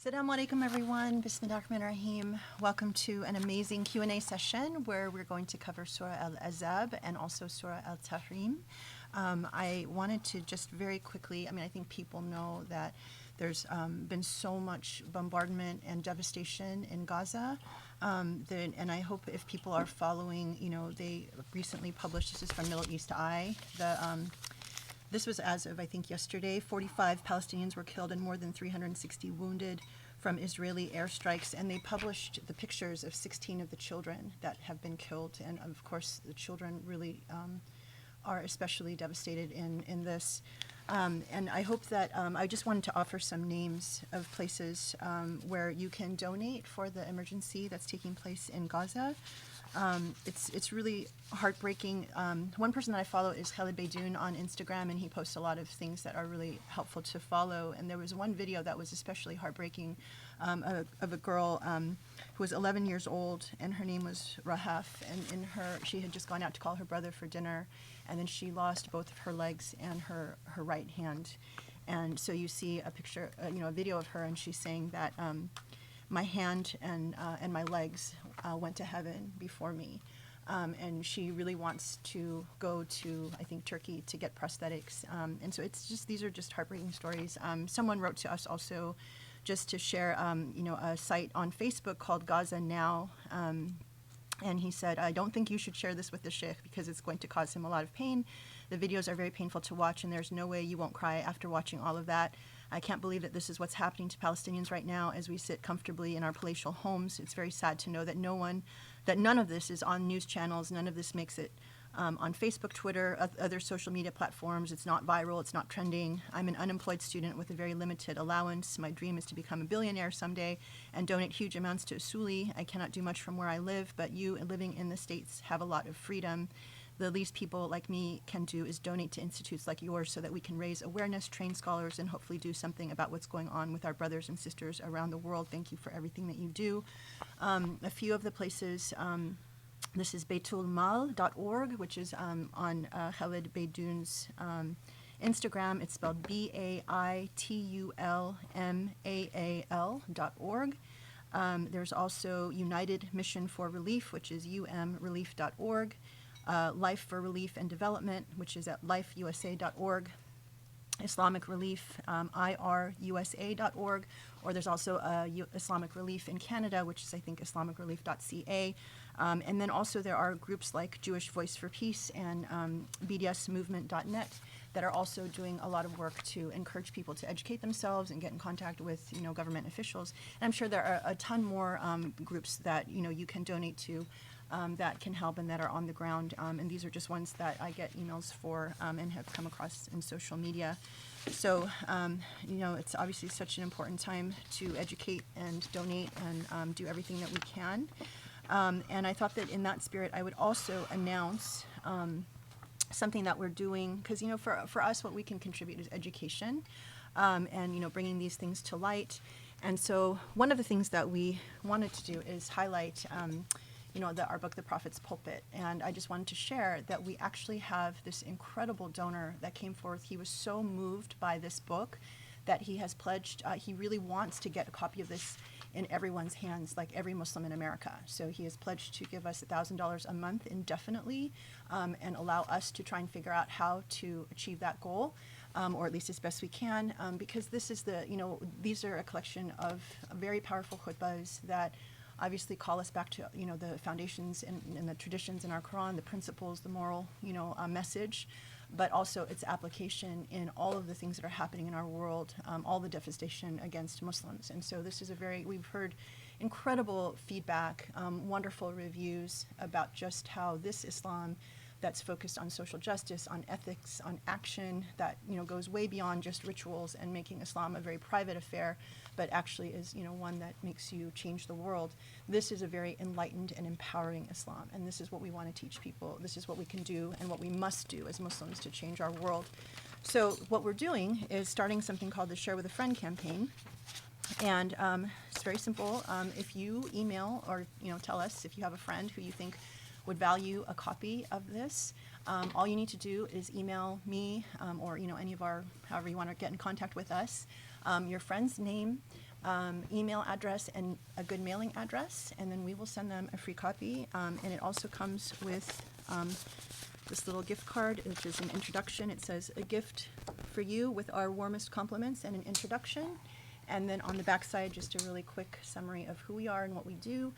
Assalamu alaikum, everyone. Bismillahirrahmanirrahim. Welcome to an amazing Q&A session where we're going to cover Surah Al-Ahzab and also Surah At-Tahrim. I wanted to just very quickly, I think people know that there's been so much bombardment and devastation in Gaza. And I hope if people are following, they recently published, this is from Middle East Eye, this was as of, I think, yesterday. 45 Palestinians were killed and more than 360 wounded from Israeli airstrikes. And they published the pictures of 16 of the children that have been killed. And, of course, the children really are especially devastated in this. And I hope that I just wanted to offer some names of places where you can donate for the emergency that's taking place in Gaza. It's really heartbreaking. One person that I follow is Khalid Beydoun on Instagram, and he posts a lot of things that are really helpful to follow. And there was one video that was especially heartbreaking of a girl who was 11 years old, and her name was Rahaf. And she had just gone out to call her brother for dinner, and then she lost both of her legs and her right hand. And so you see a picture, a video of her, and she's saying that my hand and my legs went to heaven before me. And she really wants to go to, I think, Turkey to get prosthetics. And so these are just heartbreaking stories. Someone wrote to us also just to share, a site on Facebook called Gaza Now. And he said, I don't think you should share this with the Shaykh because it's going to cause him a lot of pain. The videos are very painful to watch, and there's no way you won't cry after watching all of that. I can't believe that this is what's happening to Palestinians right now as we sit comfortably in our palatial homes. It's very sad to know that none of this is on news channels. None of this makes it on Facebook, Twitter, other social media platforms. It's not viral. It's not trending. I'm an unemployed student with a very limited allowance. My dream is to become a billionaire someday and donate huge amounts to Usuli. I cannot do much from where I live, but you living in the States have a lot of freedom. The least people like me can do is donate to institutes like yours so that we can raise awareness, train scholars, and hopefully do something about what's going on with our brothers and sisters around the world. Thank you for everything that you do. A few of the places, this is baitulmal.org, which is on Khalid Beydoun's Instagram. It's spelled BAITULMAAL.org. There's also United Mission for Relief, which is umrelief.org. Life for Relief and Development, which is at lifeusa.org. Islamic Relief, irusa.org, or there's also Islamic Relief in Canada, which is, I think, islamicrelief.ca. And then also there are groups like Jewish Voice for Peace and bdsmovement.net that are also doing a lot of work to encourage people to educate themselves and get in contact with, government officials. And I'm sure there are a ton more groups that, you can donate to that can help and that are on the ground. And these are just ones that I get emails for and have come across in social media. So, it's obviously such an important time to educate and donate and do everything that we can. And I thought that in that spirit, I would also announce something that we're doing, because, for us, what we can contribute is education and, bringing these things to light. And so one of the things that we wanted to do is highlight our book, The Prophet's Pulpit. And I just wanted to share that we actually have this incredible donor that came forth. He was so moved by this book that he has pledged, he really wants to get a copy of this in everyone's hands, like every Muslim in America. So he has pledged to give us $1,000 a month indefinitely and allow us to try and figure out how to achieve that goal, or at least as best we can, because this is these are a collection of very powerful khutbahs that obviously call us back to, the foundations and the traditions in our Quran, the principles, the moral, message, but also its application in all of the things that are happening in our world, all the devastation against Muslims. And so this is we've heard incredible feedback, wonderful reviews about just how this Islam that's focused on social justice, on ethics, on action, that goes way beyond just rituals and making Islam a very private affair, but actually is one that makes you change the world. This is a very enlightened and empowering Islam, and this is what we want to teach people. This is what we can do and what we must do as Muslims to change our world. So what we're doing is starting something called the Share with a Friend campaign. And it's very simple. If you email or tell us if you have a friend who you think would value a copy of this, all you need to do is email me or any of our, however you want to get in contact with us, your friend's name, email address and a good mailing address, and then we will send them a free copy. And it also comes with this little gift card, which is an introduction. It says, "A gift for you with our warmest compliments," and an introduction. And then on the back side, just a really quick summary of who we are and what we do.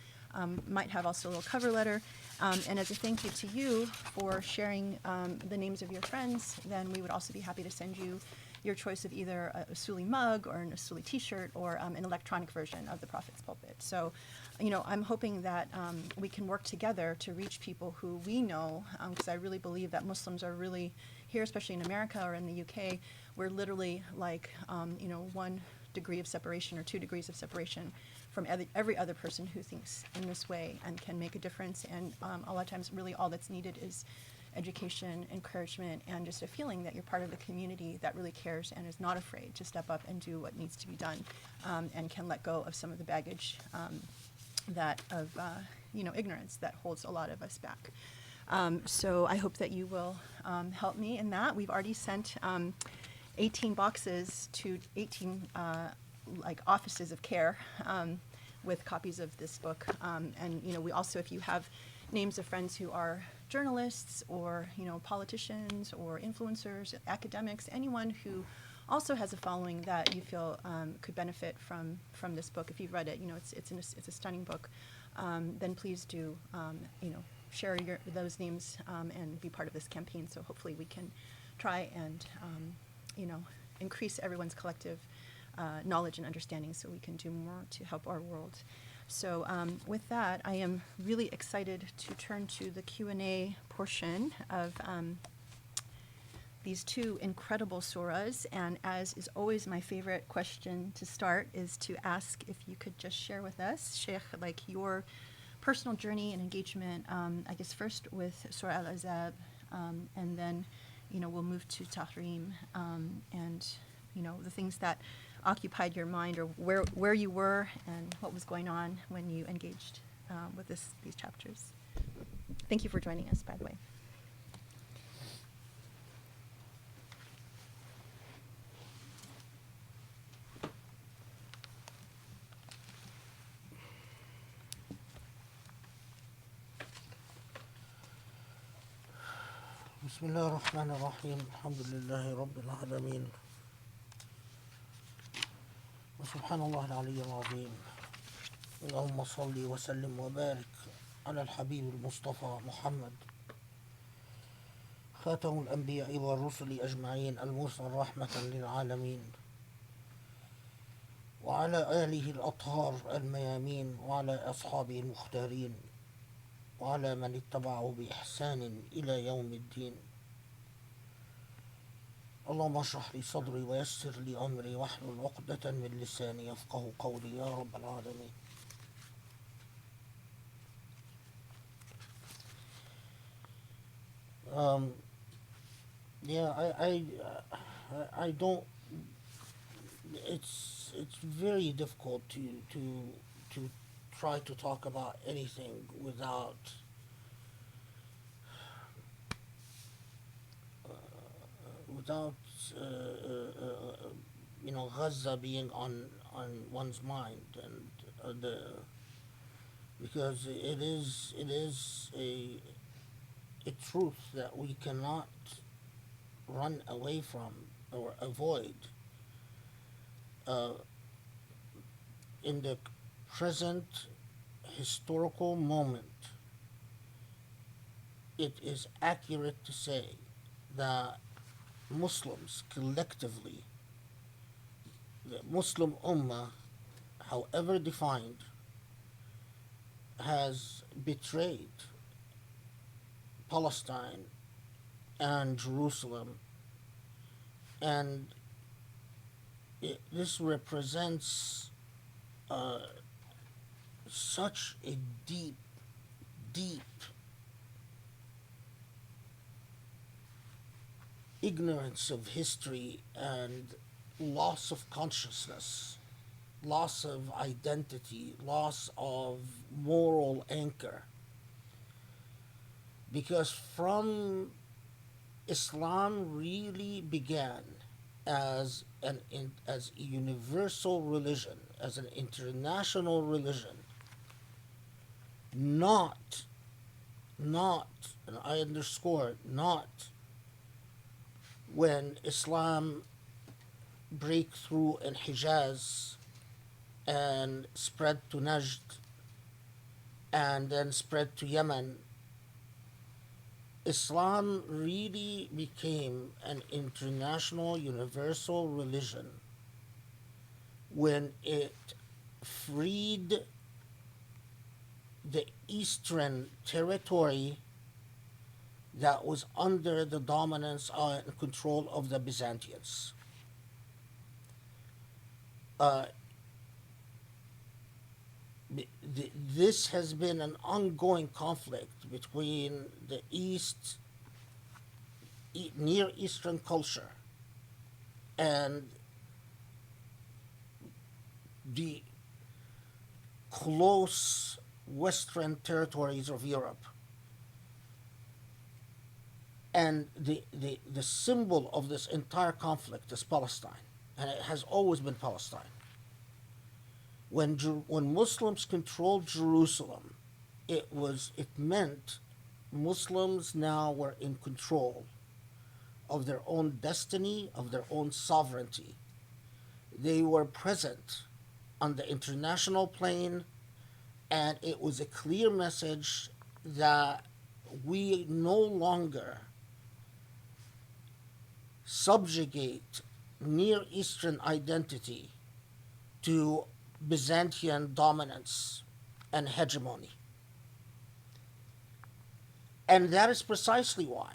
Might have also a little cover letter. And as a thank you to you for sharing the names of your friends, then we would also be happy to send you your choice of either a Usuli mug or an Usuli t-shirt or an electronic version of the Prophet's Pulpit. So, I'm hoping that we can work together to reach people who we know, because I really believe that Muslims are really here, especially in America or in the UK, we're literally like, 1 degree of separation or 2 degrees of separation from every other person who thinks in this way and can make a difference. And a lot of times, really all that's needed is education, encouragement, and just a feeling that you're part of a community that really cares and is not afraid to step up and do what needs to be done, and can let go of some of the baggage ignorance that holds a lot of us back. So I hope that you will help me in that. We've already sent 18 boxes to 18 offices of care with copies of this book. And we also, if you have names of friends who are journalists or politicians or influencers, academics, anyone who also has a following that you feel could benefit from this book. If you've read it, it's a stunning book. Then please do share those names and be part of this campaign. So hopefully we can try and increase everyone's collective knowledge and understanding so we can do more to help our world. So with that, I am really excited to turn to the Q&A portion of these 2 incredible surahs. And as is always my favorite question to start is to ask if you could just share with us, Shaykh, your personal journey and engagement, I guess first with Surah Al-Ahzab, and then, we'll move to Tahrim, and, the things that occupied your mind, or where you were and what was going on when you engaged with these chapters. Thank you for joining us, by the way. بسم الله الرحمن الرحيم الحمد لله رب العالمين وسبحان الله العلي العظيم اللهم صل وسلم وبارك على الحبيب المصطفى محمد خاتم الأنبياء والرسل أجمعين المرسل رحمة للعالمين وعلى آله الأطهار الميامين وعلى أصحابه المختارين وعلى من اتبعه بإحسان إلى يوم الدين. اللهم اشرح لي صدري ويسر لي أمري واحلل عقدة من لساني يفقه قولي يا رب العالمين. I don't. It's very difficult to try to talk about anything without Gaza being on one's mind, and because it is a truth that we cannot run away from or avoid in the present historical moment. It is accurate to say that Muslims collectively, the Muslim Ummah, however defined, has betrayed Palestine and Jerusalem, and this represents such a deep ignorance of history and loss of consciousness, loss of identity, loss of moral anchor. Because from Islam really began as a universal religion, as an international religion, not, and I underscore, not when Islam break through in Hijaz and spread to Najd and then spread to Yemen. Islam really became an international universal religion when it freed the eastern territory that was under the dominance and control of the Byzantines. This has been an ongoing conflict between the Near Eastern culture and the close western territories of Europe. And the symbol of this entire conflict is Palestine, and it has always been Palestine. When Muslims controlled Jerusalem, it meant Muslims now were in control of their own destiny, of their own sovereignty. They were present on the international plane, and it was a clear message that we no longer subjugate Near Eastern identity to Byzantine dominance and hegemony. And that is precisely why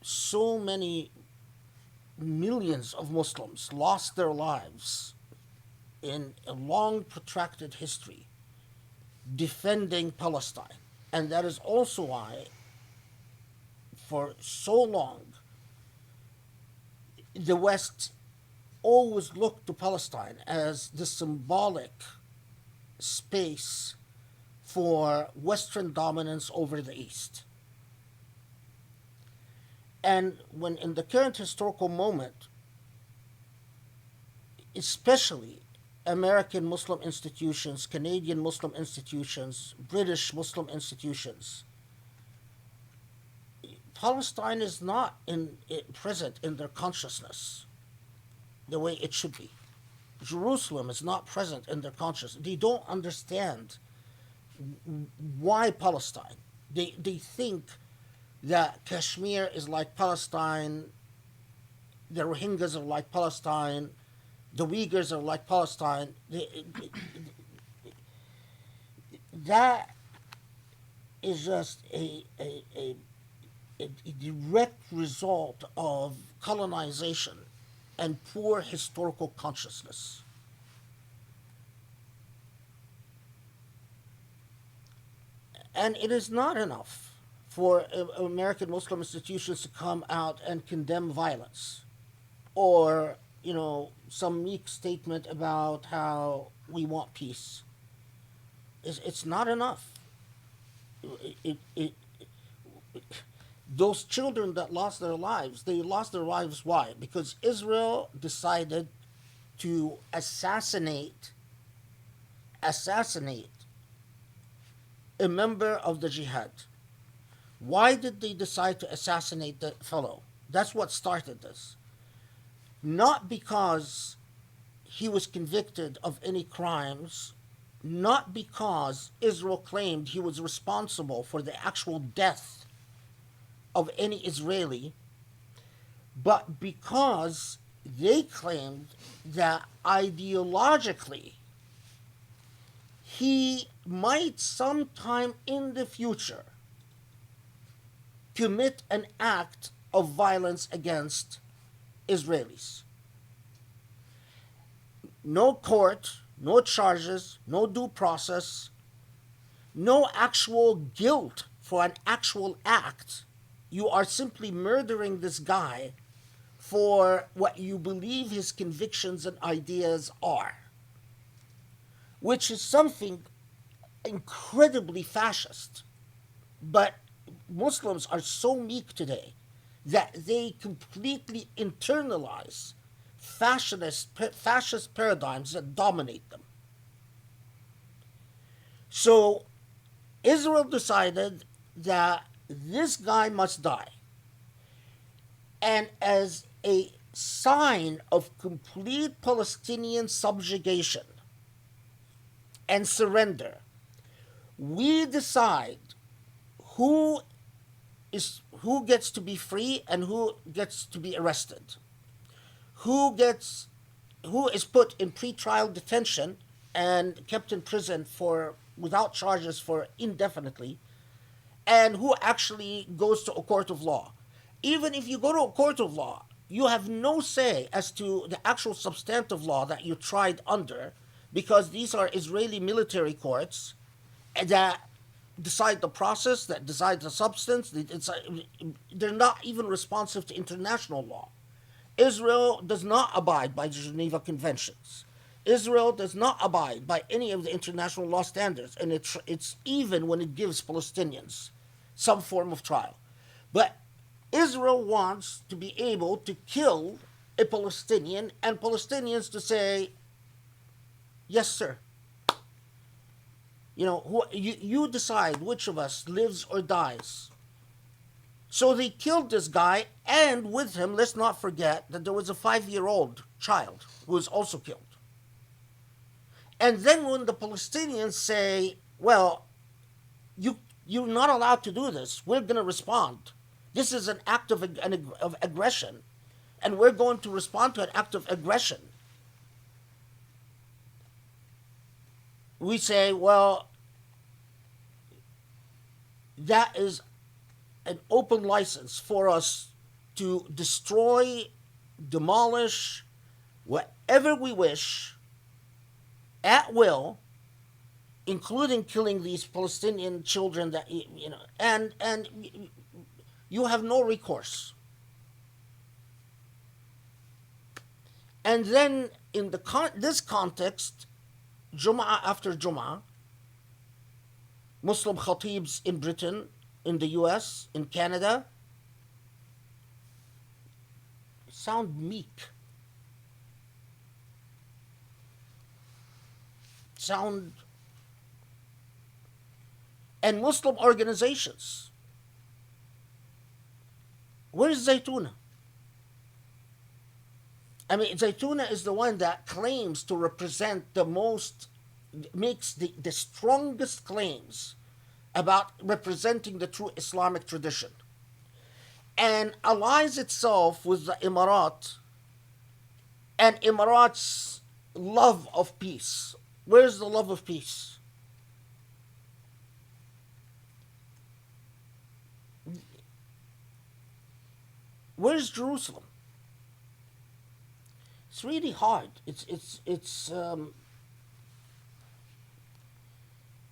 so many millions of Muslims lost their lives in a long protracted history defending Palestine. And that is also why for so long the West always looked to Palestine as the symbolic space for Western dominance over the East. And when in the current historical moment, especially American Muslim institutions, Canadian Muslim institutions, British Muslim institutions, Palestine is not present in their consciousness the way it should be. Jerusalem is not present in their consciousness. They don't understand why Palestine. They think that Kashmir is like Palestine, the Rohingyas are like Palestine, the Uyghurs are like Palestine. That is just a direct result of colonization and poor historical consciousness. And it is not enough for American Muslim institutions to come out and condemn violence or, some meek statement about how we want peace. It's not enough. Those children that lost their lives, they lost their lives why? Because Israel decided to assassinate a member of the jihad. Why did they decide to assassinate that fellow? That's what started this. Not because he was convicted of any crimes, not because Israel claimed he was responsible for the actual death of any Israeli, but because they claimed that ideologically he might sometime in the future commit an act of violence against Israelis. No court, no charges, no due process, no actual guilt for an actual act. You are simply murdering this guy for what you believe his convictions and ideas are, which is something incredibly fascist. But Muslims are so meek today that they completely internalize fascist paradigms that dominate them. So Israel decided that this guy must die. And as a sign of complete Palestinian subjugation and surrender, we decide who gets to be free and who gets to be arrested, who is put in pretrial detention and kept in prison for without charges for indefinitely, and who actually goes to a court of law. Even if you go to a court of law, you have no say as to the actual substantive law that you tried under, because these are Israeli military courts that decide the process, that decide the substance. They're not even responsive to international law. Israel does not abide by the Geneva Conventions. Israel does not abide by any of the international law standards, and it's even when it gives Palestinians some form of trial. But Israel wants to be able to kill a Palestinian and Palestinians to say, yes, sir. You decide which of us lives or dies. So they killed this guy, and with him, let's not forget that there was a 5-year-old child who was also killed. And then when the Palestinians say, well, you're not allowed to do this, we're going to respond. This is an act of aggression, and we're going to respond to an act of aggression. We say, well, that is an open license for us to destroy, demolish, whatever we wish, at will, including killing these Palestinian children and you have no recourse. And then in this context, Jum'ah after Jum'ah, Muslim khatibs in Britain, in the US, in Canada, sound meek. And Muslim organizations. Where's Zaytuna? I mean, Zaytuna is the one that claims to represent makes the strongest claims about representing the true Islamic tradition, and allies itself with the Emirat and Emirat's love of peace. Where's the love of peace? Where's Jerusalem? It's really hard. It's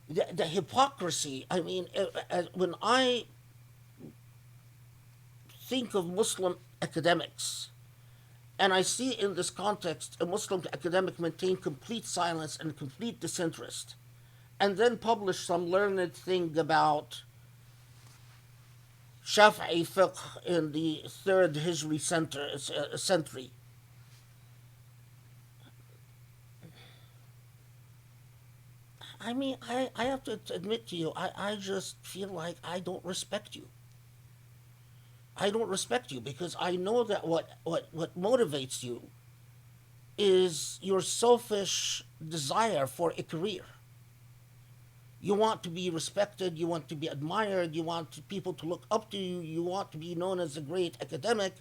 the hypocrisy. I mean, when I think of Muslim academics, and I see in this context a Muslim academic maintain complete silence and complete disinterest, and then publish some learned thing about Shafi'i fiqh in the 3rd Hijri century. I mean, I have to admit to you, I just feel like I don't respect you. I don't respect you because I know that what motivates you is your selfish desire for a career. You want to be respected, you want to be admired, you want people to look up to you, you want to be known as a great academic,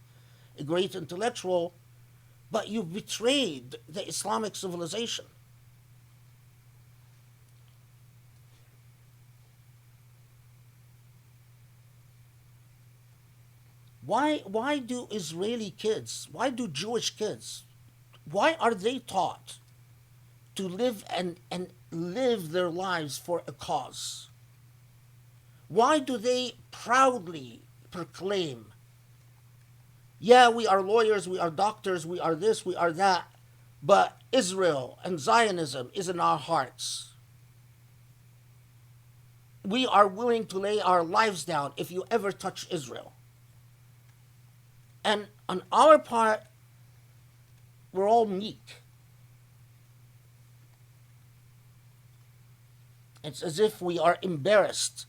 a great intellectual, but you've betrayed the Islamic civilization. Why do Israeli kids, why do Jewish kids, why are they taught to live and live their lives for a cause? Why do they proudly proclaim, yeah, we are lawyers, we are doctors, we are this, we are that, but Israel and Zionism is in our hearts. We are willing to lay our lives down if you ever touch Israel. And on our part, we're all meek. It's as if we are embarrassed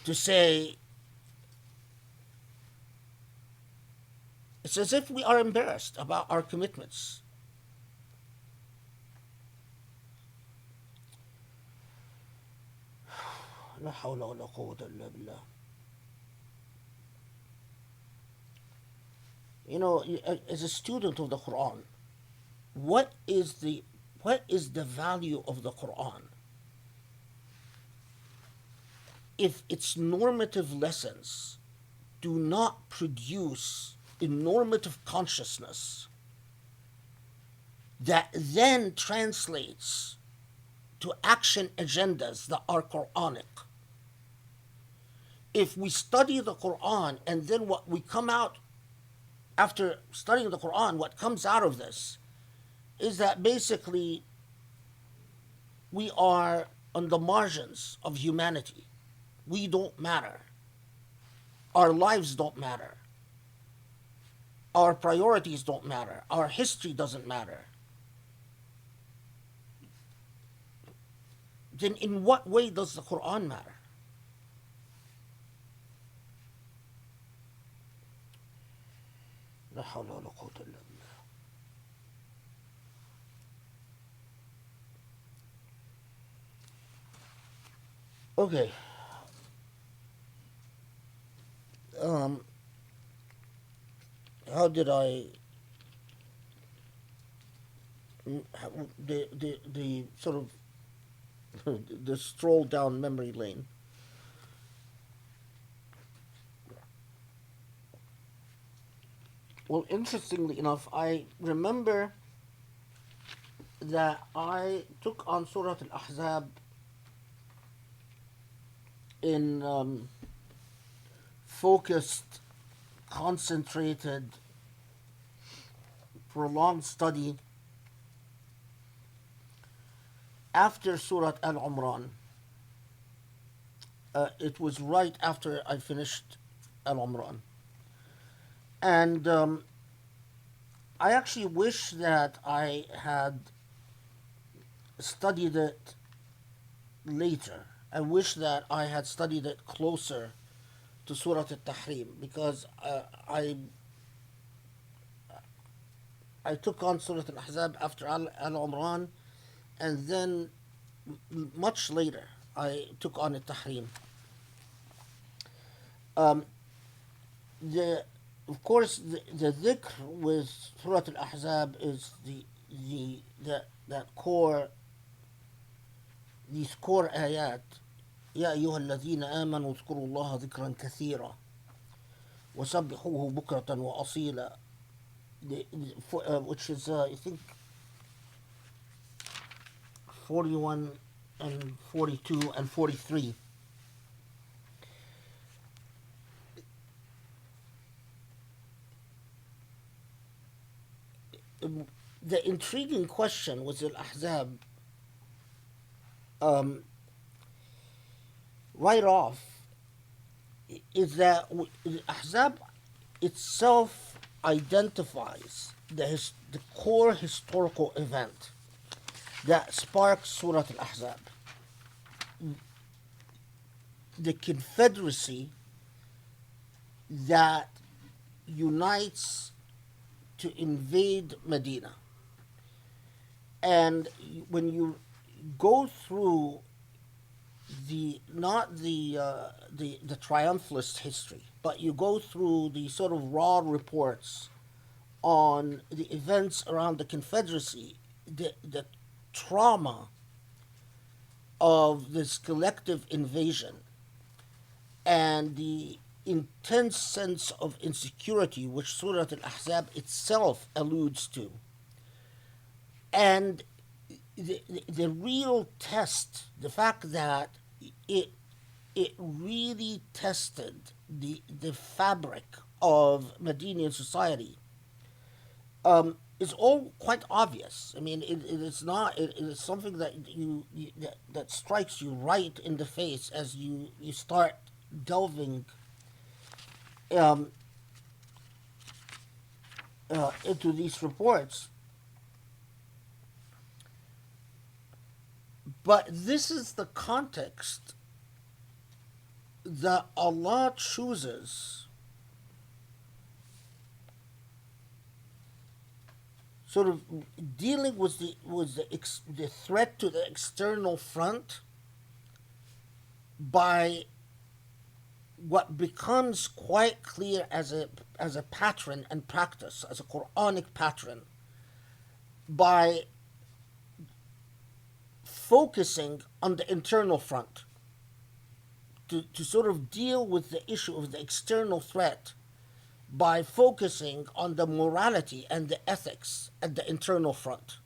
to say, it's as if we are embarrassed about our commitments. لا حول ولا قوة إلا بالله. You know, as a student of the Quran, what is the value of the Quran if its normative lessons do not produce a normative consciousness that then translates to action agendas that are Quranic? If we study the Quran and then what we come out after studying the Quran, what comes out of this is that basically we are on the margins of humanity. We don't matter. Our lives don't matter. Our priorities don't matter. Our history doesn't matter. Then in what way does the Quran matter? لا حول ولا قوة إلا بالله. Okay. How did I the sort of the stroll down memory lane? Well, interestingly enough, I remember that I took on Surah Al-Ahzab in focused, concentrated, prolonged study after Surah Al-Imran. It was right after I finished Al-Imran. And I actually wish that I had studied it later. I wish that I had studied it closer to Surah At-Tahrim, because I took on Surah Al-Ahzab after Al-Imran, and then much later I took on At-Tahrim. Of course, the dhikr with Surah Al-Ahzab is that core, these core ayat. يا أيها الذين آمنوا اذكروا الله ذكرا كثيرا وسبحوه بكرة وأصيلا, which is I think 41 and 42 and 43. The intriguing question with Al-Ahzab, right off, is that Al-Ahzab itself identifies the core historical event that sparks Surah Al-Ahzab. The confederacy that unites to invade Medina. And when you go through not the triumphalist history, but you go through the sort of raw reports on the events around the Confederacy, the trauma of this collective invasion and the intense sense of insecurity which Surah Al-Ahzab itself alludes to, and the real test, the fact that it really tested the fabric of Medinian society, is all quite obvious. I mean, it is not. It is something that that strikes you right in the face as you start delving into these reports. But this is the context that Allah chooses, sort of dealing with the threat to the external front by what becomes quite clear as a pattern and practice, as a Quranic pattern, by focusing on the internal front to sort of deal with the issue of the external threat by focusing on the morality and the ethics at the internal front.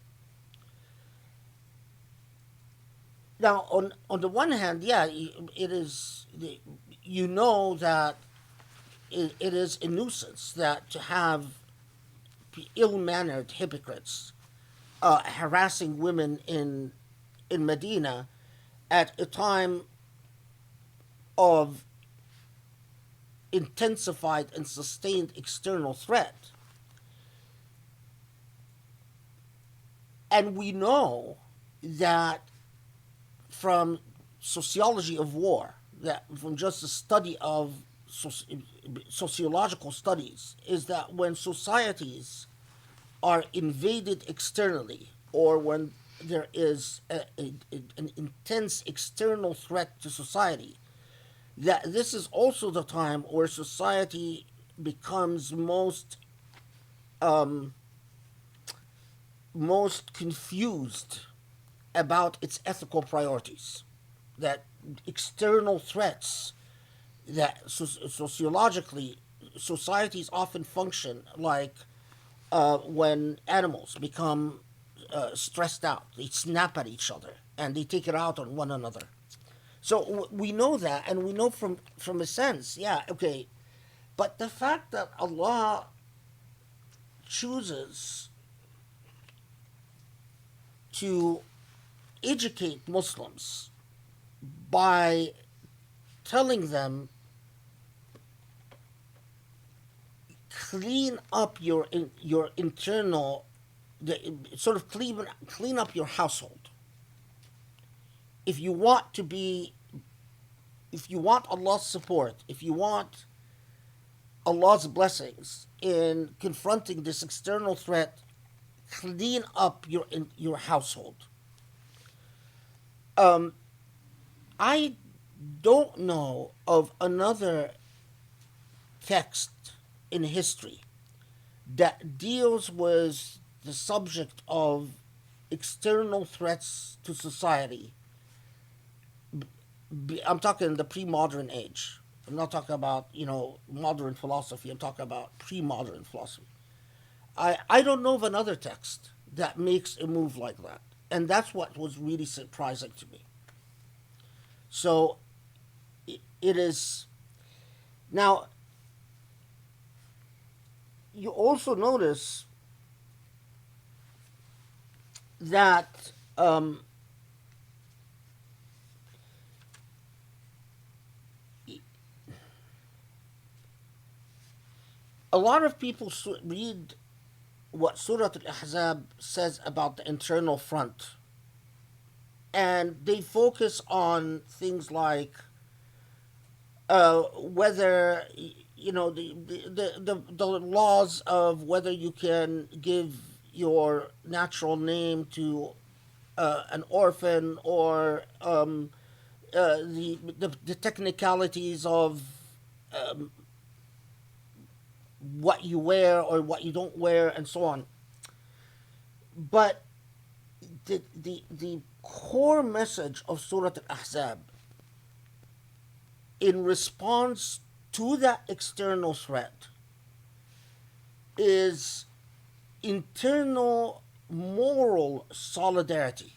Now, on the one hand, yeah, it is, you know that it is a nuisance that to have ill-mannered hypocrites harassing women in Medina at a time of intensified and sustained external threat. And we know that from sociology of war, that from just the study of sociological studies, is that when societies are invaded externally, or when there is an intense external threat to society, that this is also the time where society becomes most confused about its ethical priorities. That external threats, that sociologically societies often function like when animals become stressed out, they snap at each other and they take it out on one another. So we know that, and we know from a sense, yeah, okay. But the fact that Allah chooses to educate Muslims by telling them, clean up your internal, sort of clean up your household. If you want to be, if you want Allah's support, if you want Allah's blessings in confronting this external threat, clean up your household. I don't know of another text in history that deals with the subject of external threats to society. I'm talking the pre-modern age. I'm not talking about, modern philosophy. I'm talking about pre-modern philosophy. I don't know of another text that makes a move like that. And that's what was really surprising to me. So it is. Now, you also notice that a lot of people read what Surah Al-Ahzab says about the internal front, and they focus on things like whether the laws of whether you can give your natural name to an orphan, or the technicalities of what you wear or what you don't wear, and so on. But the core message of Surah Al-Ahzab in response to that external threat is internal moral solidarity.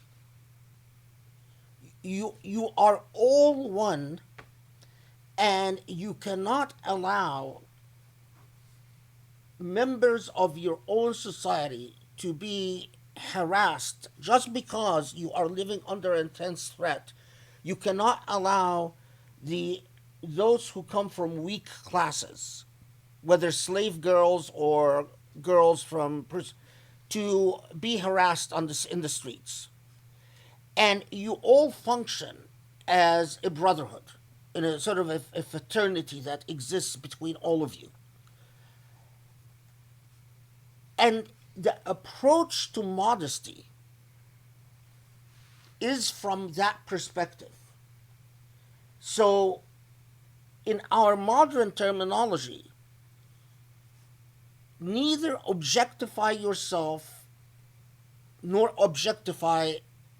You are all one, and you cannot allow members of your own society to be harassed just because you are living under intense threat. You cannot allow those who come from weak classes, whether slave girls or girls to be harassed in the streets, and you all function as a brotherhood, in a sort of a fraternity that exists between all of you. And the approach to modesty is from that perspective. So, in our modern terminology, neither objectify yourself nor objectify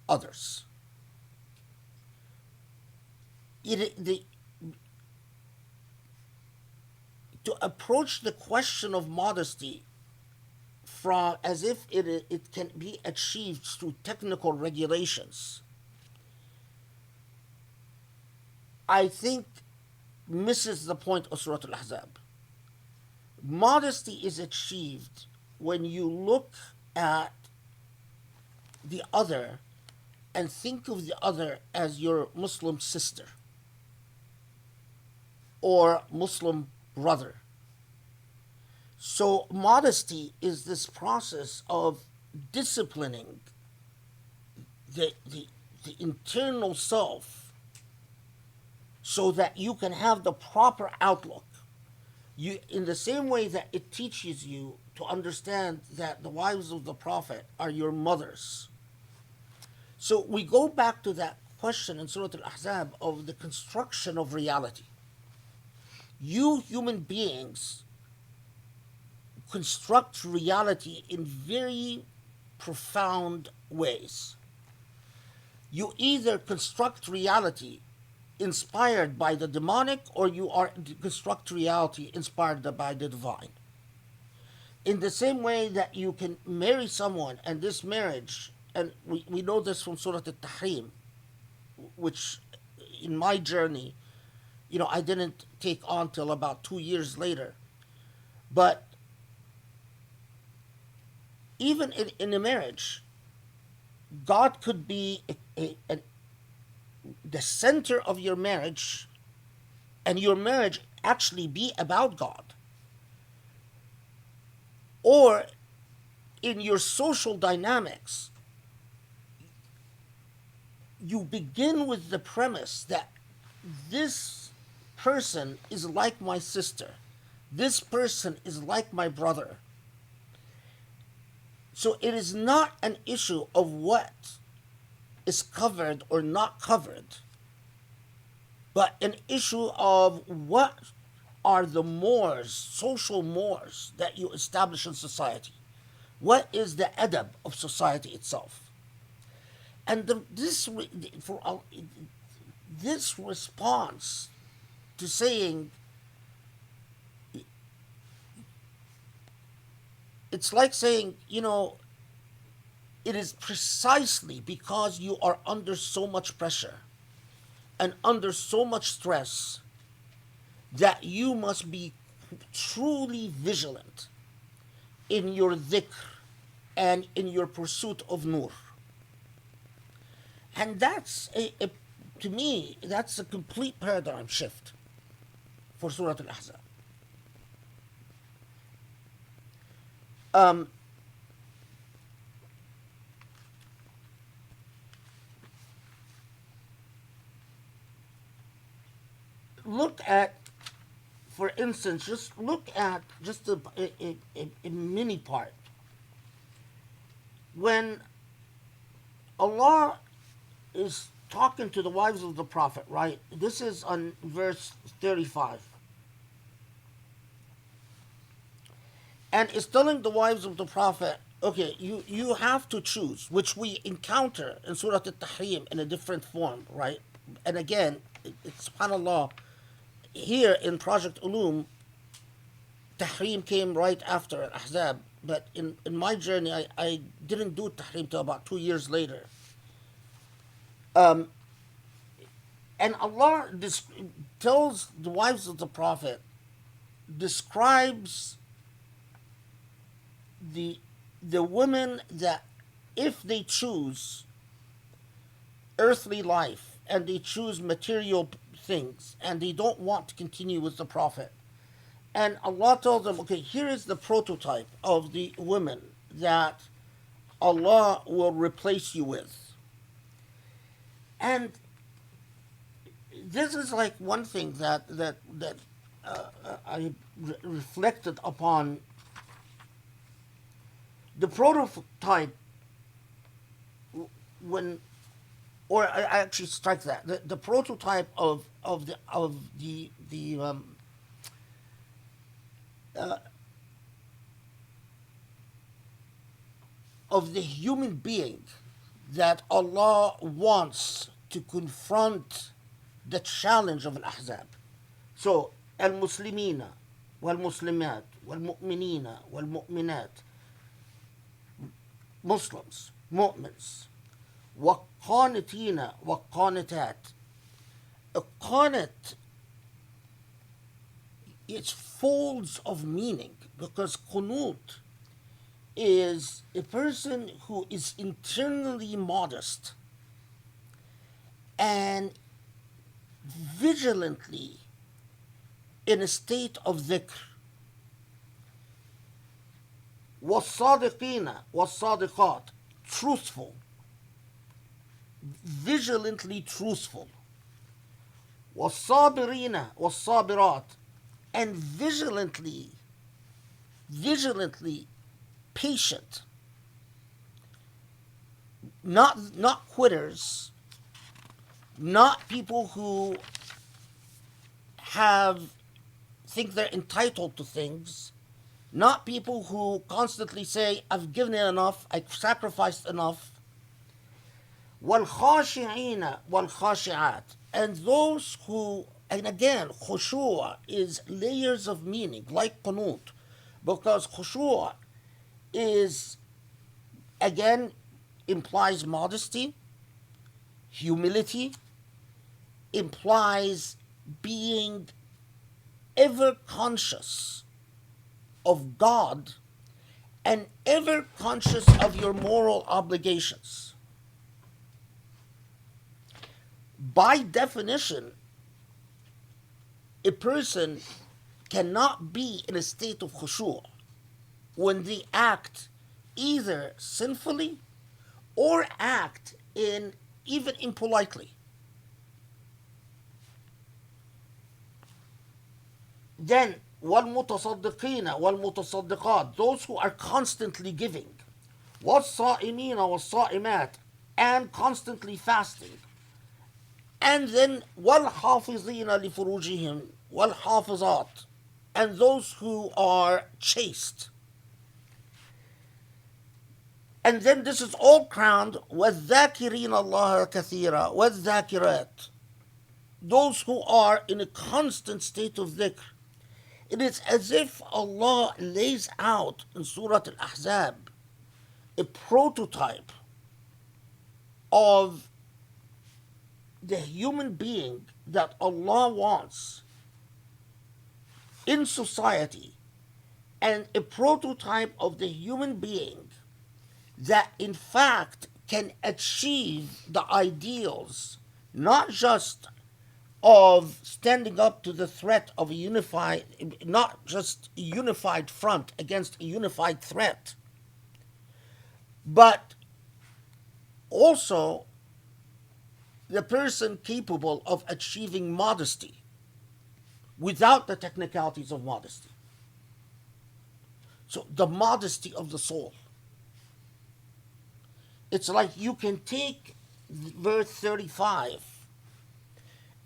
others. To approach the question of modesty from as if it can be achieved through technical regulations, I think misses the point of Surah Al-Ahzab. Modesty is achieved when you look at the other and think of the other as your Muslim sister or Muslim brother. So modesty is this process of disciplining the internal self so that you can have the proper outlook. In the same way that it teaches you to understand that the wives of the Prophet are your mothers. So we go back to that question in Surah Al-Ahzab of the construction of reality. You human beings construct reality in very profound ways. You either construct reality inspired by the demonic, or you construct reality inspired by the divine. In the same way that you can marry someone, and this marriage, and we know this from Surah At-Tahrim, which in my journey, I didn't take on till about 2 years later. But even in a marriage, God could be the center of your marriage, and your marriage actually be about God. Or in your social dynamics, you begin with the premise that this person is like my sister, this person is like my brother. So it is not an issue of what is covered or not covered, but an issue of what are the mores, social mores that you establish in society. What is the adab of society itself? And this response to saying, it's like saying, it is precisely because you are under so much pressure and under so much stress that you must be truly vigilant in your dhikr and in your pursuit of nur. And that's, to me, that's a complete paradigm shift for Surah Al-Ahzab. Look at, for instance, just look at just a mini part. When Allah is talking to the wives of the Prophet, right? This is on verse 35. And it's telling the wives of the Prophet, okay, you have to choose, which we encounter in Surah At-Tahrim in a different form, right? And again, subhanAllah, here in Project Ulum, Tahrim came right after Al-Ahzab, but in my journey, I didn't do Tahrim till about 2 years later. And Allah tells the wives of the Prophet, describes the women that if they choose earthly life and they choose material things and they don't want to continue with the Prophet, And Allah told them, okay, here is the prototype of the women that Allah will replace you with. And this is like one thing that I reflected upon. The prototype, when, or I actually strike that the prototype of the human being that Allah wants to confront the challenge of Al-Ahzab. So, المسلمين والمسلمات والمؤمنين والمؤمنات, Muslims, mu'mins, والقانتين والقانتات. A qanat, it's folds of meaning, because qunut is a person who is internally modest and vigilantly in a state of dhikr. والصادقين والصادقات, truthful, vigilantly truthful. والصابرين والصابرات, and vigilantly patient. Not quitters, not people who think they're entitled to things, not people who constantly say, I've given it enough, I've sacrificed enough. وَالْخَاشِعِينَ وَالْخَاشِعَاتِ, and those who, and again, khushu' is layers of meaning, like qunut, because khushu' is, again, implies modesty, humility, implies being ever conscious of God and ever conscious of your moral obligations. By definition, a person cannot be in a state of khushu' when they act either sinfully or act even impolitely. Then, وَالْمُتَصَدِّقِينَ وَالْمُتَصَدِّقَاتِ, those who are constantly giving. وَالصَّائِمِينَ وَالصَّائِمَاتِ, and constantly fasting. And then, وَالْحَافِظِينَ لِفُرُوجِهِمْ وَالْحَافِظَاتِ, and those who are chaste. And then this is all crowned وَالذَّاكِرِينَ اللَّهَ كَثِيرًا وَالذَّاكِرَاتِ, those who are in a constant state of dhikr. It is as if Allah lays out in Surah Al-Ahzab a prototype of the human being that Allah wants in society, and a prototype of the human being that in fact can achieve the ideals, not just of standing up to the threat of not just a unified front against a unified threat, but also the person capable of achieving modesty without the technicalities of modesty. So the modesty of the soul. It's like you can take verse 35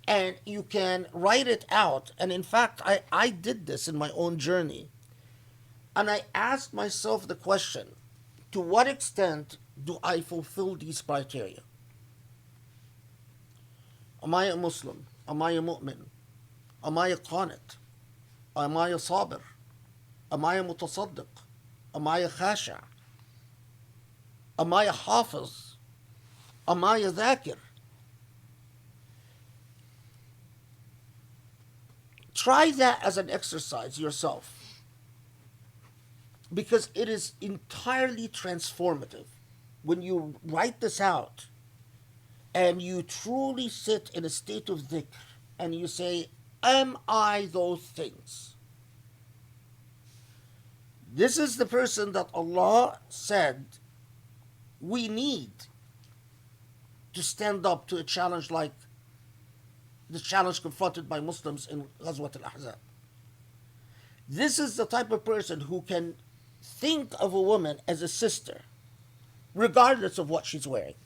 and you can write it out. And in fact, I did this in my own journey. And I asked myself the question, to what extent do I fulfill these criteria? Am I a Muslim? Am I a mu'min? Am I a qanit? Am I a sabir? Am I a mutasaddiq? Am I a khasha'? Am I a hafiz? Am I a dhakir? Try that as an exercise yourself, because it is entirely transformative when you write this out and you truly sit in a state of dhikr and you say, am I those things? This is the person that Allah said we need to stand up to a challenge like the challenge confronted by Muslims in Ghazwat Al-Ahzab. This is the type of person who can think of a woman as a sister, regardless of what she's wearing.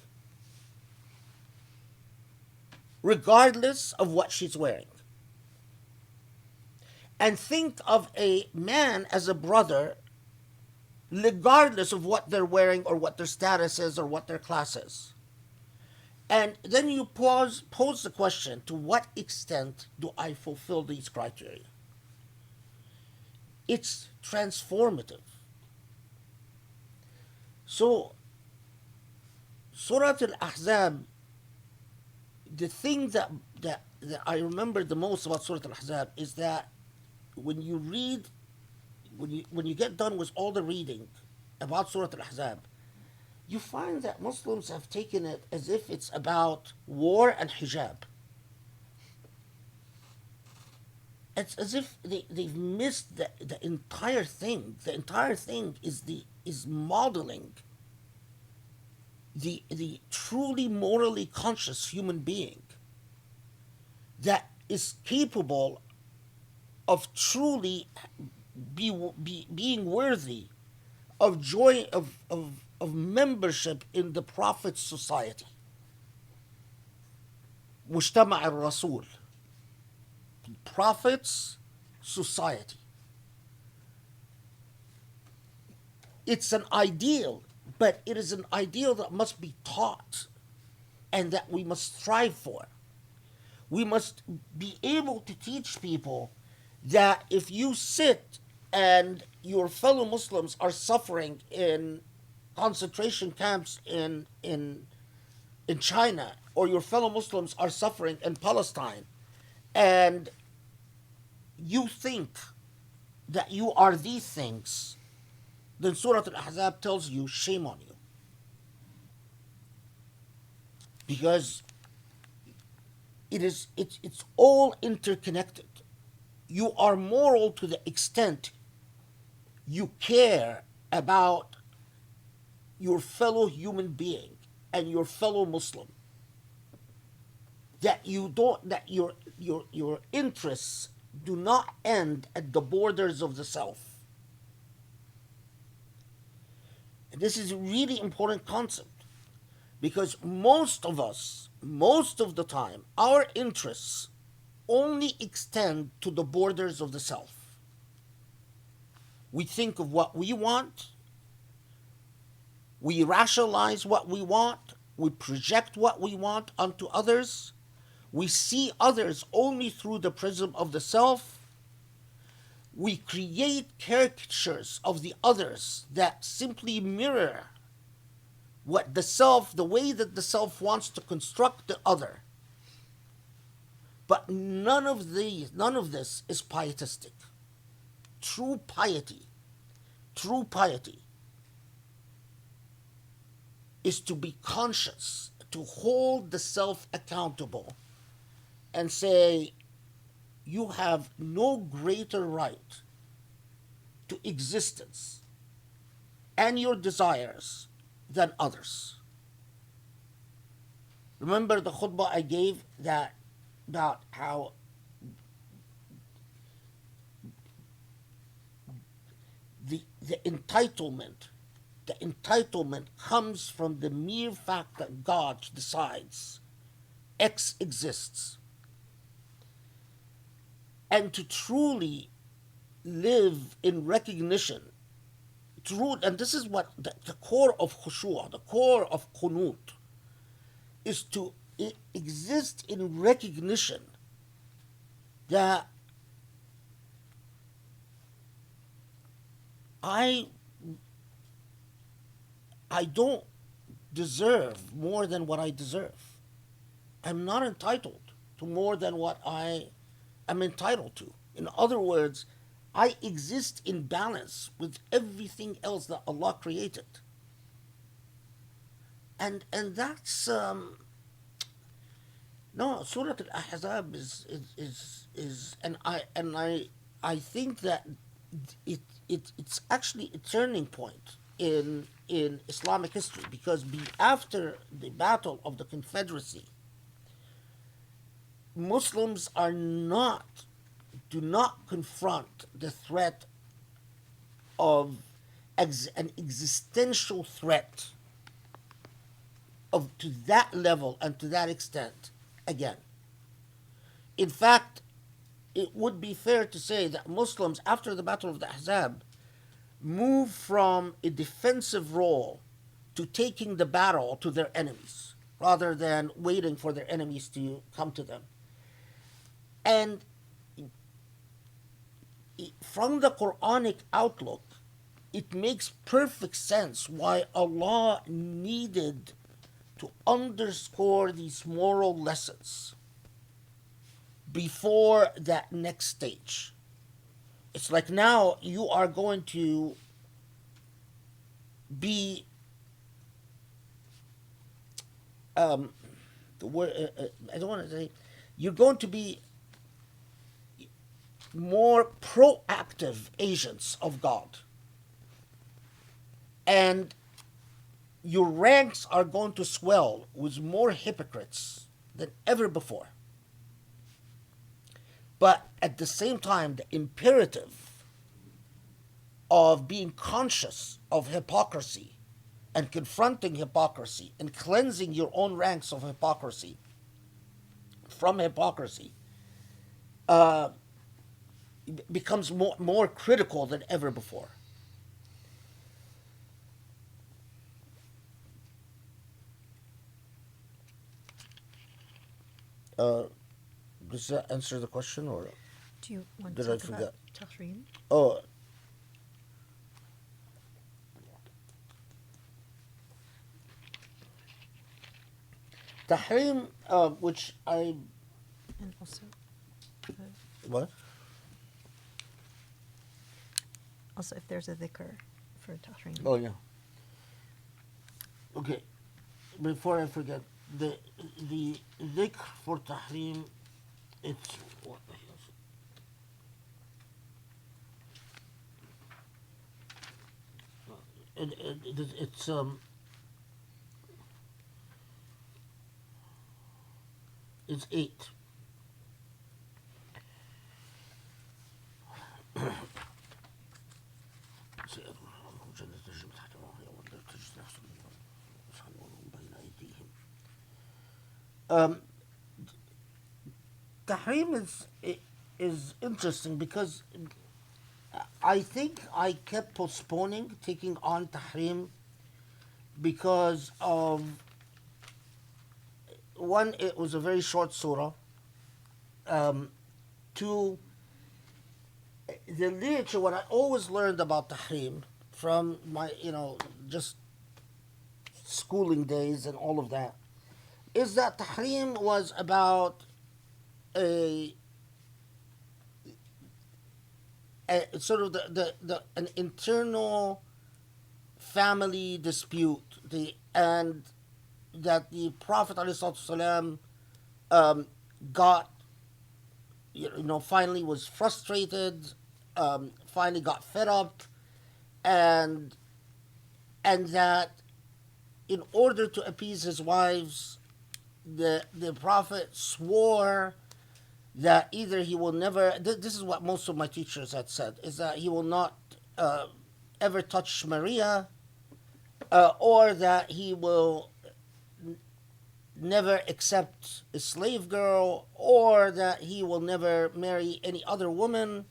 Regardless of what she's wearing. And think of a man as a brother, regardless of what they're wearing or what their status is or what their class is. And then you pose the question, to what extent do I fulfill these criteria? It's transformative. So, Surah Al-Ahzab, the thing that I remember the most about Surah Al-Ahzab is that when you read, when you get done with all the reading about Surah Al-Ahzab, you find that Muslims have taken it as if it's about war and hijab. It's as if they've missed the entire thing. The entire thing is modeling the truly morally conscious human being that is capable of truly being worthy of joy of membership in the Prophet's society. Mujtama' al-Rasul, Prophet's society. It's an ideal, but it is an ideal that must be taught and that we must strive for. We must be able to teach people that if you sit and your fellow Muslims are suffering in concentration camps in China, or your fellow Muslims are suffering in Palestine, and you think that you are these things, then Surah Al-Ahzab tells you, shame on you. Because it's all interconnected. You are moral to the extent you care about your fellow human being and your fellow Muslim. That your interests do not end at the borders of the self. And this is a really important concept, because most of us, most of the time, our interests only extend to the borders of the self. We think of what we want, we rationalize what we want, we project what we want onto others, we see others only through the prism of the self, we create caricatures of the others that simply mirror what the self, the way that the self wants to construct the other. But none of this is pietistic. True piety is to be conscious, to hold the self accountable and say, you have no greater right to existence and your desires than others. Remember the khutbah I gave about how the entitlement comes from the mere fact that God decides X exists. And to truly live in recognition, and this is what the core of khushu', the core of qunut, is to exist in recognition that I don't deserve more than what I deserve. I'm not entitled to more than what I am entitled to. In other words, I exist in balance with everything else that Allah created. And that's no, Surah Al-Ahzab is and I think that it's actually a turning point in Islamic history, because after the Battle of the Confederacy, Muslims do not confront the threat of an existential threat of to that level and to that extent again. In fact, it would be fair to say that Muslims, after the Battle of the Ahzab, move from a defensive role to taking the battle to their enemies, rather than waiting for their enemies to come to them. And from the Quranic outlook, it makes perfect sense why Allah needed to underscore these moral lessons before that next stage. It's like, now you are going to be the word I don't want to say, you're going to be more proactive agents of God, and your ranks are going to swell with more hypocrites than ever before. But at the same time, the imperative of being conscious of hypocrisy and confronting hypocrisy and cleansing your own ranks of hypocrisy from hypocrisy becomes more critical than ever before. Does that answer the question, or Do you want did to I talk forget? about Tahrim? Oh, Tahrim, which I And also, what? also if there's a dhikr for Tahrim. Oh yeah. Okay, before I forget, the dhikr for Tahrim, it's what the hell is it? It's 8. Tahrim is interesting because I think I kept postponing taking on Tahrim because of one, it was a very short surah. Two, the literature, what I always learned about Tahrim from my, just schooling days and all of that, is that Tahrim was about a sort of an internal family dispute, and that the Prophet ﷺ got, finally was frustrated, finally got fed up, and that in order to appease his wives, the Prophet swore that either he will never, this is what most of my teachers had said, is that he will not ever touch Maria, or that he will never accept a slave girl, or that he will never marry any other woman,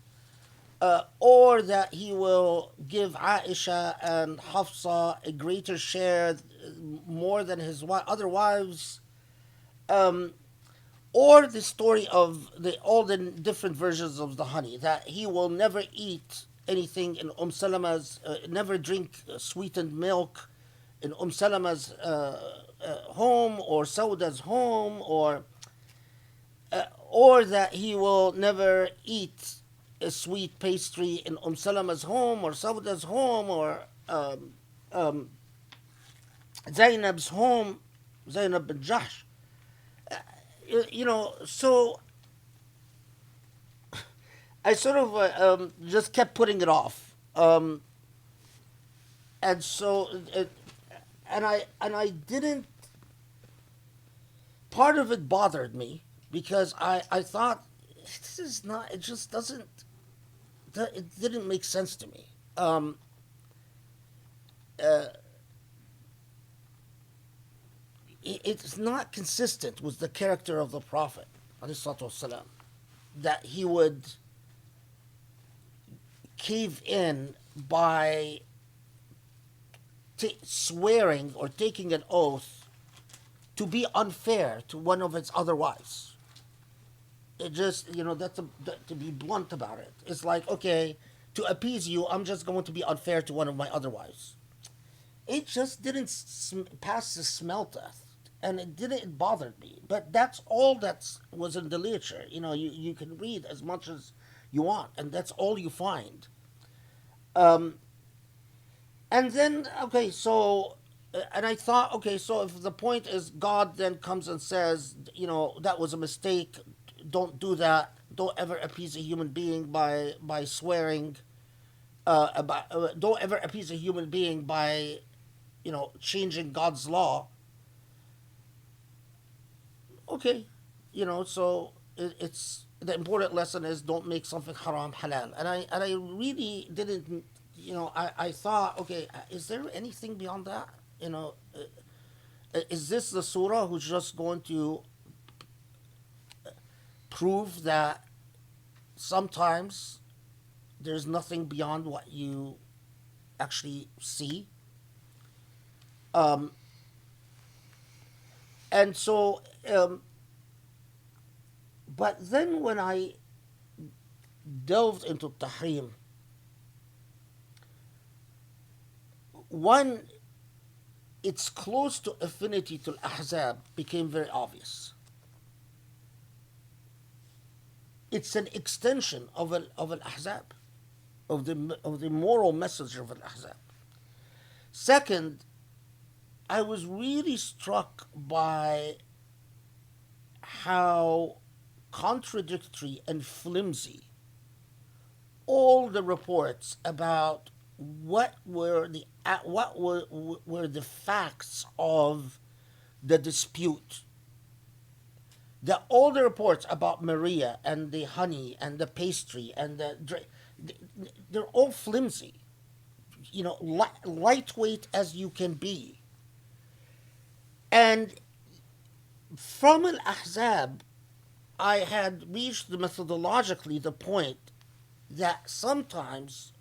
or that he will give Aisha and Hafsa a greater share, more than his other wives, or the story of all the different versions of the honey, that he will never eat anything in Salama's, never drink sweetened milk in Salama's home, or Sauda's home, or that he will never eat a sweet pastry in Salama's home, or Sauda's home, or Zainab's home, Zainab bin Jahsh. So I sort of just kept putting it off Um, and so, and I didn't. Part of it bothered me because I thought this is not. It just doesn't. It didn't make sense to me. Uh, it's not consistent with the character of the Prophet, ﷺ, that he would cave in by swearing or taking an oath to be unfair to one of its other wives. It just, to be blunt about it. It's like, okay, to appease you, I'm just going to be unfair to one of my other wives. It just didn't pass the smell test. And it bothered me. But that's all that was in the literature. You can read as much as you want, and that's all you find. Um, and then, okay, so, and I thought, okay, so if the point is God then comes and says, that was a mistake, don't do that, don't ever appease a human being by swearing, don't ever appease a human being by, changing God's law. Okay, so it's the important lesson is don't make something haram halal. And I really didn't, I thought, okay, is there anything beyond that? Is this the surah who's just going to prove that sometimes there's nothing beyond what you actually see? Um, and so, but then when I delved into Tahrim, one, its close to affinity to Al-Ahzab became very obvious. It's an extension of Al-Ahzab, of the moral message of Al-Ahzab. Second, I was really struck by how contradictory and flimsy all the reports about what were the facts of the dispute. That all the reports about Maria and the honey and the pastry and they're all flimsy, lightweight as you can be. And from Al-Ahzab, I had reached methodologically the point that sometimes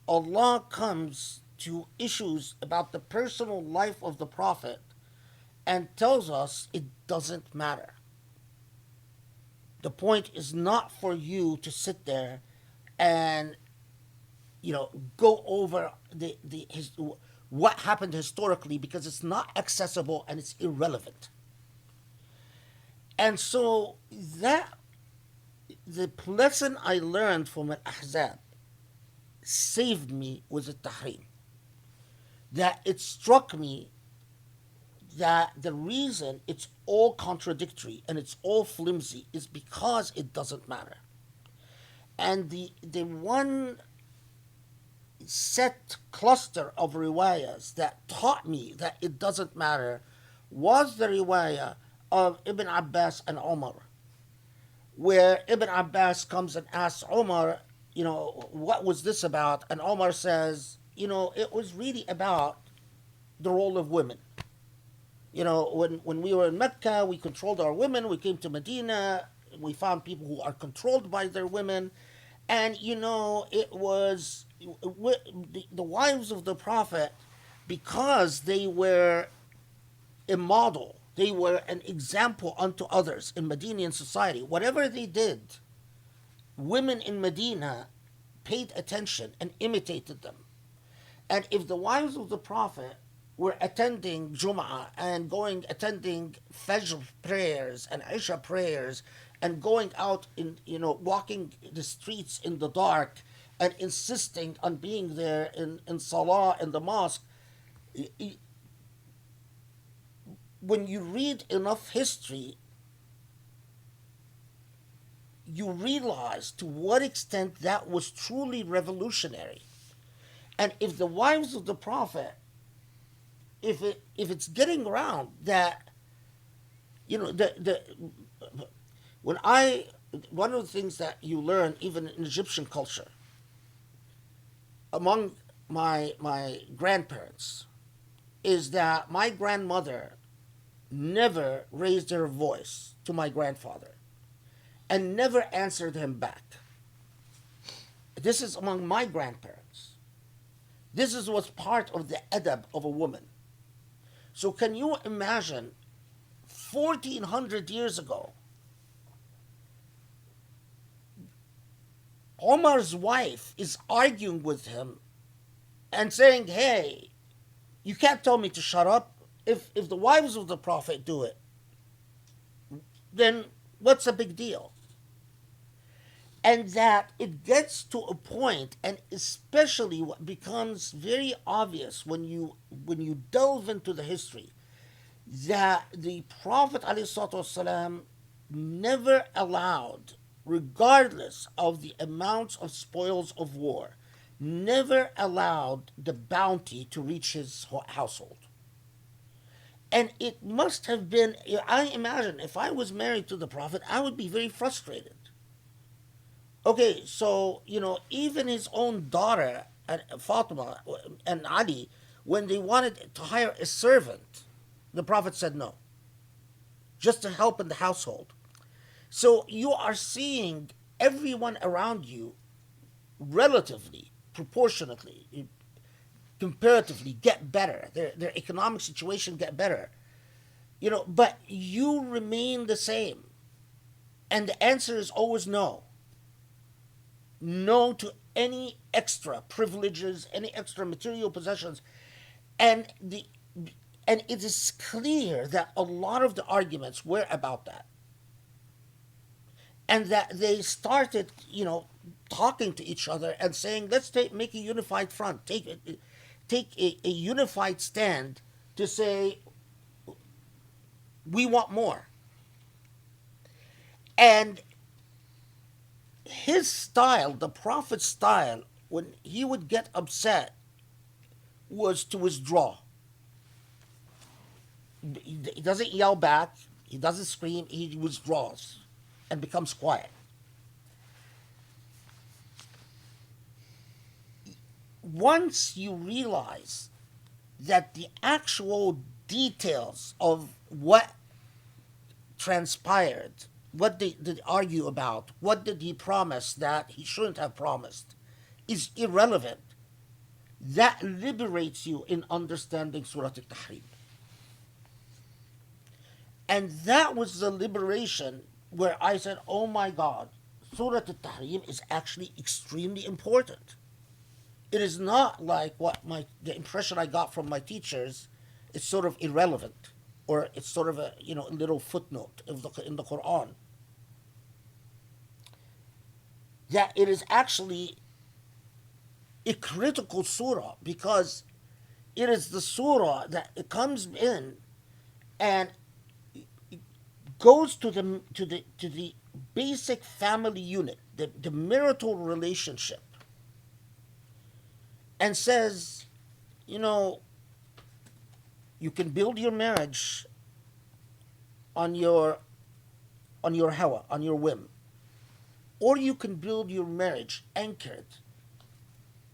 Allah comes to issues about the personal life of the Prophet and tells us it doesn't matter. The point is not for you to sit there and go over what happened historically, because it's not accessible and it's irrelevant. And so the lesson I learned from Al-Ahzab saved me with At-Tahrim. That it struck me that the reason it's all contradictory and it's all flimsy is because it doesn't matter. And the one set cluster of riwayas that taught me that it doesn't matter was the riwayah of Ibn Abbas and Umar, where Ibn Abbas comes and asks Umar, what was this about? And Umar says, it was really about the role of women. When we were in Mecca, we controlled our women. We came to Medina, we found people who are controlled by their women. And, it was the wives of the Prophet, because they were a model, they were an example unto others in Medinian society. Whatever they did, women in Medina paid attention and imitated them. And if the wives of the Prophet were attending Jum'ah and attending Fajr prayers and Isha prayers and going out walking the streets in the dark and insisting on being there in Salah in the mosque, when you read enough history, you realize to what extent that was truly revolutionary. And if the wives of the Prophet, if it's getting around that, the when I one of the things that you learn even in Egyptian culture among my grandparents is that my grandmother never raised her voice to my grandfather and never answered him back. This is among my grandparents. This is what's part of the adab of a woman. So can you imagine 1400 years ago, Omar's wife is arguing with him and saying, hey, you can't tell me to shut up. If the wives of the Prophet do it, then what's the big deal? And that it gets to a point, and especially what becomes very obvious when you delve into the history, that the Prophet ﷺ never allowed, regardless of the amounts of spoils of war, never allowed the bounty to reach his household. And it must have been, I imagine, if I was married to the Prophet, I would be very frustrated. Okay, so, even his own daughter, Fatima and Ali, when they wanted to hire a servant, the Prophet said no, just to help in the household. So you are seeing everyone around you relatively, proportionately, comparatively get better. Their economic situation get better. But you remain the same. And the answer is always no. No to any extra privileges, any extra material possessions. And it is clear that a lot of the arguments were about that. And that they started, talking to each other and saying, let's make a unified front, take a unified stand to say, we want more. And his style, the Prophet's style, when he would get upset, was to withdraw. He doesn't yell back, he doesn't scream, he withdraws and becomes quiet. Once you realize that the actual details of what transpired, what they did argue about, what did he promise that he shouldn't have promised, is irrelevant, that liberates you in understanding Surah At-Tahrim. And that was the liberation where I said, oh my God, Surah At-Tahrim is actually extremely important. It is not like the impression I got from my teachers. It's sort of irrelevant, or it's sort of a little footnote in the Quran. That it is actually a critical surah, because it is the surah that it comes in and goes to the basic family unit, the marital relationship, and says, you can build your marriage on your hawa, on your whim, or you can build your marriage anchored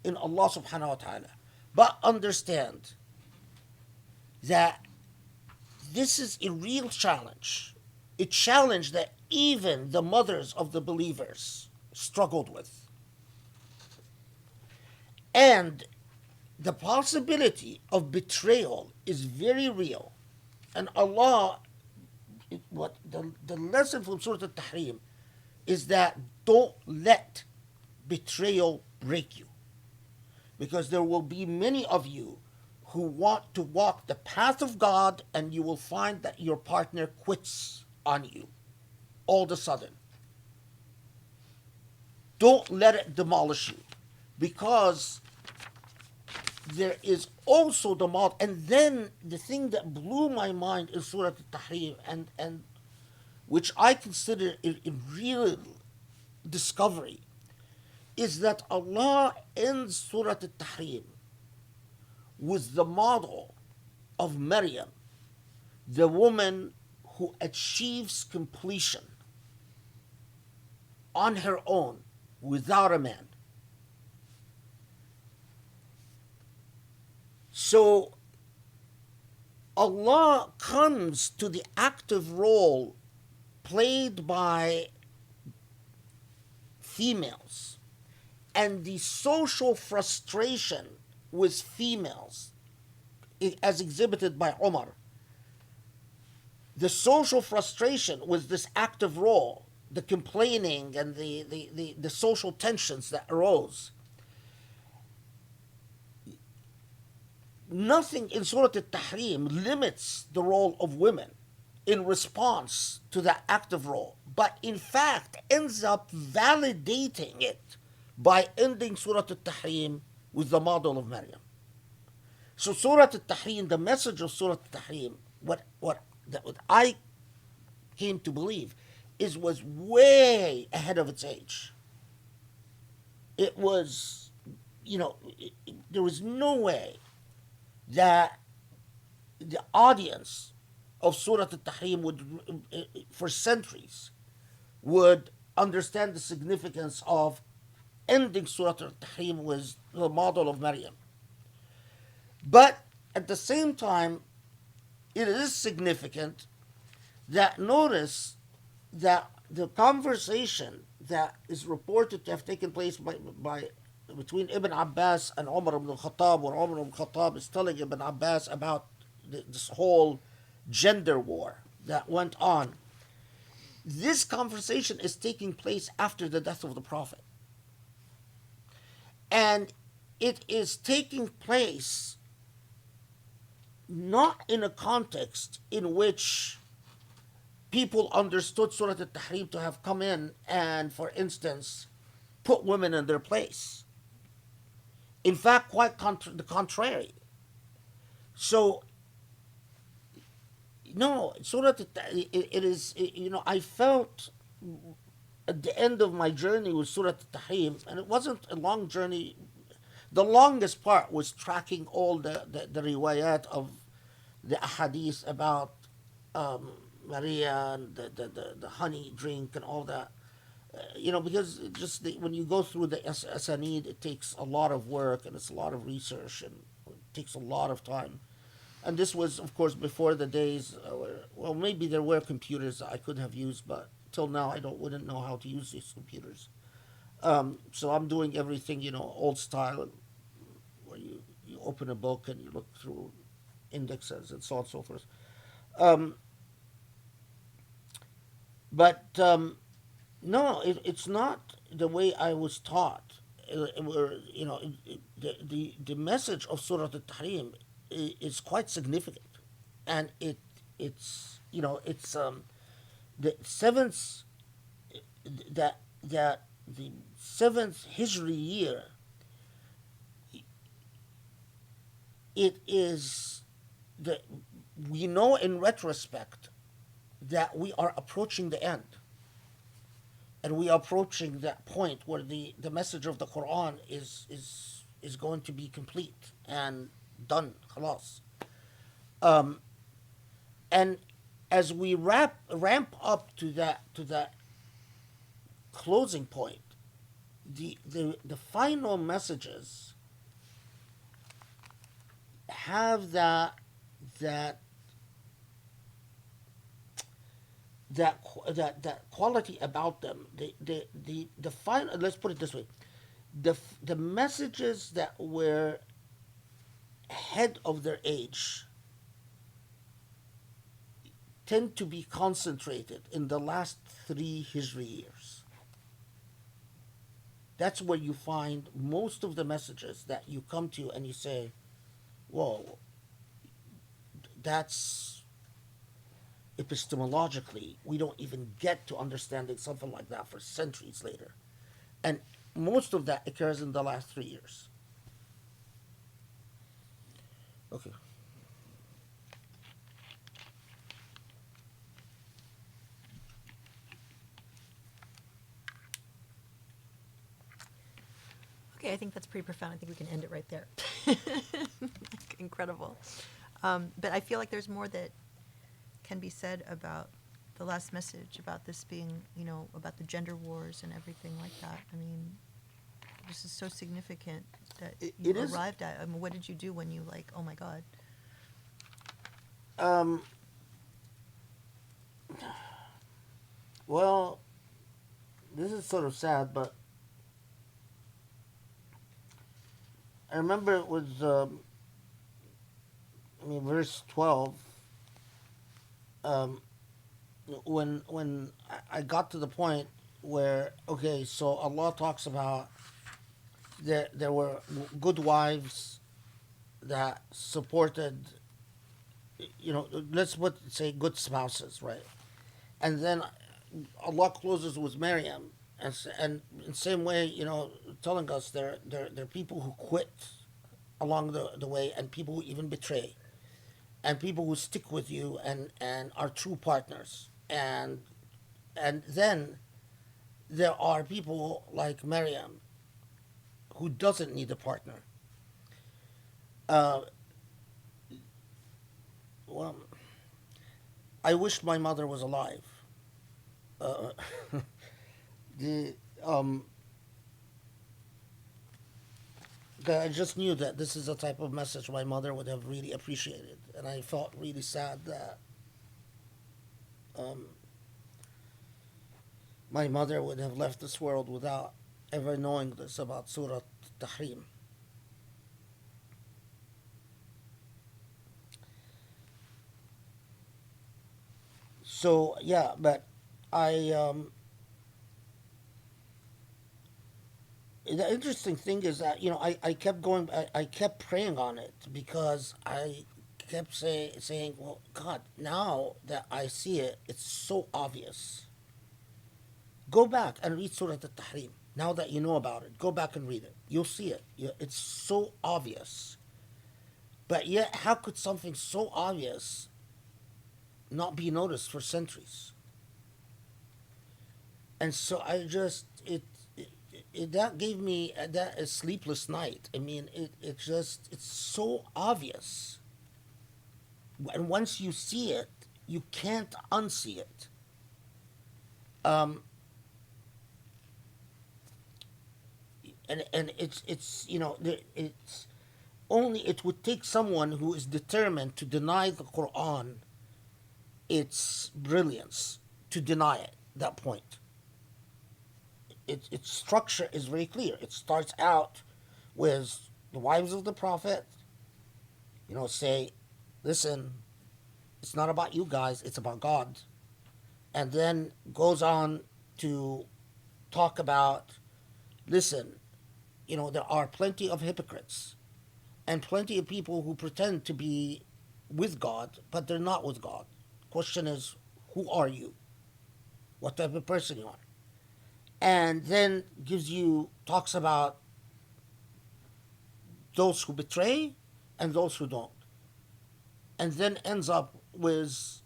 in Allah subhanahu wa ta'ala. But understand that this is a real challenge, a challenge that even the mothers of the believers struggled with. And the possibility of betrayal is very real. And Allah, the lesson from Surah At-Tahrim is that don't let betrayal break you. Because there will be many of you who want to walk the path of God, and you will find that your partner quits on you all of a sudden. Don't let it demolish you, because there is also the mod. And then the thing that blew my mind in Surah At-Tahrim, and which I consider a real discovery, is that Allah ends Surah At-Tahrim was the model of Maryam, the woman who achieves completion on her own without a man. So Allah comes to the active role played by females and the social frustration with females as exhibited by Umar. The social frustration was this active role, the complaining and the social tensions that arose. Nothing in Surah At-Tahrim limits the role of women in response to that active role, but in fact ends up validating it by ending Surah At-Tahrim with the model of Maryam. So Surah At-Tahrim, the message of Surah At-Tahrim, what I came to believe was way ahead of its age. It was, there was no way that the audience of Surah At-Tahrim would, for centuries, would understand the significance of ending Surah At-Tahrim with the model of Maryam. But at the same time, it is significant that notice that the conversation that is reported to have taken place between Ibn Abbas and Umar ibn al-Khattab, where Umar ibn al-Khattab is telling Ibn Abbas about this whole gender war that went on. This conversation is taking place after the death of the Prophet. And it is taking place not in a context in which people understood Surah At-Tahrim to have come in and, for instance, put women in their place. In fact, quite the contrary. So, no, Surah it is, I felt at the end of my journey with Surah At-Tahrim, and it wasn't a long journey. The longest part was tracking all the riwayat of the ahadith about Maria and the honey drink and all that. Because when you go through the asanid, it takes a lot of work and it's a lot of research and it takes a lot of time. And this was, of course, before the days where, maybe there were computers that I could have used, but till now I wouldn't know how to use these computers. So I'm doing everything, old style, where you open a book and you look through indexes and so on and so forth. But no, it's not the way I was taught. The message of Surah At-Tahrim is quite significant, and it's the seventh that the seventh Hijri year. It is we know in retrospect that we are approaching the end. And we are approaching that point where the message of the Quran is going to be complete and done, khalas. And as we ramp up to that closing point, the final messages have that quality about them. The final, let's put it this way, the messages that were ahead of their age tend to be concentrated in the last 3 Hijri years. That's where you find most of the messages that you come to and you say, whoa, that's epistemologically, we don't even get to understanding something like that for centuries later. And most of that occurs in the last 3 years. Okay. Okay, I think that's pretty profound. I think we can end it right there. Incredible. But I feel like there's more that can be said about the last message, about this being, about the gender wars and everything like that. I mean, this is so significant that you It is. arrived at. I mean, what did you do when you oh my God? Um, well, this is sort of sad, but I remember it was, verse 12, um, when I got to the point where, okay, so Allah talks about there were good wives that supported, let's say good spouses, right? And then Allah closes with Maryam, and in the same way, telling us there are people who quit along the way, and people who even betray, and people who stick with you and are true partners, and then there are people like Maryam who doesn't need a partner. Uh, well, I wish my mother was alive. Uh, the I just knew that this is a type of message my mother would have really appreciated, and I felt really sad that um, my mother would have left this world without ever knowing this about Surah At-Tahrim. So yeah, but I the interesting thing is that I kept going, I kept praying on it because I kept saying, well, God, now that I see it, it's so obvious. Go back and read Surah At-Tahrim. Now that you know about it, go back and read it. You'll see it. It's so obvious. But yet, how could something so obvious not be noticed for centuries? And so I just that gave me that a sleepless night. I mean, it's so obvious, and once you see it, you can't unsee it. Um, and it's it's only it would take someone who is determined to deny the Quran its brilliance to deny it. That point, its structure is very clear. It starts out with the wives of the Prophet, say, listen, it's not about you guys, it's about God. And then goes on to talk about, listen, there are plenty of hypocrites and plenty of people who pretend to be with God, but they're not with God. Question is, who are you? What type of person you are? And then talks about those who betray and those who don't. And then ends up with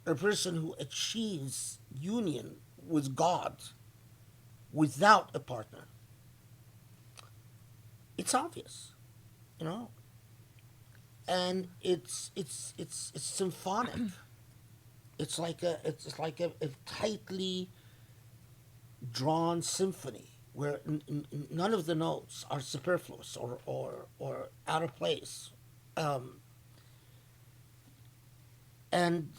a person who achieves union with God without a partner. It's obvious, you know, and it's symphonic. It's like a tightly drawn symphony where none of the notes are superfluous or out of place. Um, and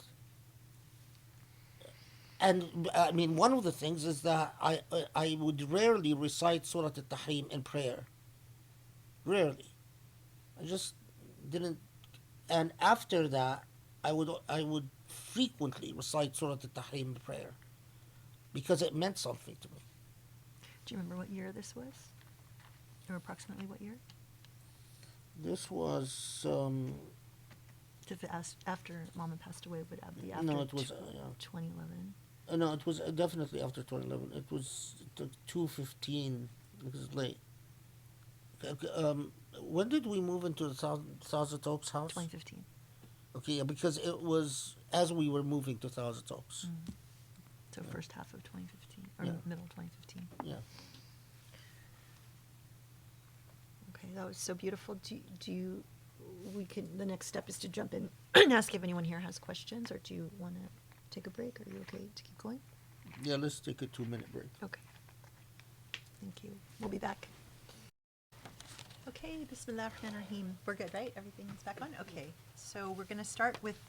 I mean, one of the things is that I would rarely recite Surah At-Tahrim in prayer. Rarely. I just didn't. And after that, I would frequently recite Surah At-Tahrim in prayer because it meant something to me. Do you remember what year this was? Or approximately what year? This was If it after Mama passed away, would it be after no, it was 2011? no, it was definitely after 2011. It was 2:15. It was late. When did we move into the Thousand Oaks house? 2015. Okay, yeah, because it was as we were moving to Thousand Oaks. So Yeah. first half of 2015, or Yeah. middle 2015. Yeah. Okay, that was so beautiful. Do you, we can, the next step is to jump in and ask if anyone here has questions, or do you want to take a break? Are you okay to keep going? Yeah, let's take a 2-minute break. Okay. Thank you. We'll be back. Okay, Bismillah ar-Rahman ar-Rahim. We're good, right? Everything's back on? Okay. So we're going to start with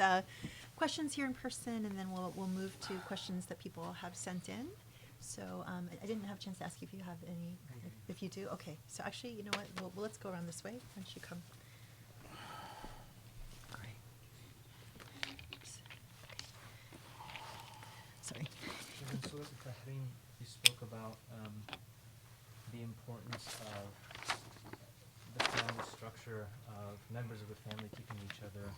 questions here in person, and then we'll move to questions that people have sent in. So I didn't have a chance to ask you if you have any. If you do, okay. So actually, you know what? Well, let's go around this way. Why don't you come? Great. Sorry. In Surah At-Tahrim, you spoke about the importance of the family structure, of members of the family keeping each other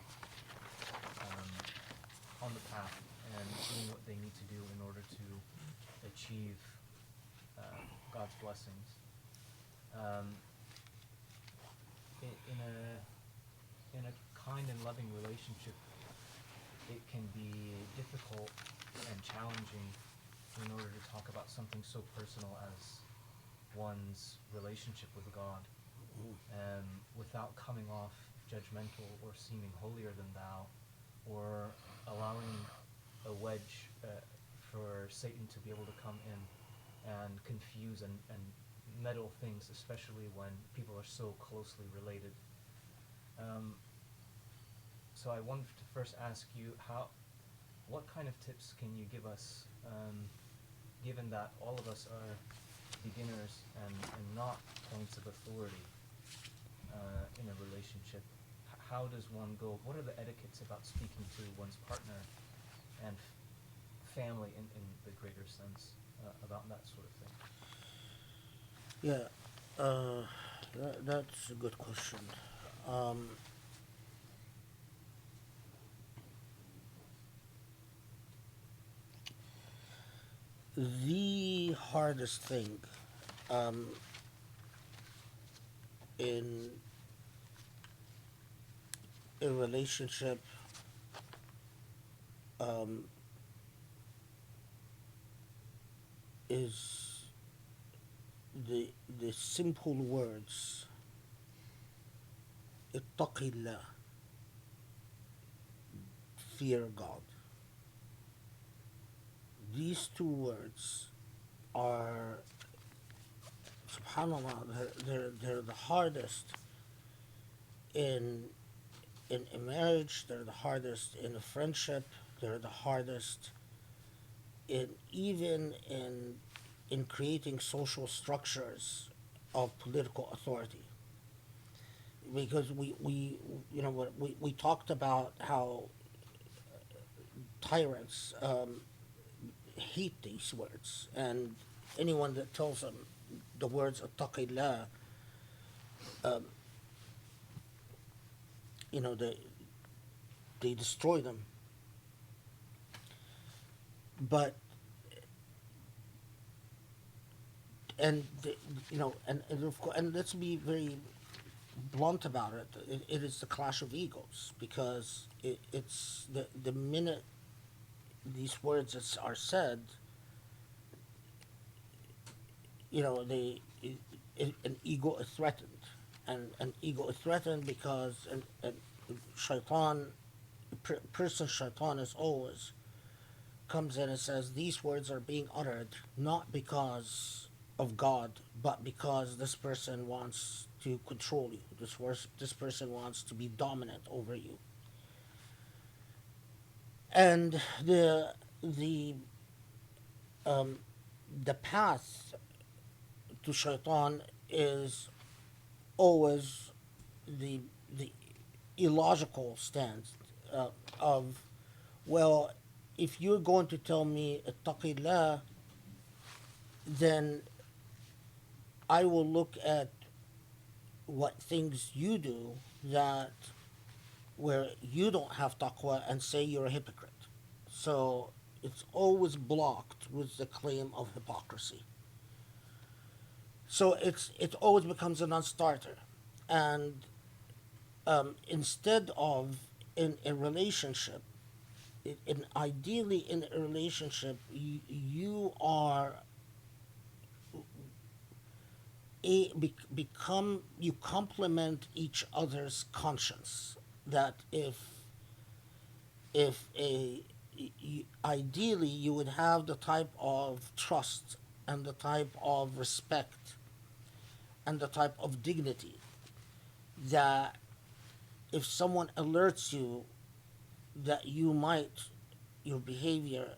on the path and doing what they need to do in order to achieve God's blessings. In a kind and loving relationship, it can be difficult and challenging in order to talk about something so personal as one's relationship with God, without coming off judgmental or seeming holier than thou, or allowing a wedge for Satan to be able to come in and confuse and meddle things, especially when people are so closely related. So I wanted to first ask you, what kind of tips can you give us, given that all of us are beginners and not points of authority in a relationship? How does one go? What are the etiquettes about speaking to one's partner and family in the greater sense about that sort of thing? Yeah, that's a good question. The hardest thing in a relationship is the simple words ittaqillah, fear God. These two words are, subhanallah, they're the hardest in a marriage, they're the hardest in a friendship, they're the hardest even in creating social structures of political authority. Because we talked about how tyrants hate these words, and anyone that tells them the words attaqillah, they destroy them. But and of course, and let's be very blunt about it. It is the clash of egos, because it's the minute these words are said, an ego is threatened, and an ego is threatened because and shaitan, shaitan is always comes in and says these words are being uttered not because of God, but because this person wants to control you. This person wants to be dominant over you. And the path to shaitan is always the illogical stance of, well, if you're going to tell me ittaqillah, then I will look at what things you do that where you don't have taqwa and say you're a hypocrite. So it's always blocked with the claim of hypocrisy. So it always becomes a non-starter. And instead of in a relationship, ideally in a relationship, you are become, you complement each other's conscience. That if a ideally you would have the type of trust and the type of respect and the type of dignity that if someone alerts you that you might, your behavior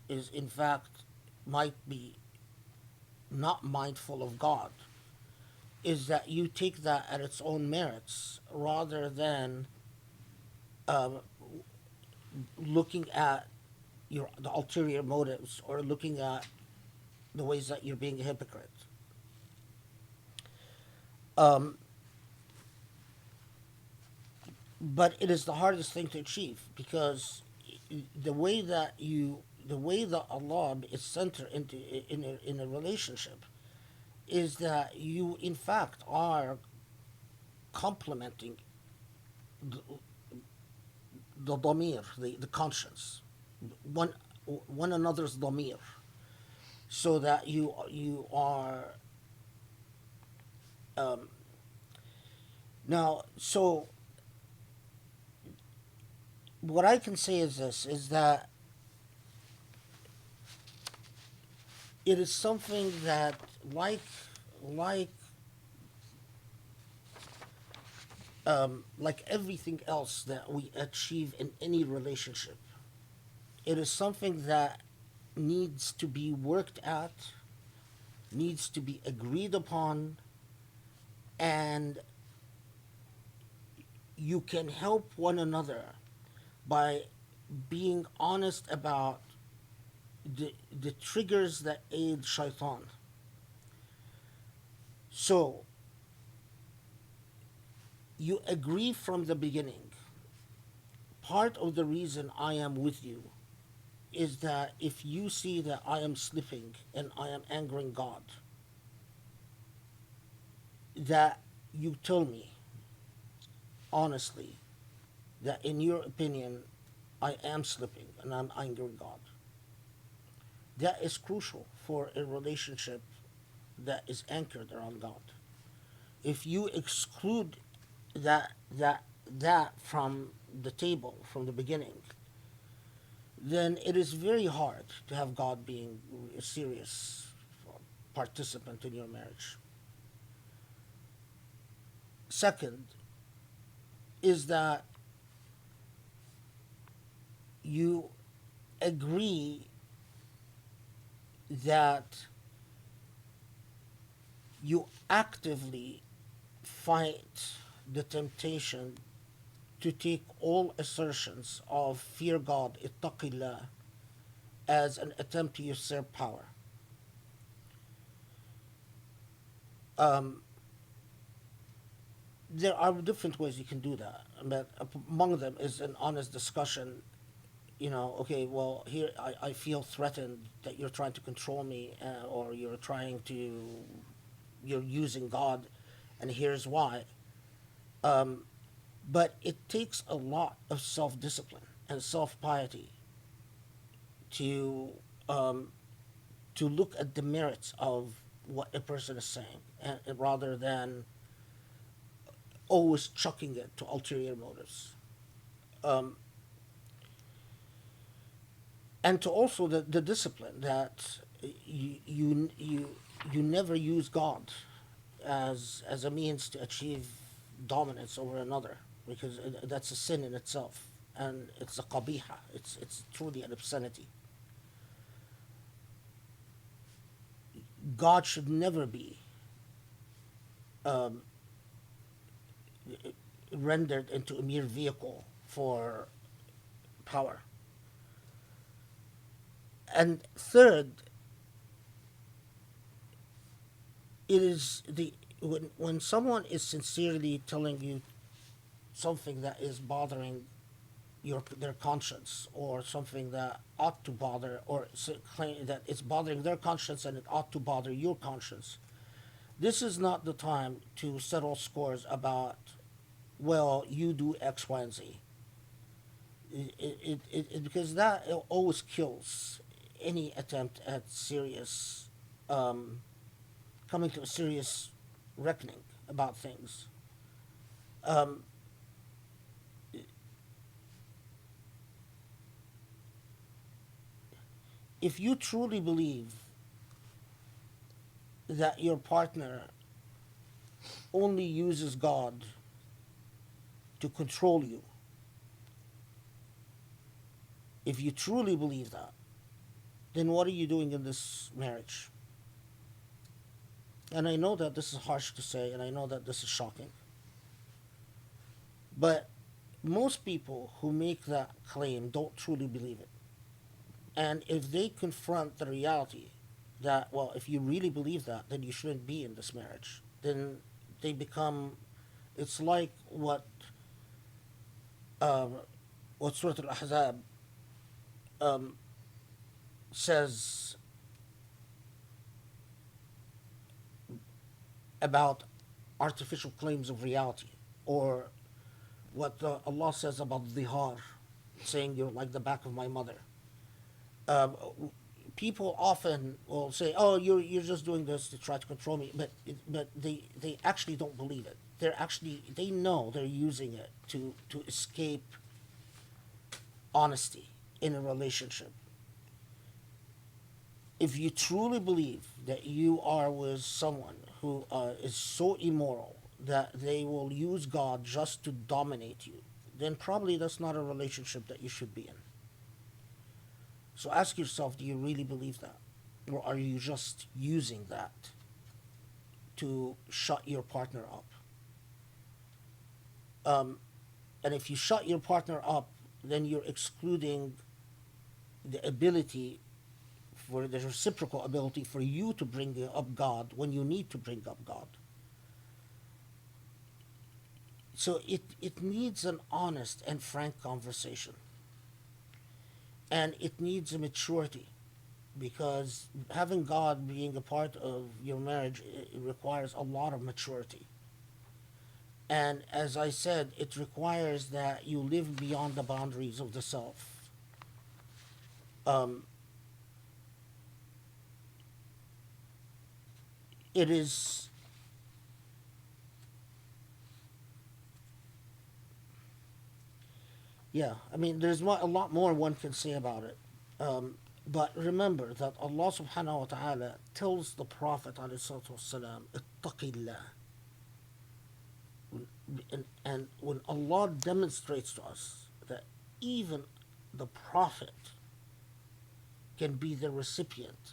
is in fact might be not mindful of God, is that you take that at its own merits rather than um, looking at the ulterior motives or looking at the ways that you're being a hypocrite. Um, but it is the hardest thing to achieve because the way that Allah is centered into in a relationship is that you in fact are complementing the, the damir, the conscience, one one another's damir, so that you are um, now. So what I can say is this: is that it is something that like like everything else that we achieve in any relationship, it is something that needs to be worked at, needs to be agreed upon, and you can help one another by being honest about the triggers that aid shaitan. So you agree from the beginning. Part of the reason I am with you is that if you see that I am slipping and I am angering God, that you tell me honestly that in your opinion I am slipping and I'm angering God. That is crucial for a relationship that is anchored around God. If you exclude that from the table from the beginning, then it is very hard to have God being a serious participant in your marriage. Second is that you agree that you actively fight the temptation to take all assertions of fear God, ittaqillah, as an attempt to usurp power. Um, there are different ways you can do that, but among them is an honest discussion. You know, okay, well, here I feel threatened that you're trying to control me, or you're using God, and here's why. Um, but it takes a lot of self discipline and self piety to um, to look at the merits of what a person is saying, and rather than always chucking it to ulterior motives. Um, and to also the discipline that you never use God as a means to achieve dominance over another, because that's a sin in itself, and it's a qabiha. It's truly an obscenity. God should never be um, rendered into a mere vehicle for power. And third, it is the when someone is sincerely telling you something that is bothering their conscience, or something that ought to bother, or claim that it's bothering their conscience and it ought to bother your conscience, this is not the time to settle scores about, well, you do X, Y, and Z. Because that always kills any attempt at serious um, coming to a serious reckoning about things. Um, if you truly believe that your partner only uses God to control you, if you truly believe that, then what are you doing in this marriage? And I know that this is harsh to say, and I know that this is shocking. But most people who make that claim don't truly believe it. And if they confront the reality that, well, if you really believe that, then you shouldn't be in this marriage, then they become, it's like uh, what Surah Al-Ahzab says about artificial claims of reality, or what Allah says about dhihar, saying you're like the back of my mother. Um, People often will say, "Oh, you're just doing this to try to control me," but they actually don't believe it. They know they're using it to escape honesty in a relationship. If you truly believe that you are with someone who is so immoral that they will use God just to dominate you, then probably that's not a relationship that you should be in. So ask yourself, do you really believe that? Or are you just using that to shut your partner up? And if you shut your partner up, then you're excluding the ability, for the reciprocal ability for you to bring up God when you need to bring up God. So it needs an honest and frank conversation. And it needs a maturity, because having God being a part of your marriage, it requires a lot of maturity. And as I said, it requires that you live beyond the boundaries of the self. Um, it is Yeah, I mean, there's a lot more one can say about it. But remember that Allah subhanahu wa ta'ala tells the Prophet alayhi ittaqillah. And when Allah demonstrates to us that even the Prophet can be the recipient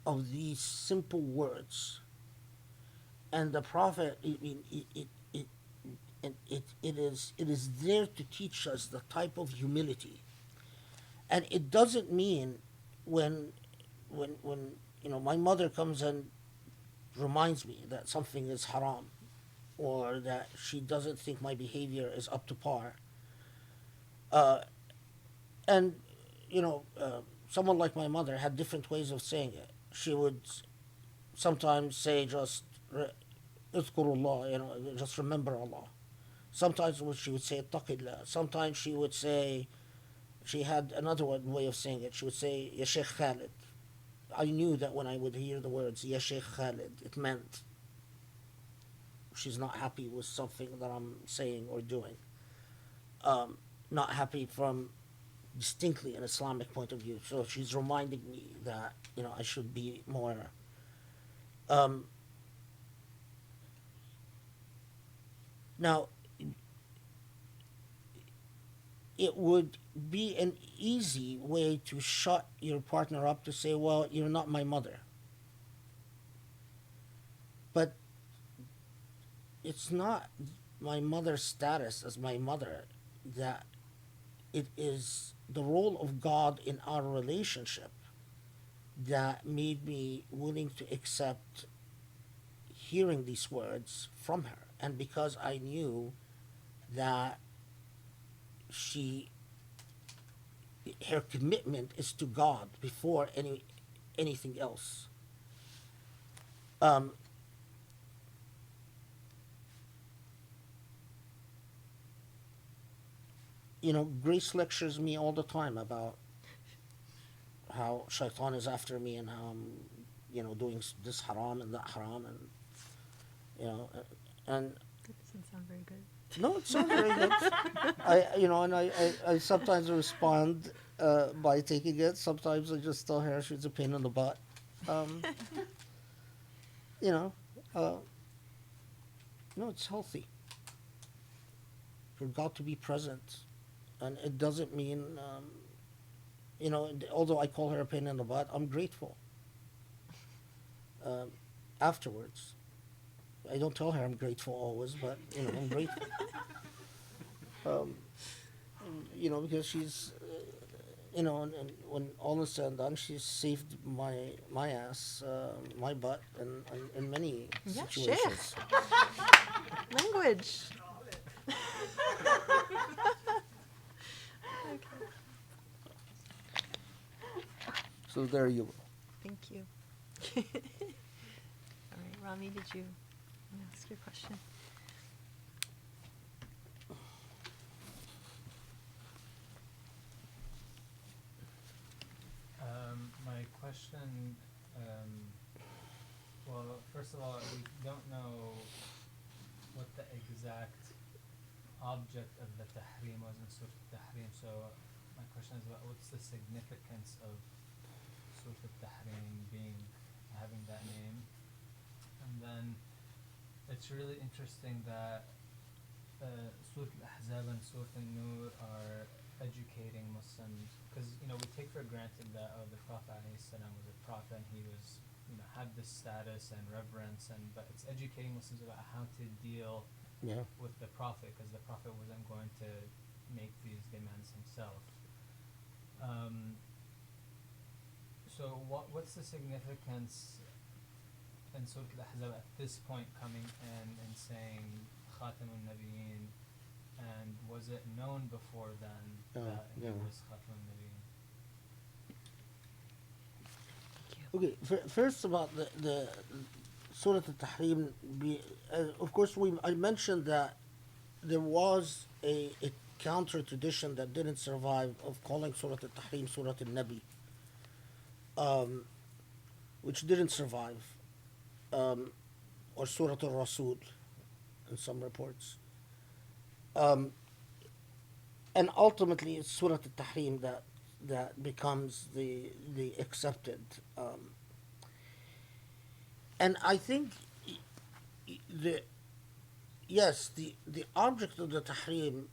of these simple words, and the Prophet, I mean, it is there to teach us the type of humility. And it doesn't mean when my mother comes and reminds me that something is haram, or that she doesn't think my behavior is up to par. Uh, and someone like my mother had different ways of saying it. She would sometimes say just "Izkurullah," just remember Allah. Sometimes she would say "Taqillah." Sometimes she would say, she had another way of saying it. She would say "Ya Shaykh Khalid." I knew that when I would hear the words "Ya Shaykh Khalid," it meant she's not happy with something that I'm saying or doing. Not happy from distinctly an Islamic point of view. So she's reminding me that I should be more. Um, Now, it would be an easy way to shut your partner up to say, "Well, you're not my mother." But it's not my mother's status as my mother that it is the role of God in our relationship that made me willing to accept hearing these words from her. And because I knew that she her commitment is to God before anything else. Um, Grace lectures me all the time about how Shaitan is after me, and how I'm doing this haram and that haram, and and That doesn't sound very good. no, it's not very good. I sometimes respond by taking it. Sometimes I just tell her she's a pain in the butt. Um, you know, uh, no, it's healthy for God to be present, and it doesn't mean, although I call her a pain in the butt, I'm grateful. Um, Afterwards, I don't tell her I'm grateful always, but I'm grateful. Um, because she's, and when all is said and done, she's saved my ass, my butt, in many Yeah, situations. Language. So there you go. Thank you. All right, Rami, did you want to ask your question? My question, well, first of all, we don't know what the exact object of the tahrim was in Surah At-Tahrim, so my question is, what's the significance of Surah At-Tahrim having that name? And then it's really interesting that Surah Al-Ahzab and Surah An-Nur are educating Muslims, because we take for granted that the Prophet ﷺ was a prophet and he was had this status and reverence, but it's educating Muslims about how to deal Yeah. with the Prophet, because the Prophet wasn't going to make these demands himself. So what's the significance in Surah Al-Ahzab at this point coming in and saying Khatamun Nabiyyin, and was it known before then that he was Khatamun Nabiyyin? Okay. First about the Surah At-Tahrim. Of course, I mentioned that there was a counter tradition that didn't survive of calling Surah At-Tahrim Surah Al-Nabi, which didn't survive, or Surah Al-Rasul in some reports. And ultimately, it's Surah Al-Tahrim that becomes the accepted. And I think the object of the Tahrim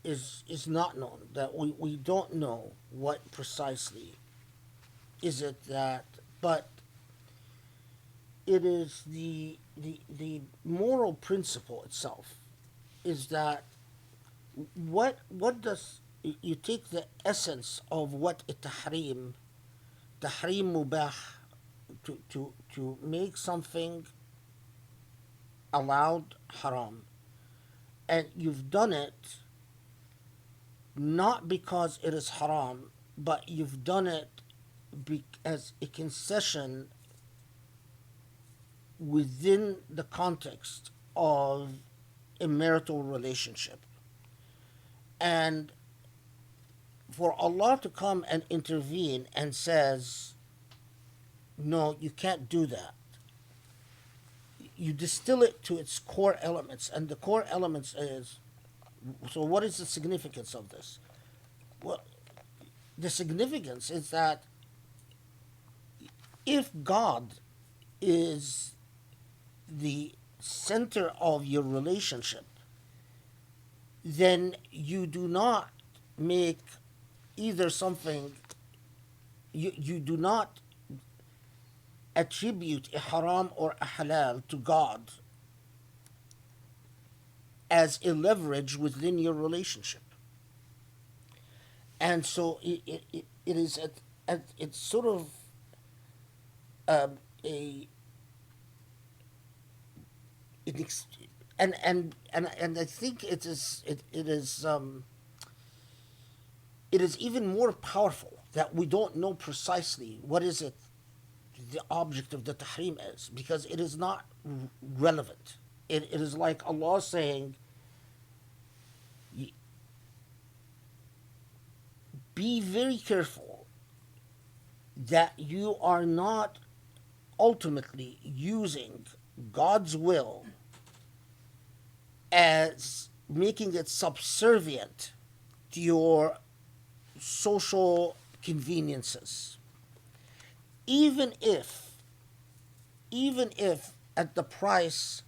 is not known. That we don't know what precisely is it that, but it is the moral principle itself is that what does you take the essence of what a tahrim mubah, to make something allowed haram, and you've done it not because it is haram, but you've done it as a concession within the context of a marital relationship. And for Allah to come and intervene and says, no, you can't do that. You distill it to its core elements, and the core elements is, so what is the significance of this? Well, the significance is that if God is the center of your relationship, then you do not make either something, you do not attribute a haram or a halal to God as a leverage within your relationship. And so it is it's sort of and I think it is even more powerful that we don't know precisely what is it the object of the tahrim is, because it is not relevant. It is like Allah saying, be very careful that you are not ultimately using God's will as making it subservient to your social conveniences. Even if, even if at the price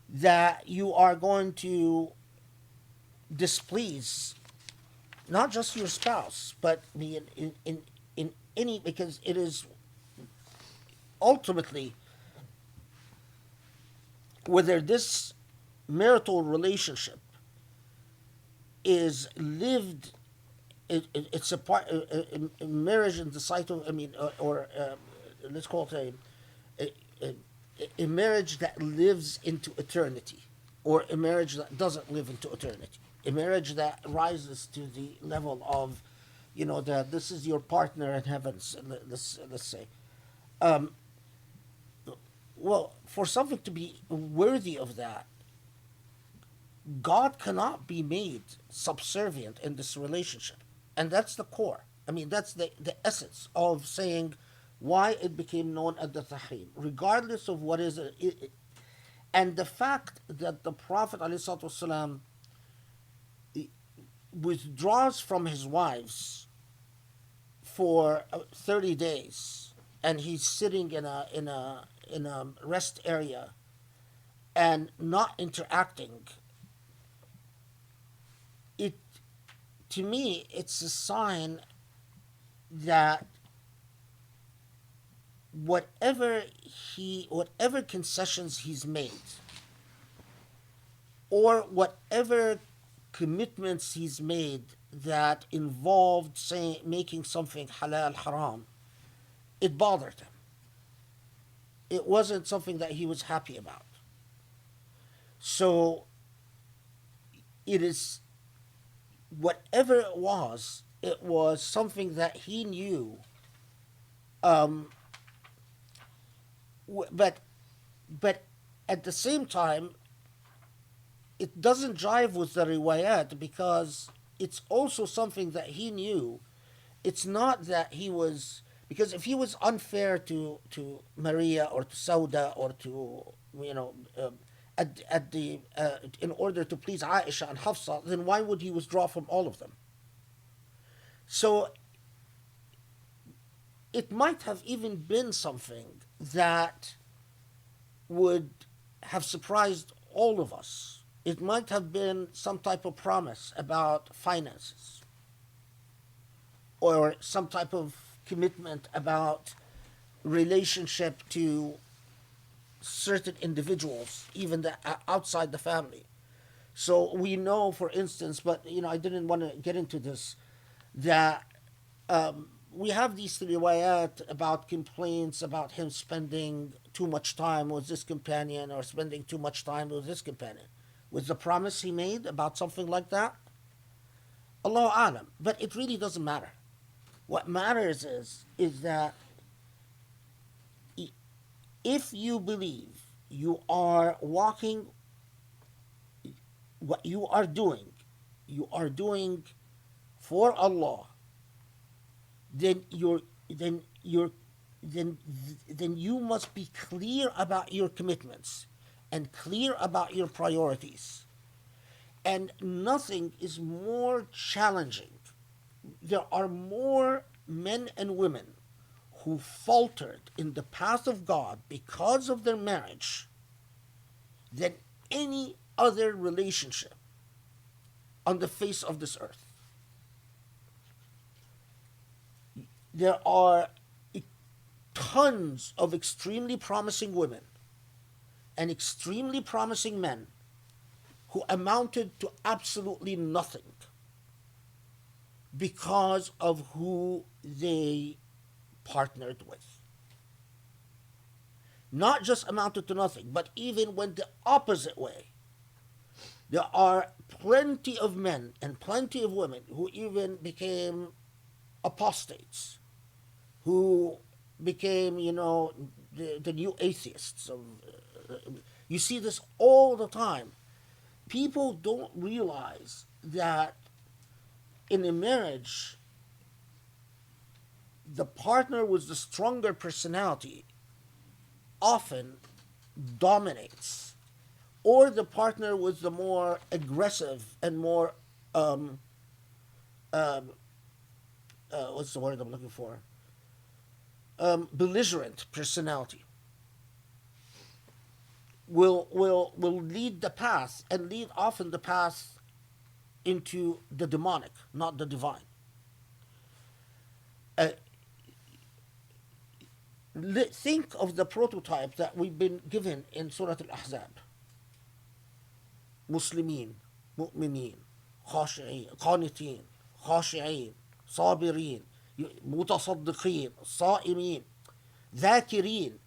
that you are going to displease not just your spouse, but in any, because it is ultimately whether this marital relationship is lived, it's a part, marriage in the sight of, I mean, or let's call it a marriage that lives into eternity, or a marriage that doesn't live into eternity, a marriage that rises to the level of, you know, that this is your partner in heaven, let's say. Um, well, for something to be worthy of that, God cannot be made subservient in this relationship. And that's the core. I mean, that's the essence of saying why it became known as the Tahrim, regardless of what is it. And the fact that the Prophet ﷺ withdraws from his wives for 30 days, and he's sitting in a rest area and not interacting, it, to me, it's a sign that whatever concessions he's made, or whatever commitments he's made that involved saying making something halal haram, it bothered him. It wasn't something that he was happy about. So it is, whatever it was something that he knew. But at the same time, it doesn't jive with the riwayat, because it's also something that he knew. It's not that he was, because if he was unfair to Maria or to Sauda or to, you know, at the in order to please Aisha and Hafsa, then why would he withdraw from all of them? So it might have even been something that would have surprised all of us. It might have been some type of promise about finances, or some type of commitment about relationship to certain individuals, even outside the family. So we know, for instance, but you know, I didn't want to get into this, that we have these riwayat about complaints about him spending too much time with this companion, or spending too much time with this companion. Was the promise he made about something like that? Allahu alam. But it really doesn't matter. What matters is that if you believe you are walking, what you are doing for Allah, then you must be clear about your commitments and clear about your priorities. And nothing is more challenging. There are more men and women who faltered in the path of God because of their marriage than any other relationship on the face of this earth. There are tons of extremely promising women and extremely promising men who amounted to absolutely nothing because of who they partnered with. Not just amounted to nothing, but even went the opposite way. There are plenty of men and plenty of women who even became apostates, who became, you know, the new atheists. You see this all the time. People don't realize that in a marriage, the partner with the stronger personality often dominates, or the partner with the more aggressive and more um, what's the word I'm looking for? Belligerent personality will lead the path, and lead often the path into the demonic, not the divine. Uh, think of the prototype that we've been given in Surah Al-Ahzab. Muslimin, mu'minin, khashi'in, qanitin, khashi'in, sabirin, mutasaddiqin, sa'imin, dhakirin.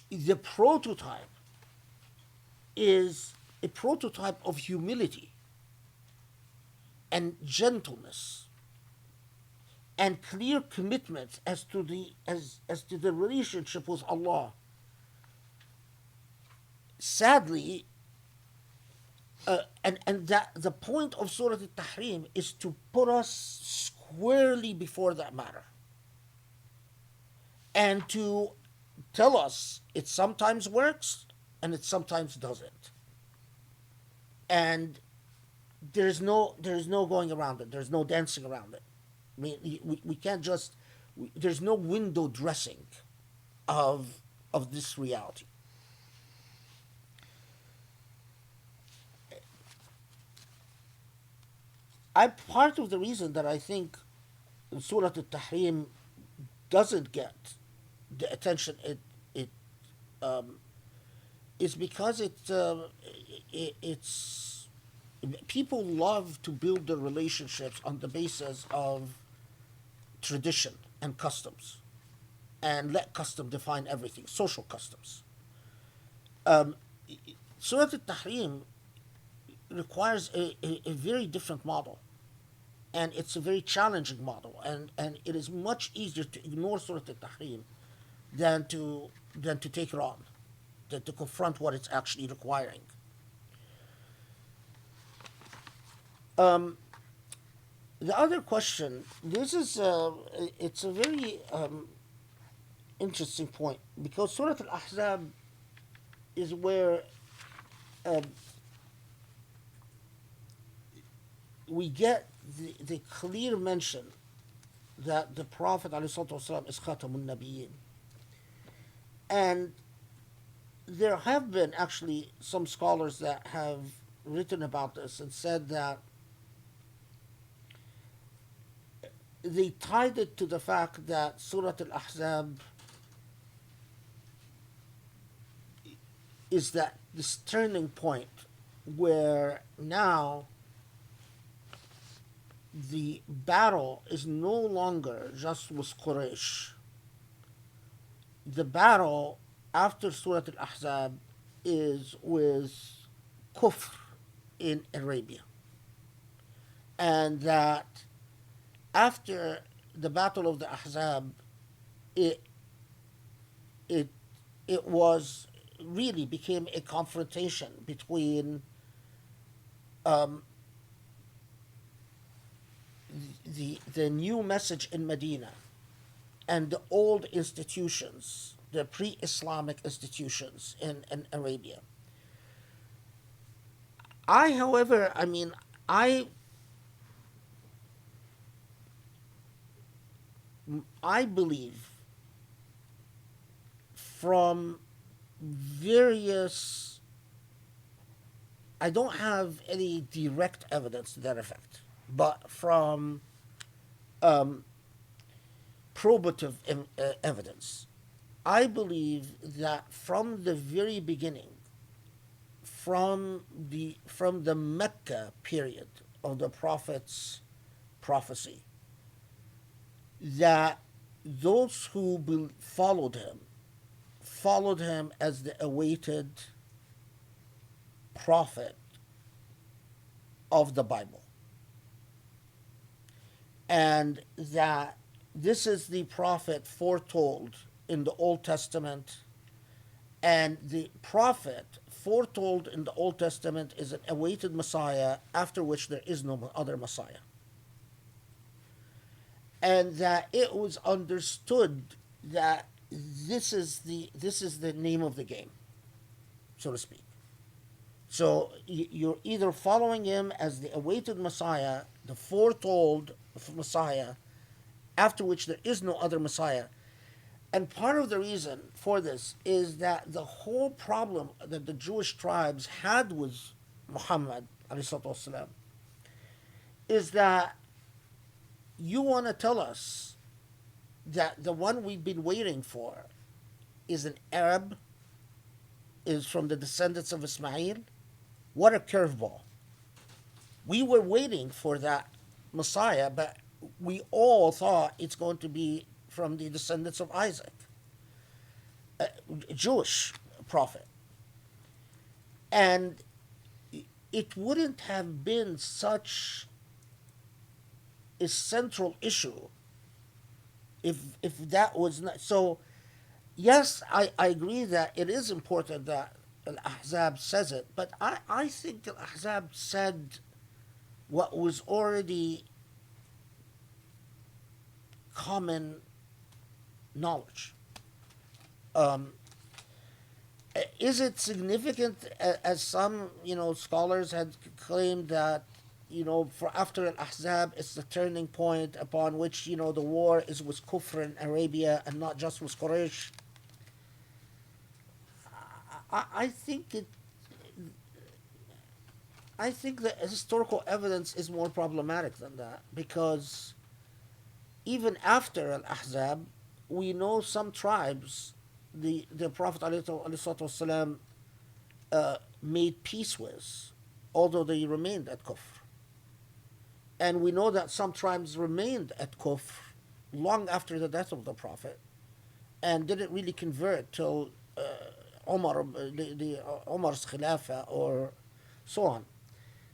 The prototype is a prototype of humility and gentleness and clear commitment as to the relationship with Allah. Sadly, and that the point of Surah At-Tahrim is to put us squarely before that matter, and to tell us it sometimes works and it sometimes doesn't, and there's no going around it. There's no dancing around it. I mean, we can't just. There's no window dressing of this reality. Part of the reason that I think Surah At-Tahrim doesn't get the attention it is because it's people love to build their relationships on the basis of tradition and customs, and let custom define everything, social customs. Um, Surah Al-Tahrim requires a very different model, and it's a very challenging model, and it is much easier to ignore Surah Al-Tahrim than to take it on, than to confront what it's actually requiring. The other question, it's a very interesting point, because Surah Al-Ahzab is where um, we get the clear mention that the Prophet ﷺ is Khatamun Nabiyyin. And there have been actually some scholars that have written about this and said that they tied it to the fact that Surah Al-Ahzab is that this turning point where now the battle is no longer just with Quraysh. The battle after Surah Al-Ahzab is with Kufr in Arabia. And that after the Battle of the Ahzab, it was really became a confrontation between the new message in Medina and the old institutions, the pre-Islamic institutions in Arabia. However, I believe from various, I don't have any direct evidence to that effect, but from probative evidence, I believe that from the very beginning, from the Mecca period of the Prophet's prophecy, that those who followed him as the awaited prophet of the Bible, and that this is the prophet foretold in the Old Testament, and the prophet foretold in the Old Testament is an awaited Messiah, after which there is no other Messiah. and that it was understood that this is the name of the game, so to speak. So you're either following him as the awaited Messiah, the foretold Messiah, after which there is no other Messiah. And part of the reason for this is that the whole problem that the Jewish tribes had with Muhammad والسلام, is that you want to tell us that the one we've been waiting for is an Arab, is from the descendants of Ismail? What a curveball. We were waiting for that Messiah, but we all thought it's going to be from the descendants of Isaac, a Jewish prophet. And it wouldn't have been such a central issue if that was not so. Yes, I agree that it is important that Al-Ahzab says it, but I think Al-Ahzab said what was already common knowledge. Is it significant, as some scholars had claimed, that for after Al-Ahzab it's the turning point upon which the war is with Kufr in Arabia and not just with Quraysh? I think the historical evidence is more problematic than that, because even after Al-Ahzab, we know some tribes the Prophet ﷺ made peace with, although they remained at Kufr. And we know that some tribes remained at Kufr long after the death of the Prophet and didn't really convert till Umar's Khilafah or so on.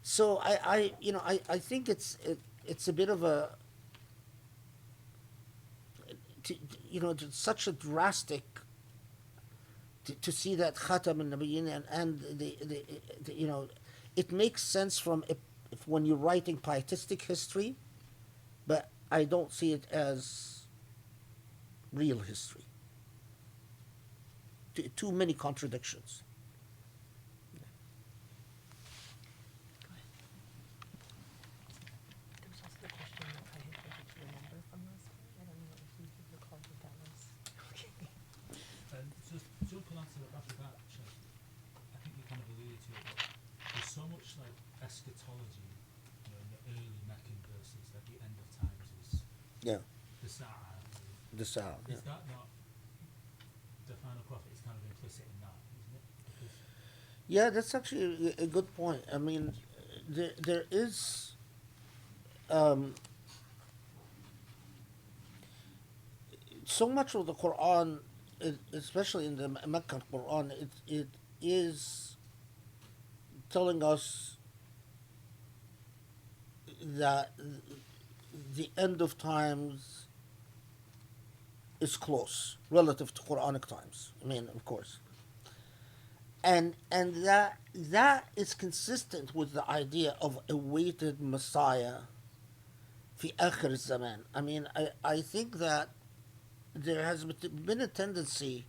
So I think it's a bit of a such a drastic to see that Khatam al-Nabiyyin and the it makes sense from if when you're writing pietistic history, but I don't see it as real history. Too many contradictions. There was also the question that I had tried to remember from last week. I don't know if you recall what that was. Just jumping onto after that, Shaykh, I think you kind of alluded to it, but there's so much like eschatology, in the early Meccan verses that the end of times is Yeah. the Sa'a. The Sa'ah. Yeah. Is that not the final prophet? Is kind of implicit in that, isn't it? Because Yeah, that's actually a good point. I mean, there is so much of the Quran, especially in the Meccan Quran, it is telling us that the end of times is close relative to Quranic times. I mean, of course. And that is consistent with the idea of awaited Messiah fi akhir zaman. I mean, I think that there has been a tendency.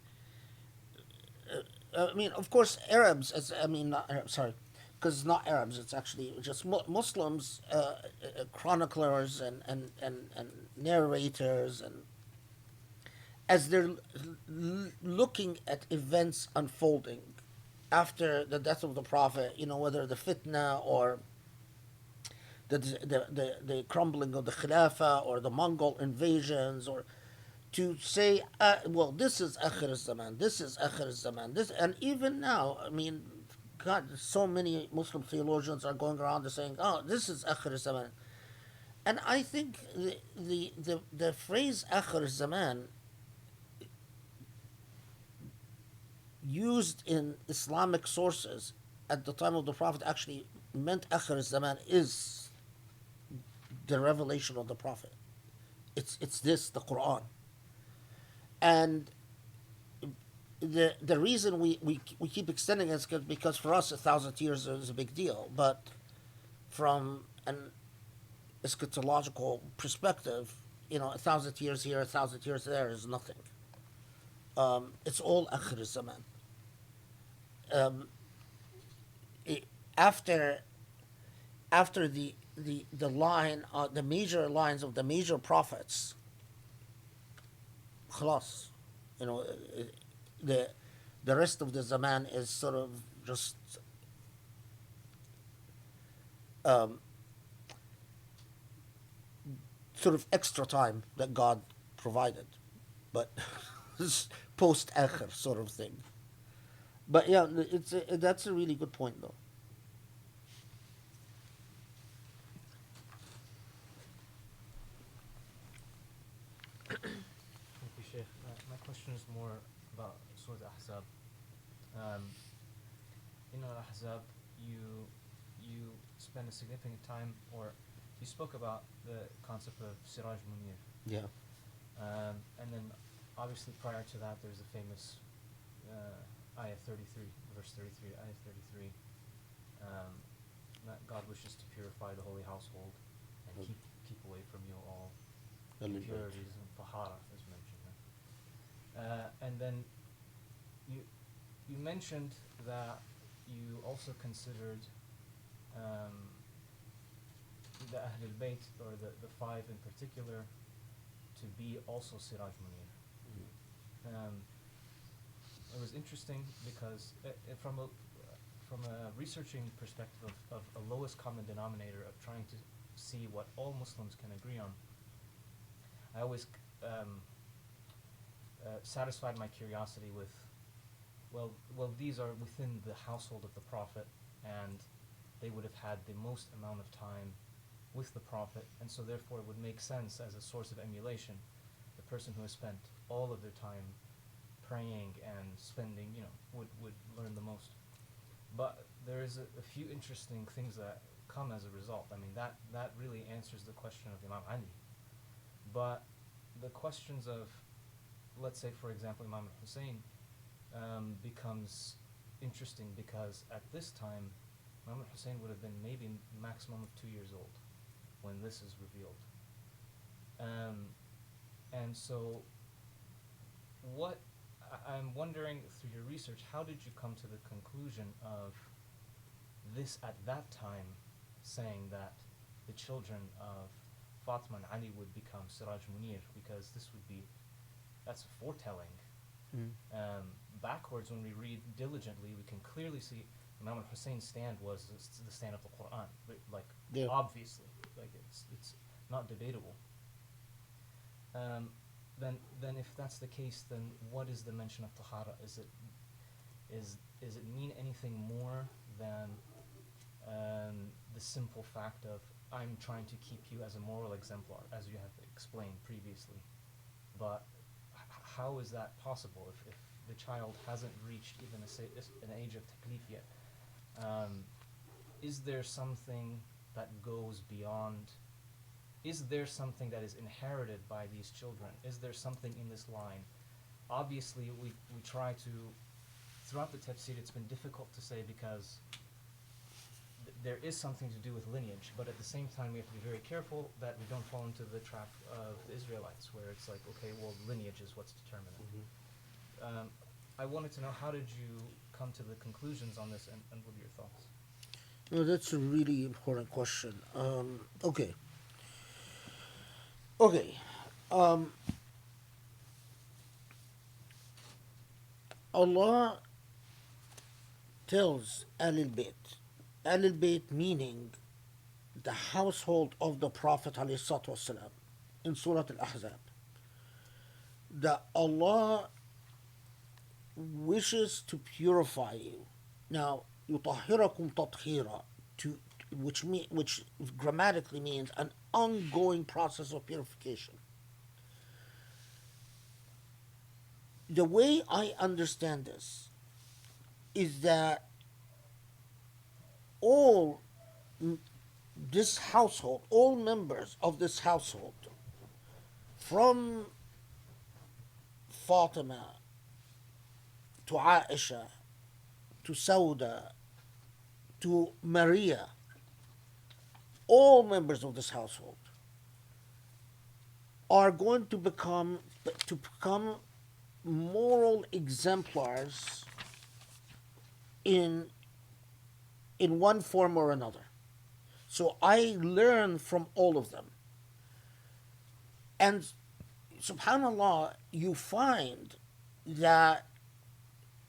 I mean, of course, Arabs. Not Arabs. Sorry, because it's not Arabs. It's actually just Muslims, chroniclers and narrators, and as they're looking at events unfolding after the death of the Prophet, whether the fitna or the crumbling of the Khilafah or the Mongol invasions, or to say, well, this is Akhir Zaman, this is Akhir Zaman, this, and even now, I mean, God, so many Muslim theologians are going around and saying, oh, this is Akhir Zaman. And I think the phrase Akhir Zaman used in Islamic sources at the time of the Prophet actually meant Akhir Zaman is the revelation of the Prophet. It's this, the Quran. And the reason we keep extending it is because for us 1,000 years is a big deal, but from an eschatological perspective, 1,000 years here, 1,000 years there is nothing. It's all akhir zaman. Um, i- after after the line, the major lines of the major prophets, خلاص, you know, the the rest of the zaman is sort of just um, sort of extra time that God provided, but post akhir sort of thing. But yeah, that's a really good point though. Thank you, Shaykh. My question is more about Surah Al-Ahzab. Um, in Al-Ahzab, you spend a significant time, or you spoke about the concept of Siraj Munir. Yeah. And then, obviously, prior to that, there's the famous ayah 33, verse 33, ayah 33, that God wishes to purify the holy household and keep away from you all impurities, and tahara is mentioned there. And then you mentioned that you also considered the Ahl al-Bayt, or the five in particular, to be also Siraj Munir. It was interesting because from a researching perspective of a lowest common denominator of trying to see what all Muslims can agree on, I always satisfied my curiosity with, well, these are within the household of the Prophet, and they would have had the most amount of time with the Prophet, and so therefore it would make sense as a source of emulation. The person who has spent all of their time praying and spending, would learn the most. But there is a few interesting things that come as a result. I mean, that really answers the question of Imam Ali. But the questions of, let's say, for example, Imam Hussein becomes interesting because at this time, Imam Hussein would have been maybe maximum of 2 years old when this is revealed. And so, I'm wondering, through your research, how did you come to the conclusion of this at that time, saying that the children of Fatima and Ali would become Siraj Munir, because that's foretelling. Backwards, when we read diligently, we can clearly see Imam al-Hussein's stand was the stand of the Quran, obviously, it's not debatable. Then if that's the case, then what is the mention of tahara? Is it mean anything more than the simple fact of, I'm trying to keep you as a moral exemplar, as you have explained previously? But how is that possible if the child hasn't reached even an age of taklif yet? Is there something that goes beyond? Is there something that is inherited by these children? Is there something in this line? Obviously, we try to, throughout the tafsir, it's been difficult to say because there is something to do with lineage, but at the same time, we have to be very careful that we don't fall into the trap of the Israelites, where it's like, okay, well, lineage is what's determinant. I wanted to know, how did you come to the conclusions on this, and what are your thoughts? No, that's a really important question. Okay. Allah tells Al-Bayt meaning the household of the Prophet ﷺ, in Surah Al-Ahzab, that Allah wishes to purify you. Now, يطهركم تطهيرا, which grammatically means an ongoing process of purification. The way I understand this is that all members of this household, from Fatima to Aisha to Sauda to Maria, all members of this household are going to become moral exemplars in one form or another. So I learn from all of them. And subhanallah, you find that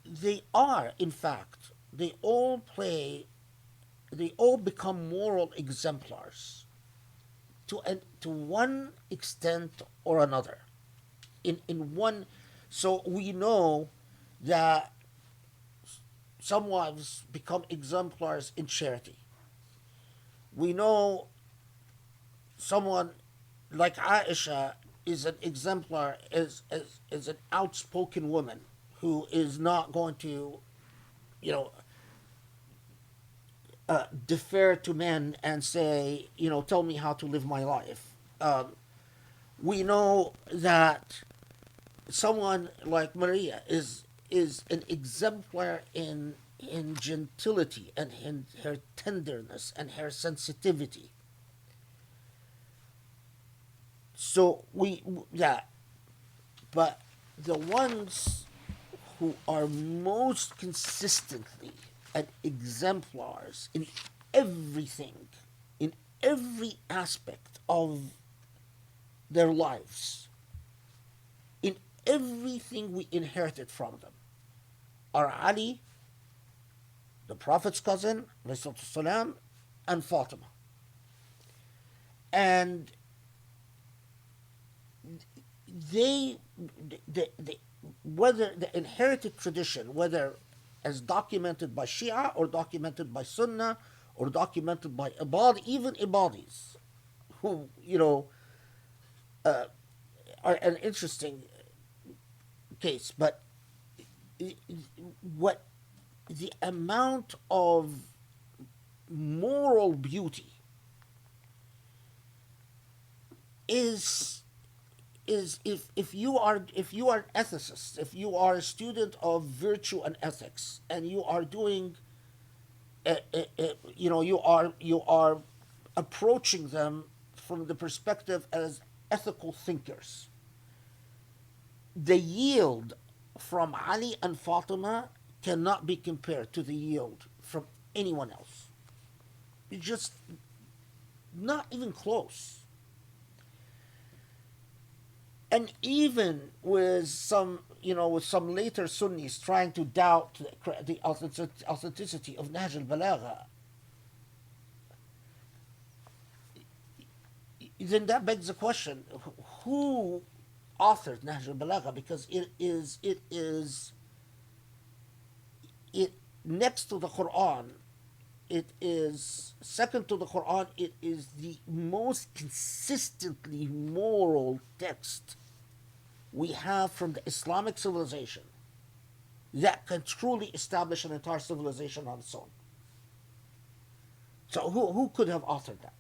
they are, in fact, they all become moral exemplars to one extent or another. In one, so we know that some wives become exemplars in charity. We know someone like Aisha is an exemplar, is an outspoken woman who is not going to, you know, defer to men and say, tell me how to live my life. We know that someone like Maria is an exemplar in gentility and in her tenderness and her sensitivity. So but the ones who are most consistently and exemplars in everything, in every aspect of their lives, in everything we inherited from them, are Ali, the Prophet's cousin, ﷺ, and Fatima. And they whether the inherited tradition, whether as documented by Shia or documented by Sunnah or documented by even Ibadis, who are an interesting case, but what the amount of moral beauty is if you are an ethicist, if you are a student of virtue and ethics, and you are doing, you are approaching them from the perspective as ethical thinkers, the yield from Ali and Fatima cannot be compared to the yield from anyone else. It's just not even close. And even with some later Sunnis trying to doubt the authenticity of Nahj al-Balagha, then that begs the question: who authored Nahj al-Balagha? Because it next to the Quran, it is second to the Quran. It is the most consistently moral text we have from the Islamic civilization that can truly establish an entire civilization on its own. So who could have authored that?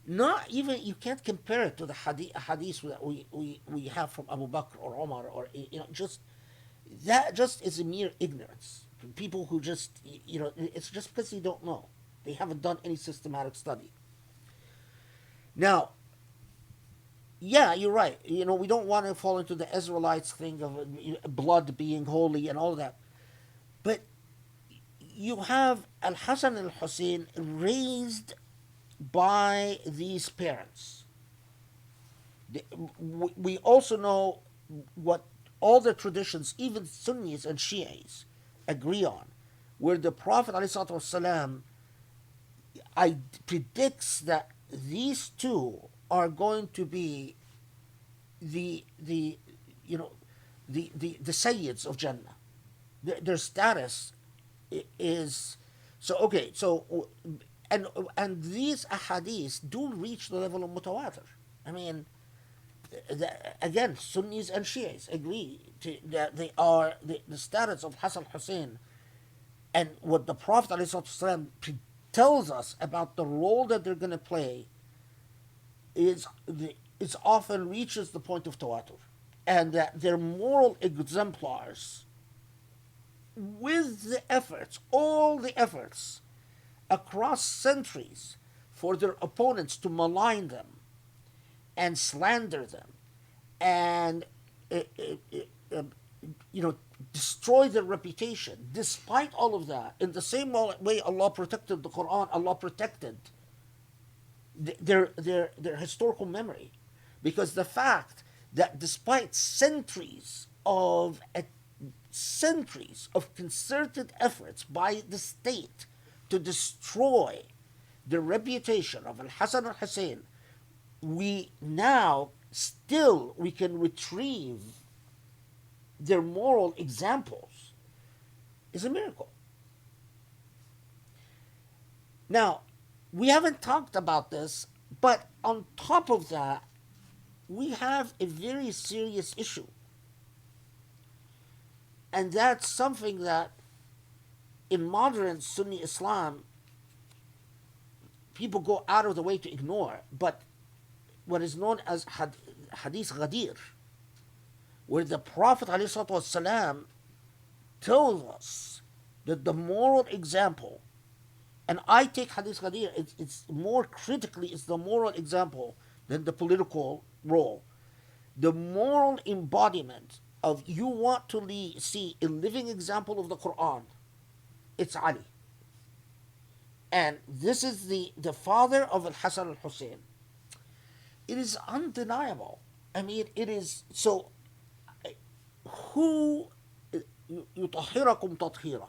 Not even, you can't compare it to the hadith that we have from Abu Bakr or Omar, or just that just is a mere ignorance. People who just it's just because they don't know. They haven't done any systematic study. Now, yeah, you're right. We don't want to fall into the Israelites thing of blood being holy and all that. But you have Al-Hasan al-Hussein raised by these parents. We also know what all the traditions, even Sunnis and Shias, agree on, where the Prophet ﷺ predicts that these two are going to be the Sayyids of Jannah. Their status is so okay. So and these ahadith do reach the level of mutawatir. I mean, again, Sunnis and Shias agree that they are the status of Hassan Hussein, and what the Prophet ﷺ tells us about the role that they're going to play is often reaches the point of tawatur, and that they're moral exemplars with the efforts, all the efforts across centuries for their opponents to malign them and slander them and destroy their reputation. Despite all of that, in the same way Allah protected the Quran, Allah protected their historical memory, because the fact that despite centuries of concerted efforts by the state to destroy the reputation of Al-Hasan al-Hussein, we can retrieve their moral examples, is a miracle. Now, we haven't talked about this, but on top of that, we have a very serious issue. And that's something that in modern Sunni Islam, people go out of the way to ignore, but what is known as Hadith Ghadir, where the Prophet ﷺ tells us that the moral example, and I take Hadith Ghadir, it's more critically, it's the moral example than the political role. The moral embodiment of you want to see a living example of the Quran, it's Ali. And this is the father of Al-Hasan al-Hussein. It is undeniable. I mean, it is so. Who يطهركم تطهيرا?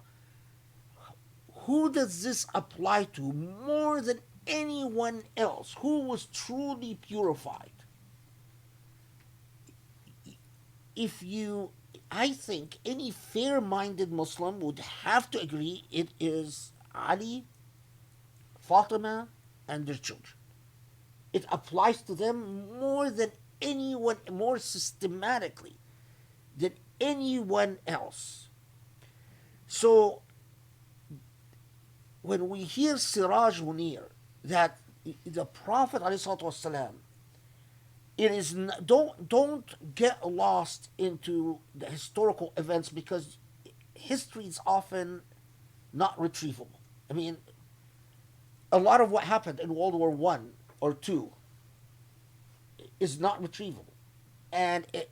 Who does this apply to more than anyone else? Who was truly purified? I think any fair-minded Muslim would have to agree it is Ali, Fatima, and their children. It applies to them more than anyone, more systematically than anyone else. So when we hear Siraj Munir, that the Prophet ﷺ, it is don't get lost into the historical events, because history is often not retrievable. I mean, a lot of what happened in World War I or II is not retrievable, and it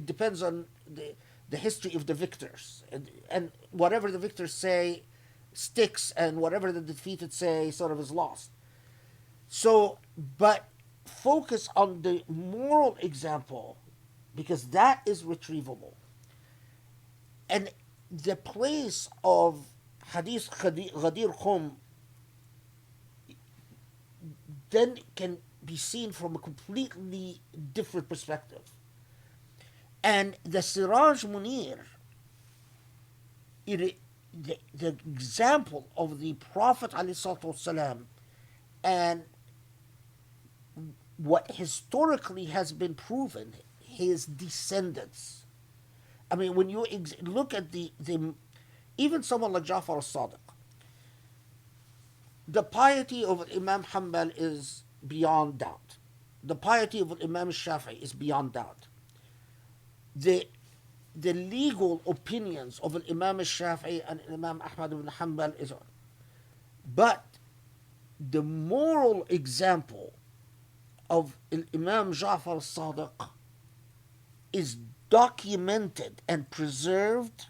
depends on the history of the victors, and whatever the victors say sticks, and whatever the defeated say sort of is lost. So, but focus on the moral example, because that is retrievable. And the place of Hadith Ghadir Khum then can be seen from a completely different perspective. And the Siraj Munir, the example of the Prophet ﷺ and what historically has been proven, his descendants. I mean, when you look at the even someone like Ja'far al-Sadiq, the piety of Imam Hanbal is beyond doubt. The piety of Imam Shafi'i is beyond doubt. The legal opinions of Imam Shafi'i and Imam Ahmad ibn Hanbal is, but the moral example of Imam Ja'far al-Sadiq is documented and preserved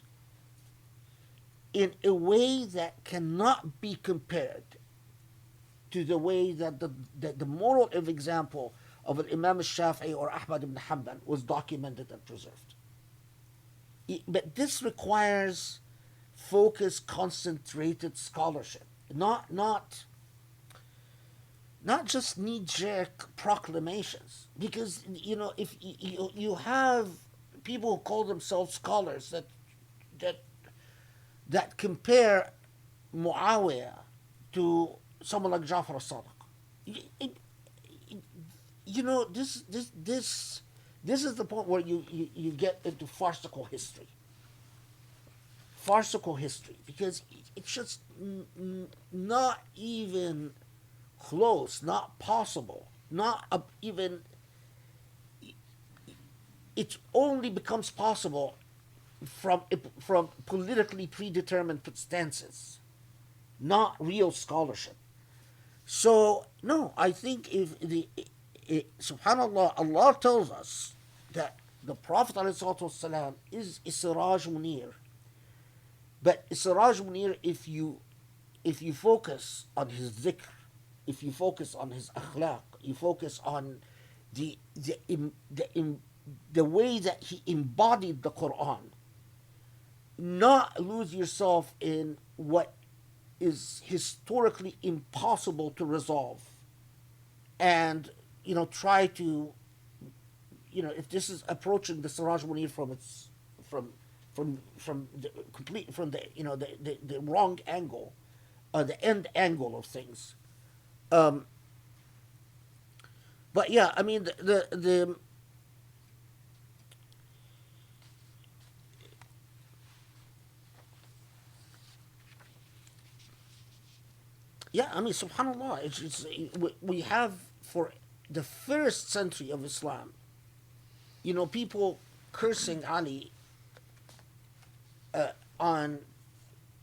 in a way that cannot be compared to the way that the moral example of Imam Shafi'i or Ahmad ibn Hanbal was documented and preserved. But this requires focused, concentrated scholarship, not just knee-jerk proclamations. Because if you have people who call themselves scholars that compare Muawiyah to someone like Ja'far al-Sadiq, this is the point where you get into farcical history, because it's just not even close, not possible, not even. It only becomes possible from politically predetermined stances, not real scholarship. So no, I think if subhanallah, Allah tells us that the Prophet ﷺ is Siraj Munir. But Siraj Munir, if you focus on his dhikr, if you focus on his akhlaq, you focus on the the the way that he embodied the Quran, not lose yourself in what is historically impossible to resolve, and try to, if this is approaching the Siraj Munir from its from the complete from the the wrong angle, the end angle of things. Um, but yeah, I mean the yeah, I mean, subhanallah, we have for the first century of Islam, people cursing Ali on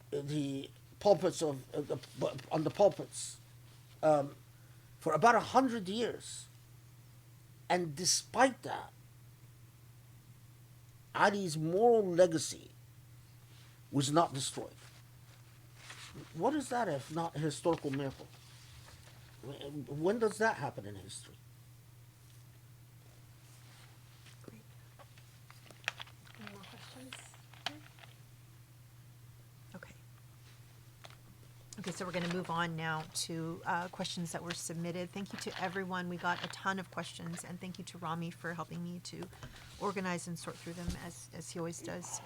the pulpits on the pulpits, for about 100 years, and despite that, Ali's moral legacy was not destroyed. What is that if not a historical miracle? When does that happen in history? Great. Any more questions? Okay. Okay, so we're going to move on now to questions that were submitted. Thank you to everyone. We got a ton of questions, and thank you to Rami for helping me to organize and sort through them as he always does.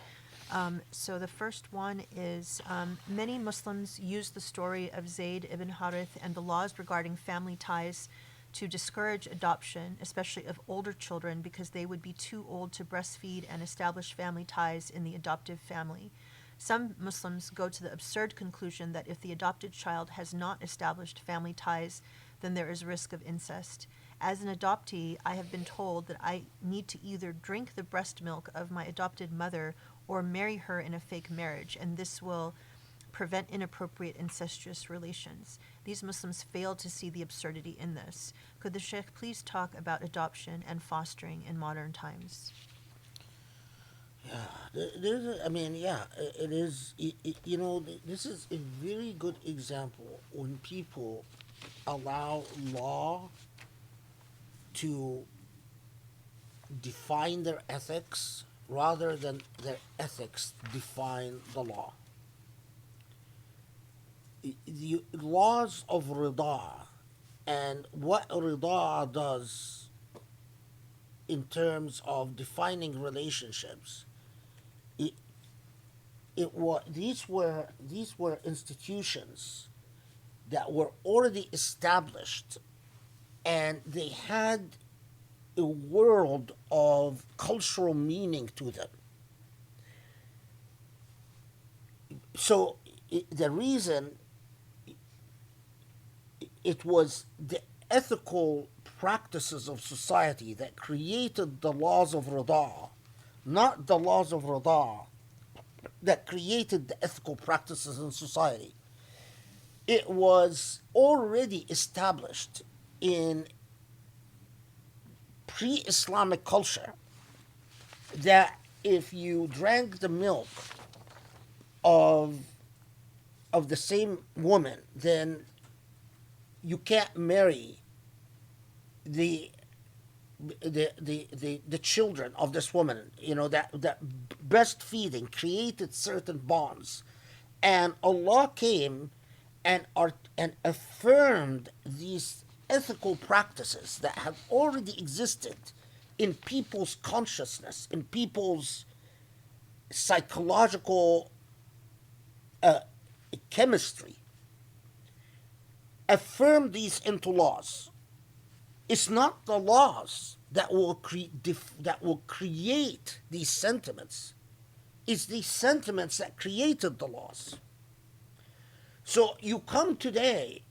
So the first one is, many Muslims use the story of Zayd ibn Harith and the laws regarding family ties to discourage adoption, especially of older children, because they would be too old to breastfeed and establish family ties in the adoptive family. Some Muslims go to the absurd conclusion that if the adopted child has not established family ties, then there is risk of incest. As an adoptee, I have been told that I need to either drink the breast milk of my adopted mother or marry her in a fake marriage, and this will prevent inappropriate incestuous relations. These Muslims fail to see the absurdity in this. Could the Shaykh please talk about adoption and fostering in modern times? I mean, yeah, it is. This is a very good example when people allow law to define their ethics rather than their ethics define the law. The laws of rida and what rida does in terms of defining relationships, these were institutions that were already established, and they had a world of cultural meaning to them. So the reason it was the ethical practices of society that created the laws of rida, not the laws of rida that created the ethical practices in society. It was already established in pre-Islamic culture that if you drank the milk of the same woman, then you can't marry the children of this woman. That breastfeeding created certain bonds, and Allah came and affirmed these ethical practices that have already existed in people's consciousness, in people's psychological chemistry, affirm these into laws. It's not the laws that will create these sentiments. It's these sentiments that created the laws. So you come today,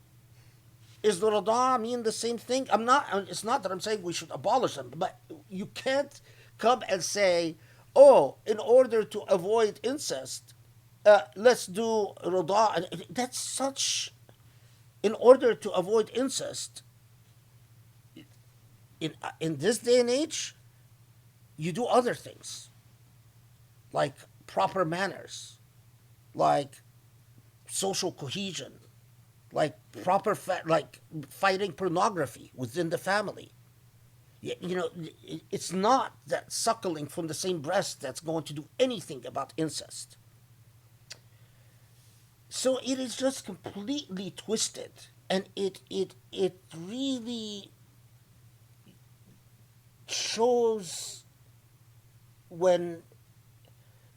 is the rida mean the same thing? It's not that I'm saying we should abolish them, but you can't come and say, oh, in order to avoid incest, let's do rida. That's such in order to avoid incest, in this day and age, you do other things, like proper manners, like social cohesion, like like fighting pornography within the family. You know, it's not that suckling from the same breast that's going to do anything about incest. So it is just completely twisted, and it really shows when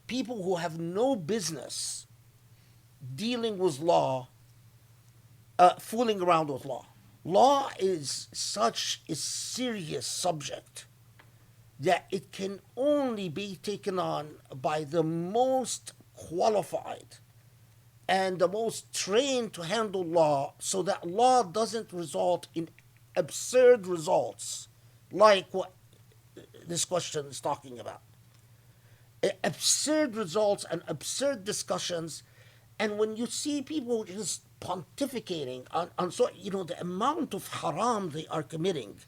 people who have no business dealing with law, fooling around with law. Law is such a serious subject that it can only be taken on by the most qualified and the most trained to handle law, so that law doesn't result in absurd results like what this question is talking about. Absurd results and absurd discussions. And when you see people just pontificating on so, you know, the amount of haram they are committing,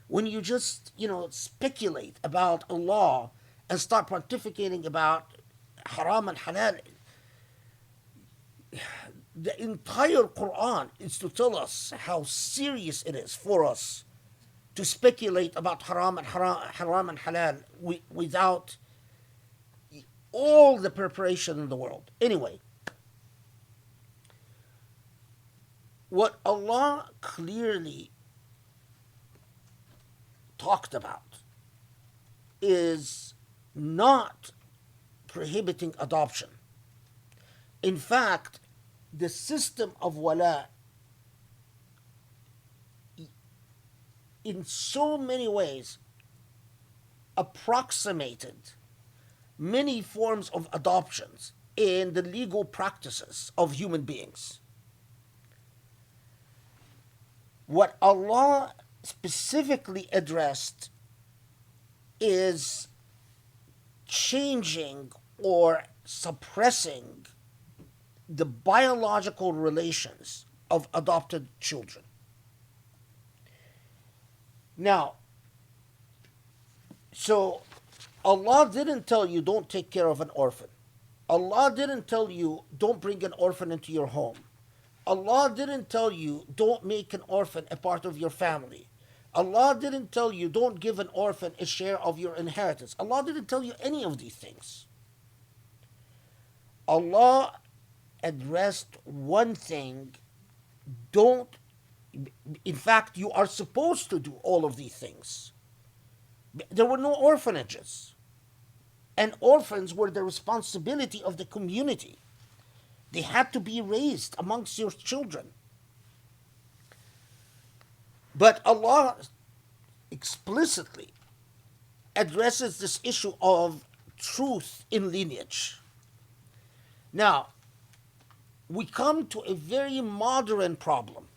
when you just, you know, speculate about a law and start pontificating about haram and halal, the entire Quran is to tell us how serious it is for us to speculate about haram and halal without all the preparation in the world. Anyway, what Allah clearly talked about is not prohibiting adoption. In fact, the system of wala in so many ways approximated many forms of adoptions in the legal practices of human beings. What Allah specifically addressed is changing or suppressing the biological relations of adopted children. Now, so Allah didn't tell you don't take care of an orphan. Allah didn't tell you don't bring an orphan into your home. Allah didn't tell you don't make an orphan a part of your family. Allah didn't tell you don't give an orphan a share of your inheritance. Allah didn't tell you any of these things. Allah addressed one thing. Don't, in fact, you are supposed to do all of these things. There were no orphanages, and orphans were the responsibility of the community. They had to be raised amongst your children. But Allah explicitly addresses this issue of truth in lineage. Now, we come to a very modern problem.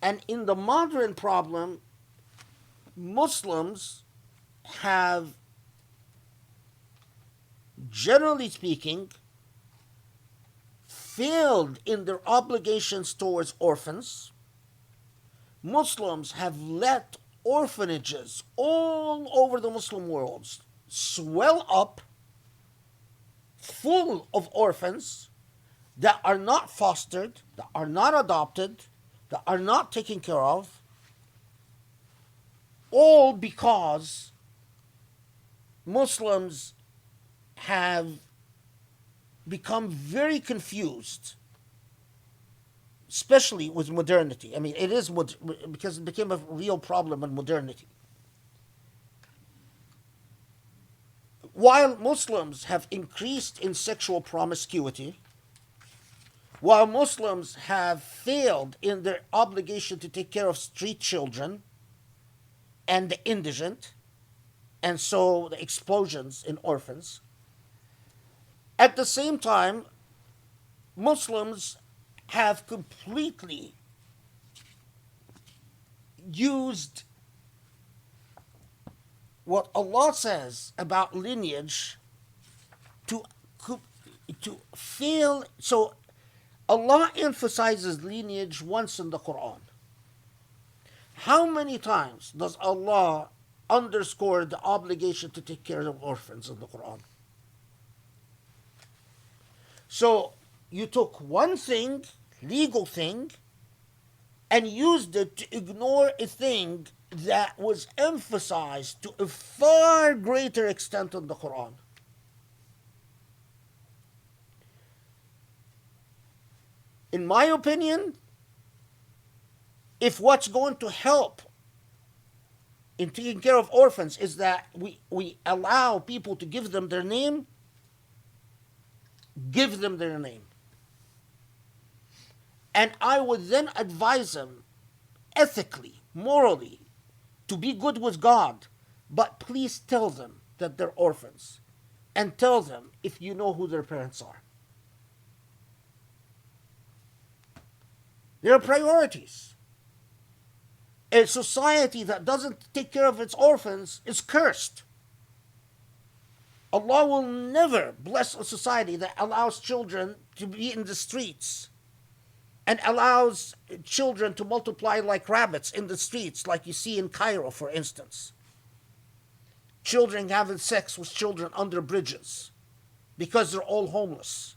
And in the modern problem, Muslims have, generally speaking, failed in their obligations towards orphans. Muslims have let orphanages all over the Muslim world swell up, full of orphans that are not fostered, that are not adopted, that are not taken care of, all because Muslims have become very confused, especially with modernity. I mean, it is because it became a real problem in modernity. While Muslims have increased in sexual promiscuity, while Muslims have failed in their obligation to take care of street children and the indigent, and so the explosions in orphans, at the same time, Muslims have completely used what Allah says about lineage to fail. So Allah emphasizes lineage once in the Quran. How many times does Allah underscore the obligation to take care of orphans in the Quran? So you took one thing, legal thing, and used it to ignore a thing that was emphasized to a far greater extent in the Quran. In my opinion, if what's going to help in taking care of orphans is that we allow people to give them their name, give them their name. And I would then advise them ethically, morally, to be good with God, but please tell them that they're orphans. And tell them if you know who their parents are. There are priorities. A society that doesn't take care of its orphans is cursed. Allah will never bless a society that allows children to be in the streets and allows children to multiply like rabbits in the streets, like you see in Cairo, for instance. Children having sex with children under bridges because they're all homeless.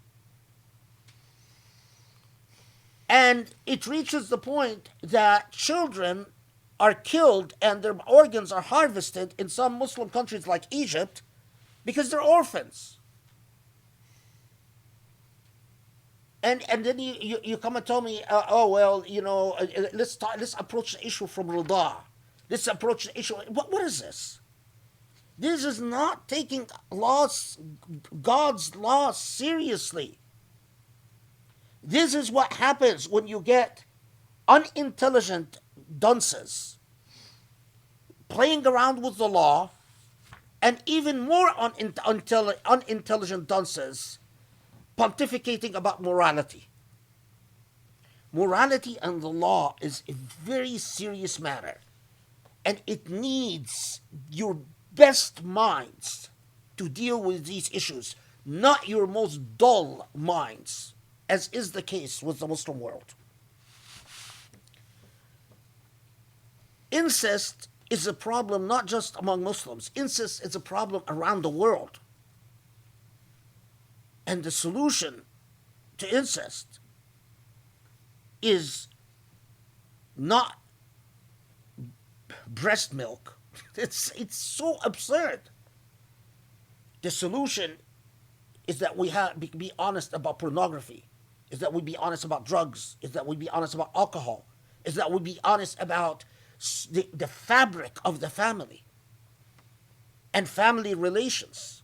And it reaches the point that children are killed and their organs are harvested in some Muslim countries like Egypt because they're orphans. And then you come and tell me, let's approach the issue from Rida. Let's approach the issue. What is this? This is not taking God's law seriously. This is what happens when you get unintelligent dunces playing around with the law, and even more unintelligent dunces pontificating about morality. Morality and the law is a very serious matter, and it needs your best minds to deal with these issues, not your most dull minds, as is the case with the Muslim world. Incest is a problem not just among Muslims. Incest is a problem around the world. And the solution to incest is not breast milk. It's so absurd. The solution is that we be honest about pornography, is that we be honest about drugs, is that we be honest about alcohol, is that we be honest about the fabric of the family and family relations.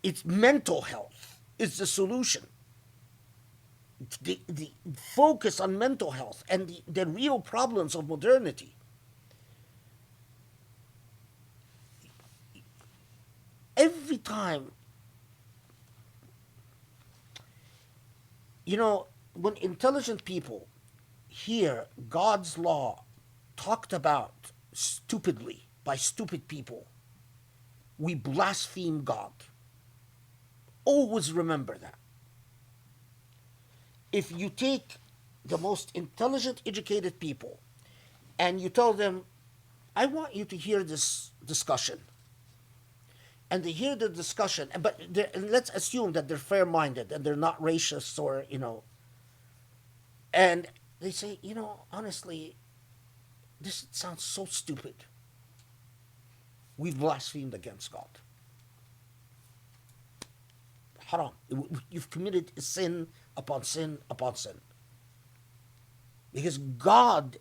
It's mental health is the solution. The focus on mental health and the real problems of modernity. Every time, when intelligent people hear God's law talked about stupidly by stupid people, we blaspheme God. Always remember that. If you take the most intelligent, educated people and you tell them, I want you to hear this discussion, and they hear the discussion, but let's assume that they're fair-minded and they're not racist or, and they say, honestly, this sounds so stupid. We've blasphemed against God. Haram. You've committed sin upon sin upon sin. Because God,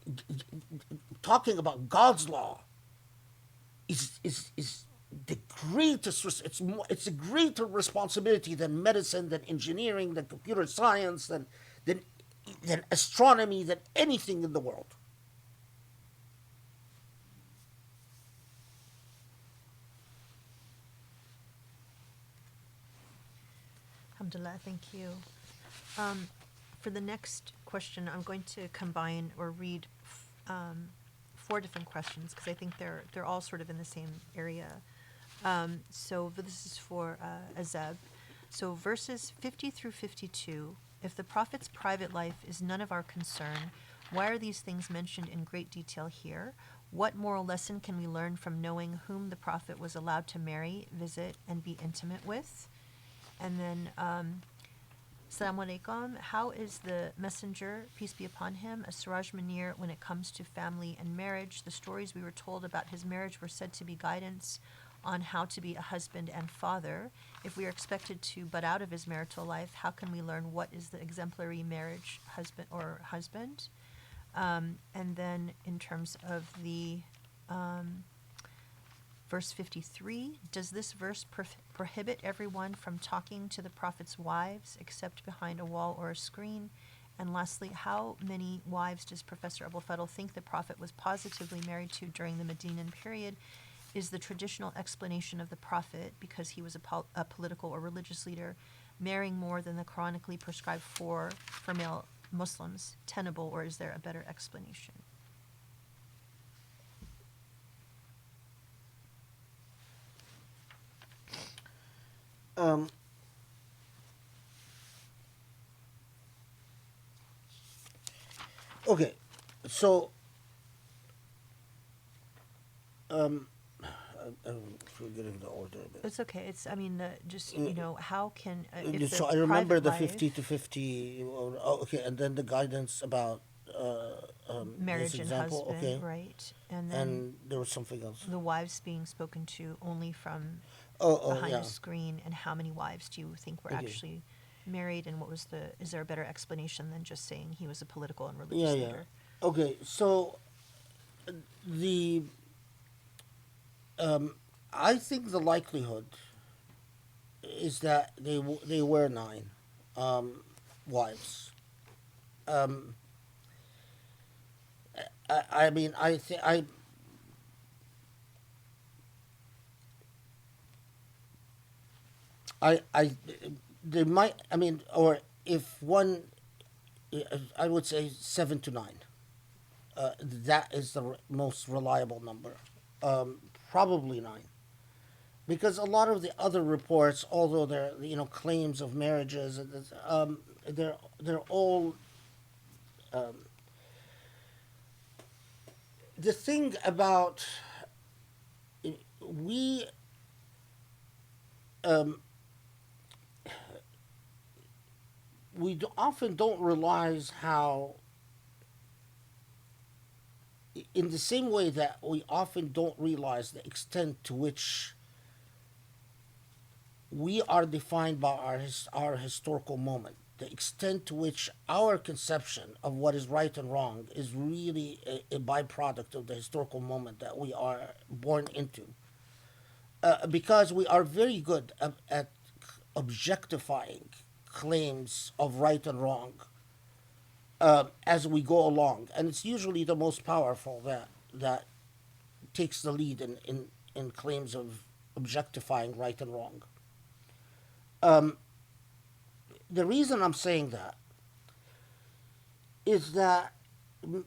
talking about God's law, is the greatest. It's a greater responsibility than medicine, than engineering, than computer science, than astronomy, than anything in the world. Alhamdulillah, thank you. For the next question, I'm going to combine or read 4 different questions because I think they're all sort of in the same area. So this is for Azab. So verses 50 through 52, if the prophet's private life is none of our concern, why are these things mentioned in great detail here? What moral lesson can we learn from knowing whom the prophet was allowed to marry, visit, and be intimate with? And then, Assalamu alaikum. How is the messenger, peace be upon him, a Siraj Munir when it comes to family and marriage? The stories we were told about his marriage were said to be guidance on how to be a husband and father. If we are expected to butt out of his marital life, how can we learn what is the exemplary marriage husband? And then in terms of the verse 53, does this verse prohibit everyone from talking to the prophet's wives except behind a wall or a screen? And lastly, how many wives does Professor Abul Fadl think the prophet was positively married to during the Medinan period? Is the traditional explanation of the prophet, because he was a political or religious leader, marrying more than the Quranically prescribed for male Muslims, tenable, or is there a better explanation? Okay, so I'm forgetting the order a bit. It's okay. It's, I mean, how can, if So the I remember private the life, 50 to 50. Okay, and then the guidance about marriage this and example. husband, Okay, right? And then and there was something else. the wives being spoken to only from Oh, behind yeah. a screen, and how many wives do you think were Okay. actually married, and is there a better explanation than just saying he was a political and religious Yeah, yeah. leader? Okay, so the I think the likelihood is that they were 9 wives. I mean I think I they might, I mean, or if one, I would say 7 to 9. That is the most reliable number. Probably 9, because a lot of the other reports, although they're claims of marriages, they're all the thing about we often don't realize how, in the same way that we often don't realize the extent to which we are defined by our historical moment, the extent to which our conception of what is right and wrong is really a byproduct of the historical moment that we are born into. Because we are very good at objectifying claims of right and wrong as we go along, and it's usually the most powerful that takes the lead in claims of objectifying right and wrong. The reason I'm saying that is that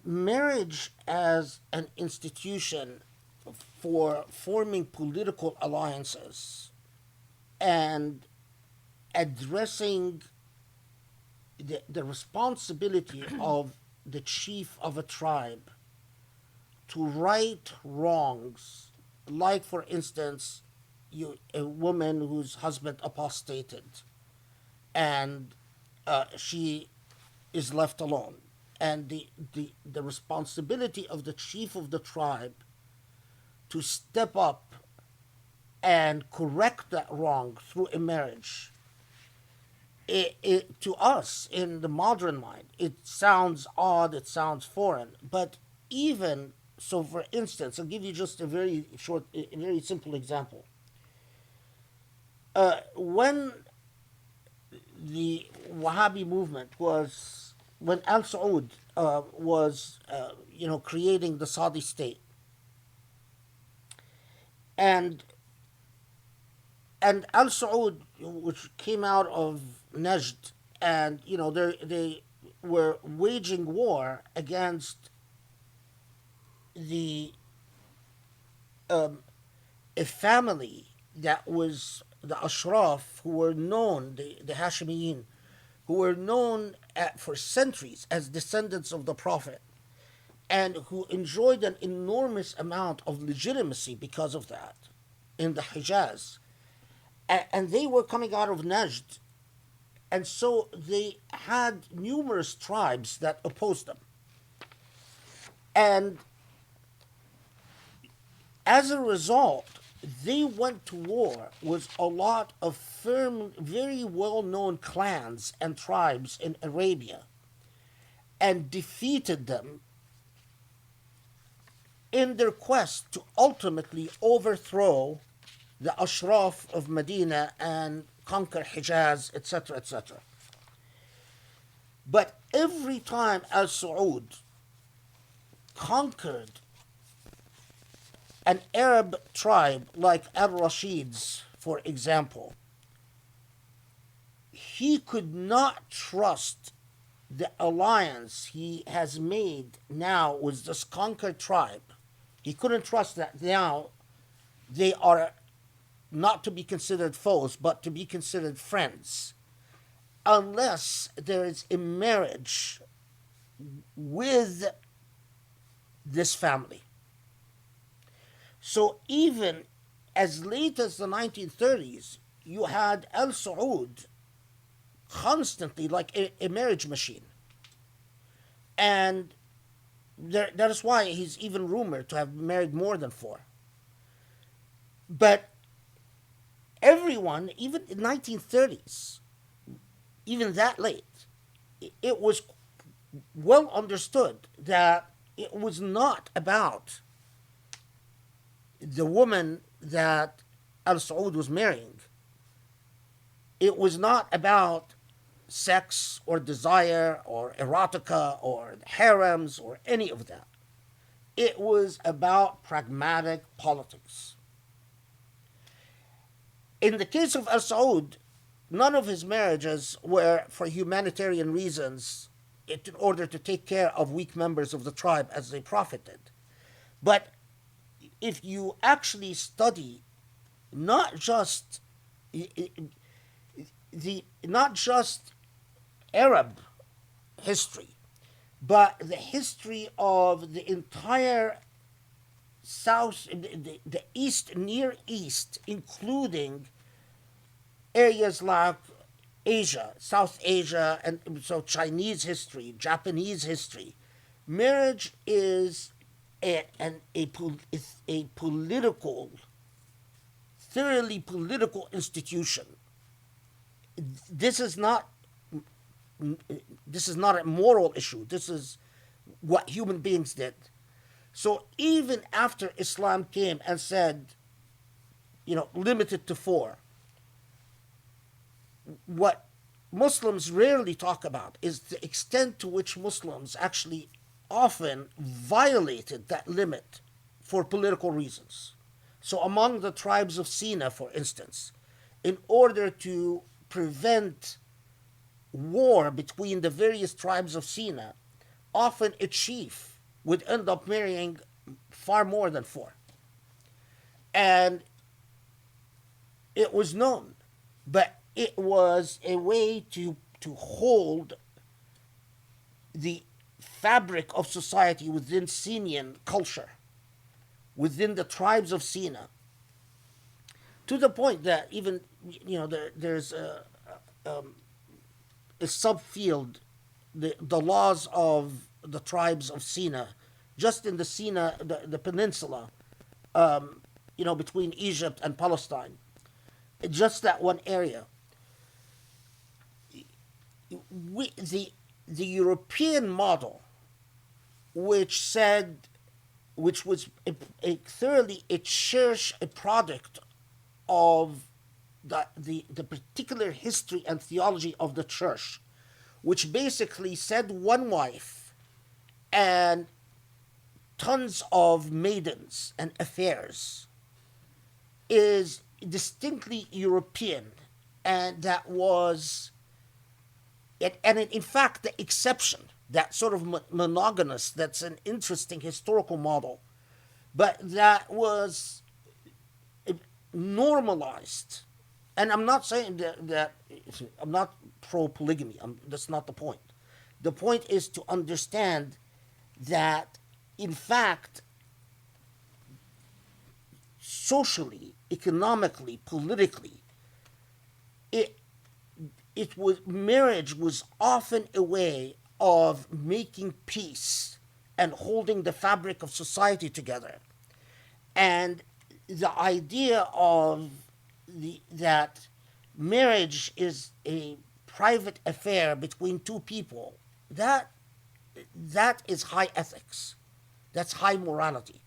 marriage as an institution for forming political alliances and addressing the responsibility of the chief of a tribe to right wrongs, like, for instance, a woman whose husband apostated and she is left alone, and the responsibility of the chief of the tribe to step up and correct that wrong through a marriage. To us, in the modern mind, it sounds odd, it sounds foreign, but even so, for instance, I'll give you just a very simple example. When the Wahhabi movement when Al Saud was, creating the Saudi state, and Al Saud, which came out of Najd, and they were waging war against a family that was the Ashraf, who were known, the Hashemiyin, who were known for centuries as descendants of the Prophet, and who enjoyed an enormous amount of legitimacy because of that in the Hijaz. And they were coming out of Najd, and so they had numerous tribes that opposed them. And as a result, they went to war with a lot of firm, very well-known clans and tribes in Arabia and defeated them in their quest to ultimately overthrow the Ashraf of Medina and conquer Hijaz, etc., etc. But every time Al Saud conquered an Arab tribe like Al-Rashids, for example, he could not trust the alliance he has made now with this conquered tribe. He couldn't trust that now they are not to be considered foes, but to be considered friends, unless there is a marriage with this family. So even as late as the 1930s, you had Al Saud constantly like a marriage machine. And that is why he's even rumored to have married more than 4. But everyone, even in the 1930s, even that late, it was well understood that it was not about the woman that Al Saud was marrying. It was not about sex or desire or erotica or harems or any of that. It was about pragmatic politics. In the case of Al Saud, none of his marriages were for humanitarian reasons in order to take care of weak members of the tribe as they profited. But if you actually study not just Arab history, but the history of the entire South, the East, Near East, including areas like Asia, South Asia, and so Chinese history, Japanese history, marriage is a political, thoroughly political institution. This is not a moral issue. This is what human beings did. So even after Islam came and said, limited to 4, what Muslims rarely talk about is the extent to which Muslims actually often violated that limit for political reasons. So among the tribes of Sina, for instance, in order to prevent war between the various tribes of Sina, often a chief would end up marrying far more than 4. And it was known, but it was a way to hold the fabric of society within Sinian culture, within the tribes of Sina, to the point that even, there's a subfield, the laws of the tribes of Sina, just in the Sina, the peninsula, between Egypt and Palestine, just that one area. The European model, which was thoroughly a product of the particular history and theology of the church, which basically said one wife and tons of maidens and affairs, is distinctly European, and that was, and in fact, the exception, that sort of monogamous, that's an interesting historical model, but that was normalized and I'm not saying that I'm not pro polygamy. That's not the point. The point is to understand that, in fact, socially, economically, politically, marriage was often a way of making peace and holding the fabric of society together. And the idea of that marriage is a private affair between two people, that is high ethics. That's high morality.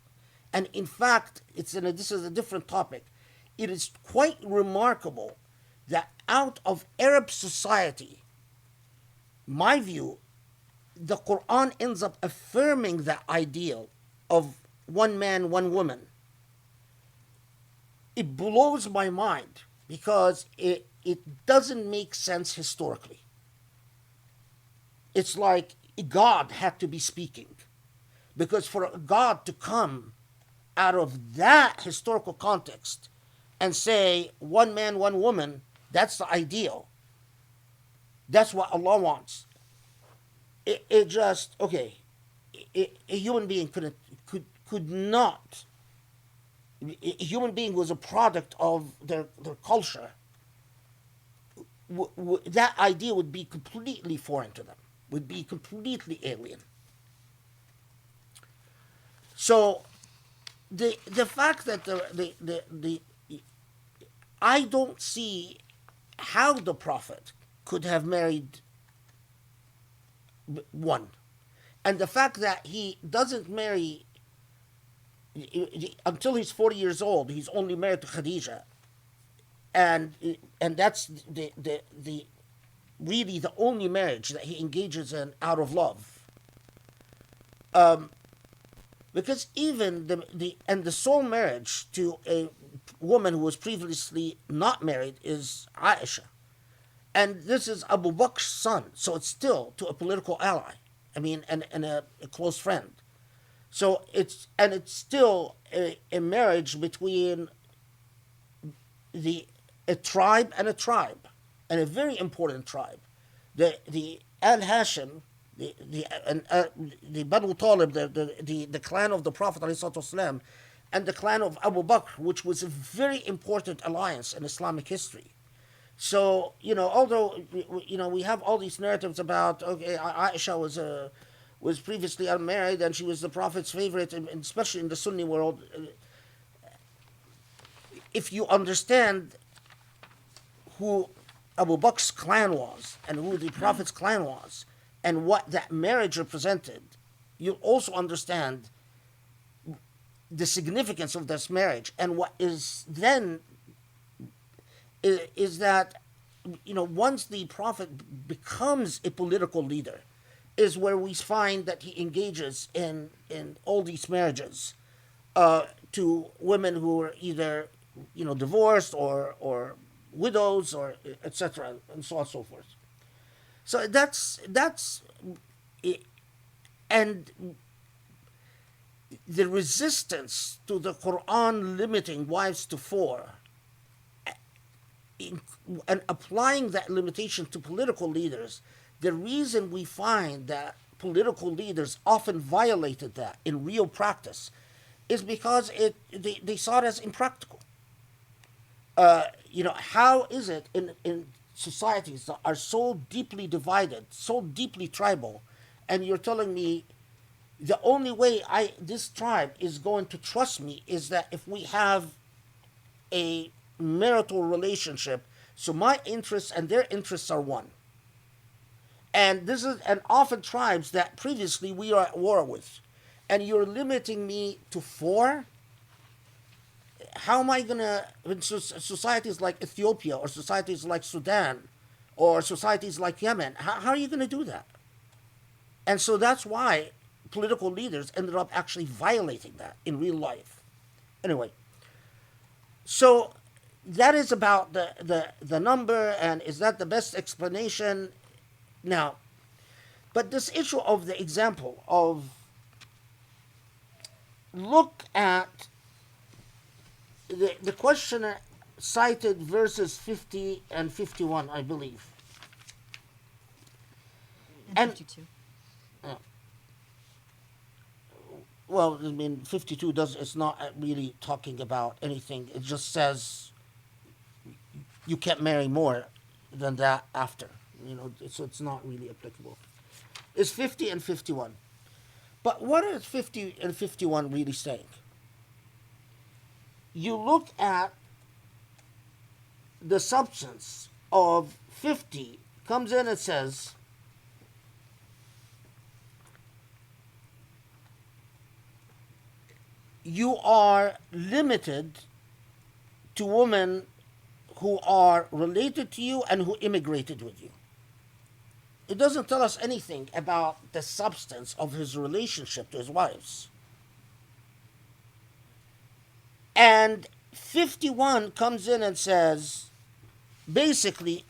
And in fact, this is a different topic. It is quite remarkable that out of Arab society, my view, the Quran ends up affirming that ideal of one man, one woman. It blows my mind because it doesn't make sense historically. It's like God had to be speaking. Because for God to come out of that historical context and say one man, one woman, that's the ideal. That's what Allah wants. It just, okay, a human being could not. A human being was a product of their culture. That idea would be completely foreign to them, would be completely alien. So the fact that I don't see how the Prophet could have married one. And the fact that he doesn't marry until he's 40 years old, he's only married to Khadija. And that's the really the only marriage that he engages in out of love. Because even the sole marriage to a woman who was previously not married is Aisha. And this is Abu Bakr's son, so it's still to a political ally. I mean, and a close friend. So it's still a marriage between a tribe and a very important tribe. The Al Hashim, the Banu Talib, the clan of the Prophet ﷺ, and the clan of Abu Bakr, which was a very important alliance in Islamic history. So, although, we have all these narratives about, okay, Aisha was previously unmarried and she was the Prophet's favorite, and especially in the Sunni world. If you understand who Abu Bakr's clan was and who the Prophet's clan was and what that marriage represented, you'll also understand the significance of this marriage. And what is then is that, once the Prophet becomes a political leader, is where we find that he engages in all these marriages to women who are either, divorced or widows or etc. and so on and so forth. So that's it. And the resistance to the Quran limiting wives to 4 and applying that limitation to political leaders, the reason we find that political leaders often violated that in real practice is because they saw it as impractical. How is it in societies that are so deeply divided, so deeply tribal, and you're telling me the only way this tribe is going to trust me is that if we have a marital relationship, so my interests and their interests are one. And often tribes that previously we are at war with, and you're limiting me to 4. How am I gonna, in societies like Ethiopia or societies like Sudan or societies like Yemen, how are you gonna do that? And so that's why political leaders ended up actually violating that in real life. Anyway, so that is about the number, and is that the best explanation? Now, but this issue of the example of look at the questioner cited verses 50 and 51, I believe. And And- 52. Well, I mean, 52 does. It's not really talking about anything. It just says you can't marry more than that after. So it's not really applicable. It's 50 and 51. But what is 50 and 51 really saying? You look at the substance of 50, comes in and says, you are limited to women who are related to you and who immigrated with you. It doesn't tell us anything about the substance of his relationship to his wives. And 51 comes in and says, basically,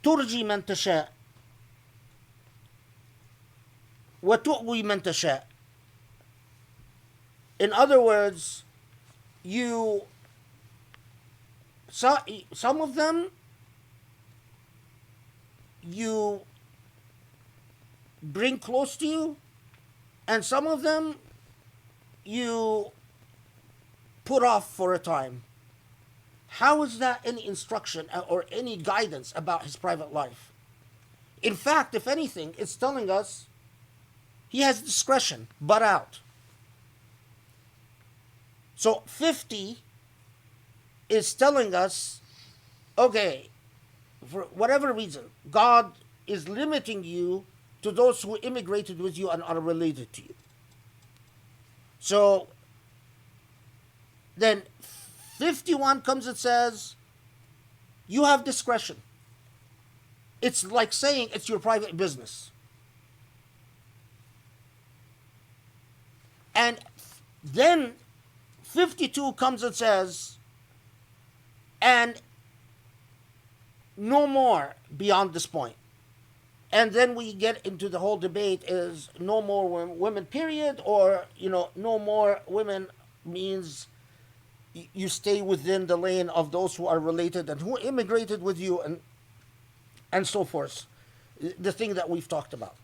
ترجي من تشاء وتؤوي من تشاء. In other words, some of them you bring close to you, and some of them you put off for a time. How is that any instruction or any guidance about his private life? In fact, if anything, it's telling us he has discretion, but out. So 50 is telling us, okay, for whatever reason, God is limiting you to those who immigrated with you and are related to you. So then 51 comes and says, you have discretion. It's like saying it's your private business. And then 52 comes and says, and no more beyond this point. And then we get into the whole debate, is no more women period, or no more women means you stay within the lane of those who are related and who immigrated with you, and so forth. The thing that we've talked about.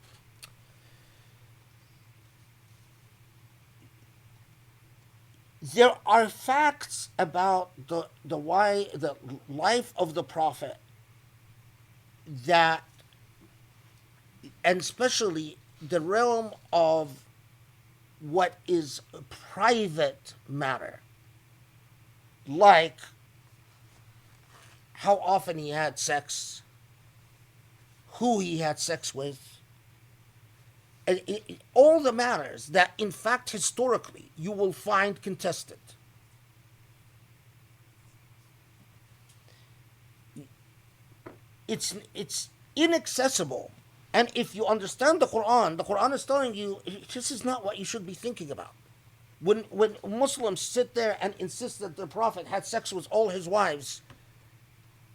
There are facts about the life of the Prophet that, and especially the realm of what is a private matter, like how often he had sex, who he had sex with, and all the matters that, in fact, historically, you will find contested. It's inaccessible. And if you understand the Quran is telling you, this is not what you should be thinking about. When Muslims sit there and insist that the Prophet had sex with all his wives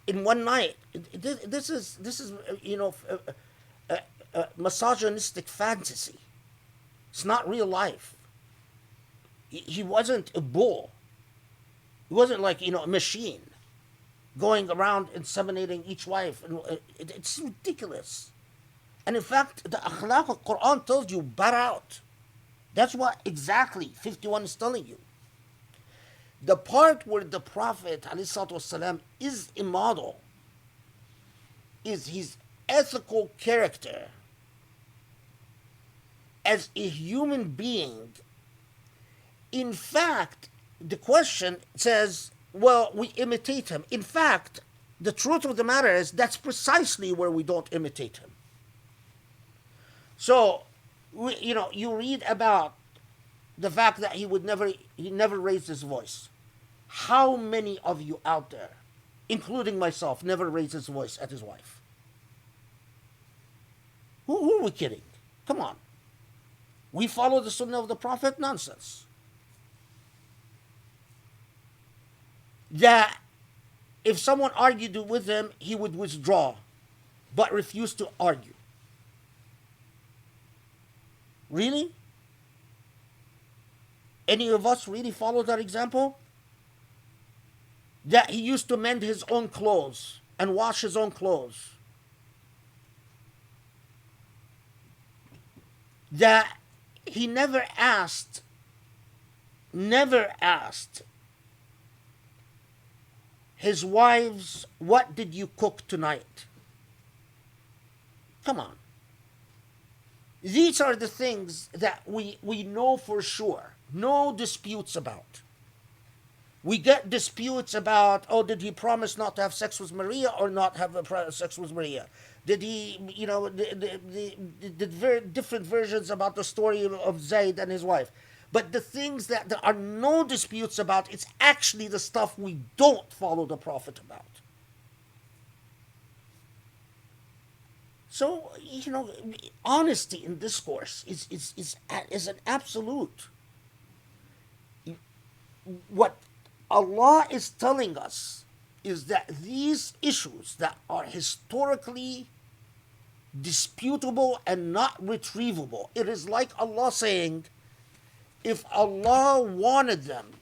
in one night, this is misogynistic fantasy. It's not real life. He wasn't a bull. He wasn't like a machine going around inseminating each wife. It's ridiculous. And in fact, the akhlaq of Quran tells you, bar out. That's what exactly 51 is telling you. The part where the Prophet ﷺ is a model is his ethical character as a human being. In fact, the question says, well, we imitate him. In fact, the truth of the matter is that's precisely where we don't imitate him. So, you read about the fact that he never raised his voice. How many of you out there, including myself, never raised his voice at his wife? Who are we kidding? Come on. We follow the sunnah of the Prophet? Nonsense. That if someone argued with him, he would withdraw, but refuse to argue. Really? Any of us really follow that example? that he used to mend his own clothes and wash his own clothes, that he never asked his wives, what did you cook tonight? Come on. These are the things that we know for sure. No disputes about. We get disputes about, oh, did he promise not to have sex with Maria or not have sex with Maria? Did he, the very different versions about the story of Zayd and his wife. But the things that there are no disputes about, it's actually the stuff we don't follow the Prophet about. So, honesty in discourse is an absolute. What Allah is telling us is that these issues that are historically disputable and not retrievable, it is like Allah saying, if Allah wanted them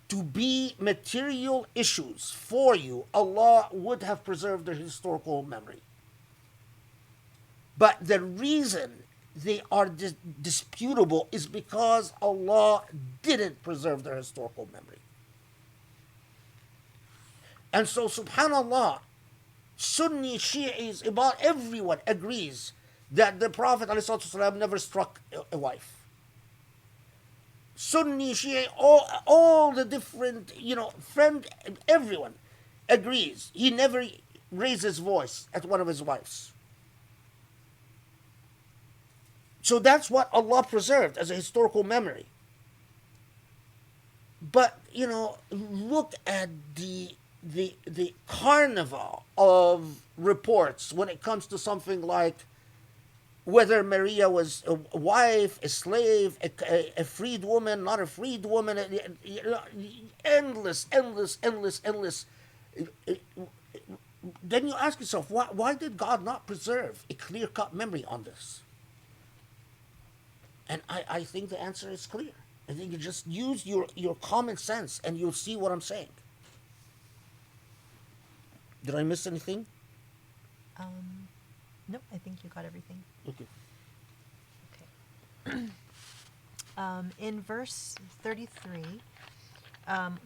to be material issues for you, Allah would have preserved their historical memory. But the reason they are disputable is because Allah didn't preserve their historical memory. And so, subhanAllah, Sunni, Shi'is, about everyone agrees that the Prophet ﷺ never struck a wife. Sunni, Shia, all the different, friend, everyone agrees. He never raised his voice at one of his wives. So that's what Allah preserved as a historical memory. But, look at the carnival of reports when it comes to something like whether Maria was a wife, a slave, a freed woman, not a freed woman, endless. Then you ask yourself, why did God not preserve a clear-cut memory on this? And I think the answer is clear. I think you just use your common sense and you'll see what I'm saying. Did I miss anything? No, I think you got everything. Okay. In verse 33,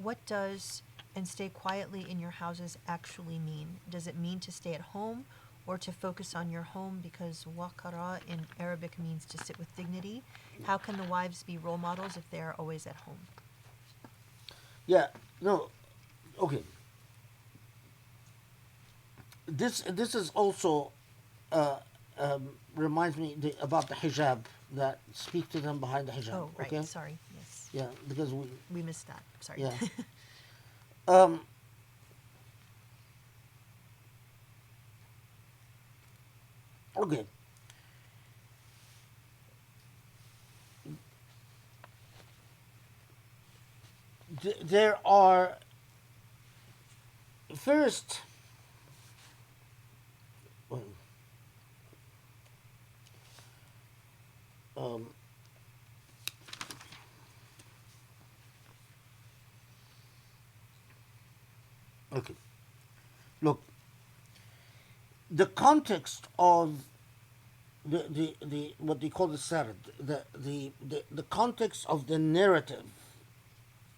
what does "and stay quietly in your houses" actually mean? Does it mean to stay at home or to focus on your home? Because waqara in Arabic means to sit with dignity. How can the wives be role models if they are always at home? Yeah, no, okay. This is also reminds me about the hijab, that speak to them behind the hijab. Oh, right. Okay? Sorry. Yes. Yeah, because We missed that. Sorry. Yeah. Okay. There are first. Okay. Look, the context of the what they call the sard, the context of the narrative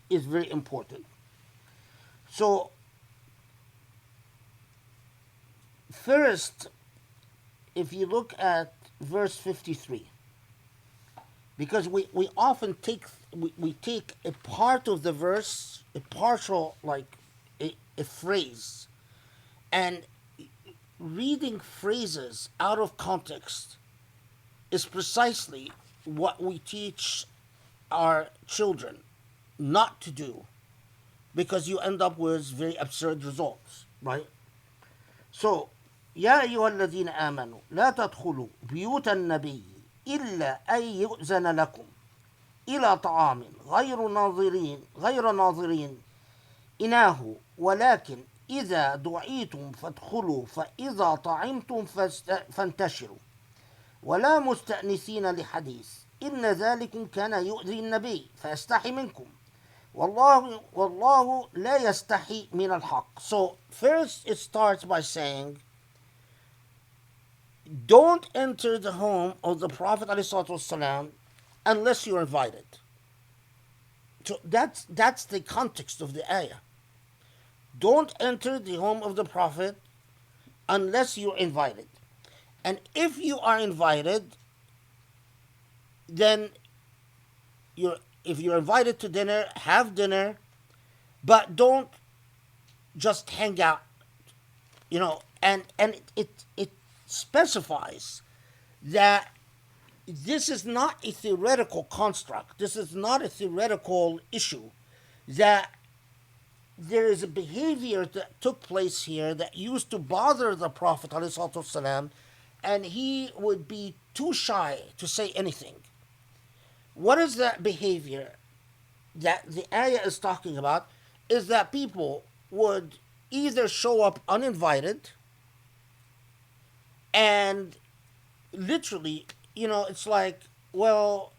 is very important. So first, if you look at verse 53, because we often take we take a part of the verse, a partial, like a phrase, and reading phrases out of context is precisely what we teach our children not to do, because you end up with very absurd results, right? So, يا أيها الذين آمنوا لا تدخلوا بيوت النبي إلا أن يؤذن لكم إلى طعام غير ناظرين إناه ولكن إذا دعيتم فادخلوا فإذا طعمتم فانتشروا ولا مستأنسين لحديث إن ذلكم كان يؤذي النبي فيستحي منكم Wallahu la yastahi min al-haq. So first it starts by saying, don't enter the home of the Prophet ﷺ unless you're invited. So that's the context of the ayah. Don't enter the home of the Prophet unless you're invited. And if you are invited, then if you're invited to dinner, have dinner, but don't just hang out, and it specifies that this is not a theoretical construct. This is not a theoretical issue. That there is a behavior that took place here that used to bother the Prophet ﷺ, and he would be too shy to say anything. What is that behavior that the ayah is talking about? Is that people would either show up uninvited, and literally, it's like, well,